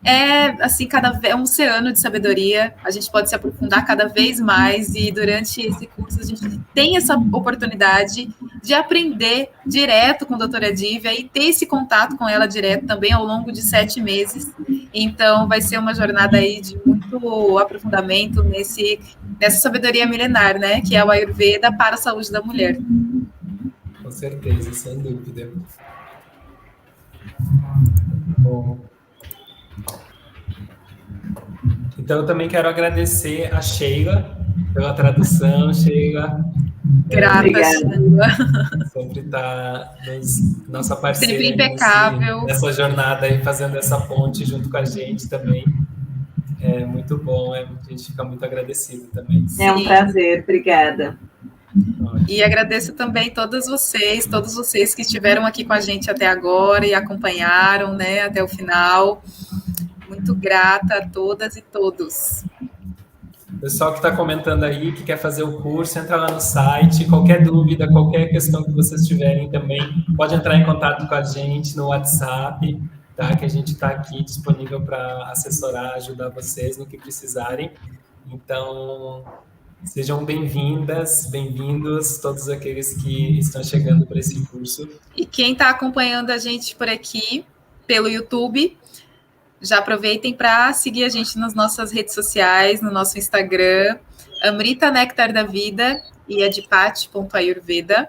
é assim, é um oceano de sabedoria. A gente pode se aprofundar cada vez mais e durante esse curso a gente tem essa oportunidade de aprender direto com a Dra Divya e ter esse contato com ela direto também ao longo de 7 meses. Então vai ser uma jornada aí de muito aprofundamento nessa sabedoria milenar, né, que é o Ayurveda para a saúde da mulher. Com certeza, sem dúvida. Bom. Então, eu também quero agradecer a Sheila pela tradução. Sheila, grata, Sheila. Sempre está nossa parceira. Sempre impecável. Nessa jornada aí, fazendo essa ponte junto com a gente também. É muito bom, a gente fica muito agradecido também. É um prazer, obrigada. E agradeço também todos vocês que estiveram aqui com a gente até agora e acompanharam, né, até o final. Muito grata a todas e todos. Pessoal que está comentando aí, que quer fazer o curso, entra lá no site. Qualquer dúvida, qualquer questão que vocês tiverem também, pode entrar em contato com a gente no WhatsApp, tá? Que a gente está aqui disponível para assessorar, ajudar vocês no que precisarem. Então, sejam bem-vindas, bem-vindos todos aqueles que estão chegando para esse curso. E quem está acompanhando a gente por aqui, pelo YouTube, já aproveitem para seguir a gente nas nossas redes sociais, no nosso Instagram, Amrita Néctar da Vida e adipati.ayurveda.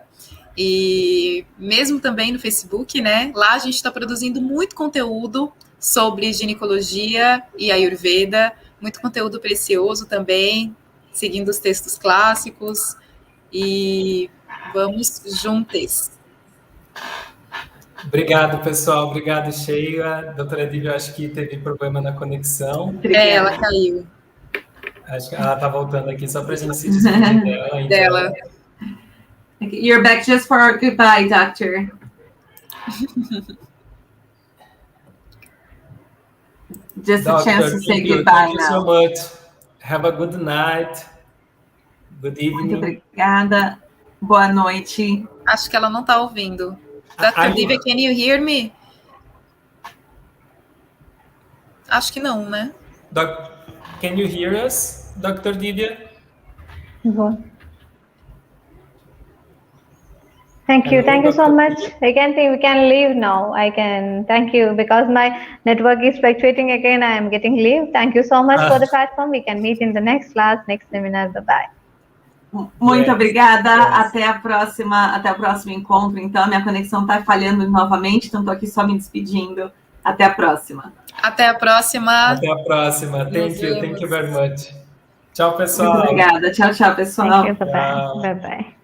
E mesmo também no Facebook, né? Lá a gente está produzindo muito conteúdo sobre ginecologia e Ayurveda, muito conteúdo precioso também, seguindo os textos clássicos. E vamos juntas. Obrigado, pessoal. Obrigado, Sheila. Dra Divya, acho que teve problema na conexão. Ela caiu. Acho que ela está voltando aqui só para a gente se despedir dela. Então... dela. You're back just for goodbye, doctor. Just a chance to say goodbye now. Thank you so much. Have a good night. Good evening. Muito obrigada. Boa noite. Acho que ela não está ouvindo. Dra Divya, can you hear me? Acho que não, né? Can you hear us, Dr. Divya? Thank you so much. I can think we can leave now. Thank you, because my network is fluctuating again. I am getting leave. Thank you so much for the platform. We can meet in the next class, next seminar. Bye-bye. Muito obrigada, até o próximo encontro. Então, a minha conexão está falhando novamente, então estou aqui só me despedindo. Até a próxima. Até a próxima. Até a próxima. Thank you very much. Tchau, pessoal. Muito obrigada. Tchau, pessoal. Thank you, bye-bye. Bye-bye.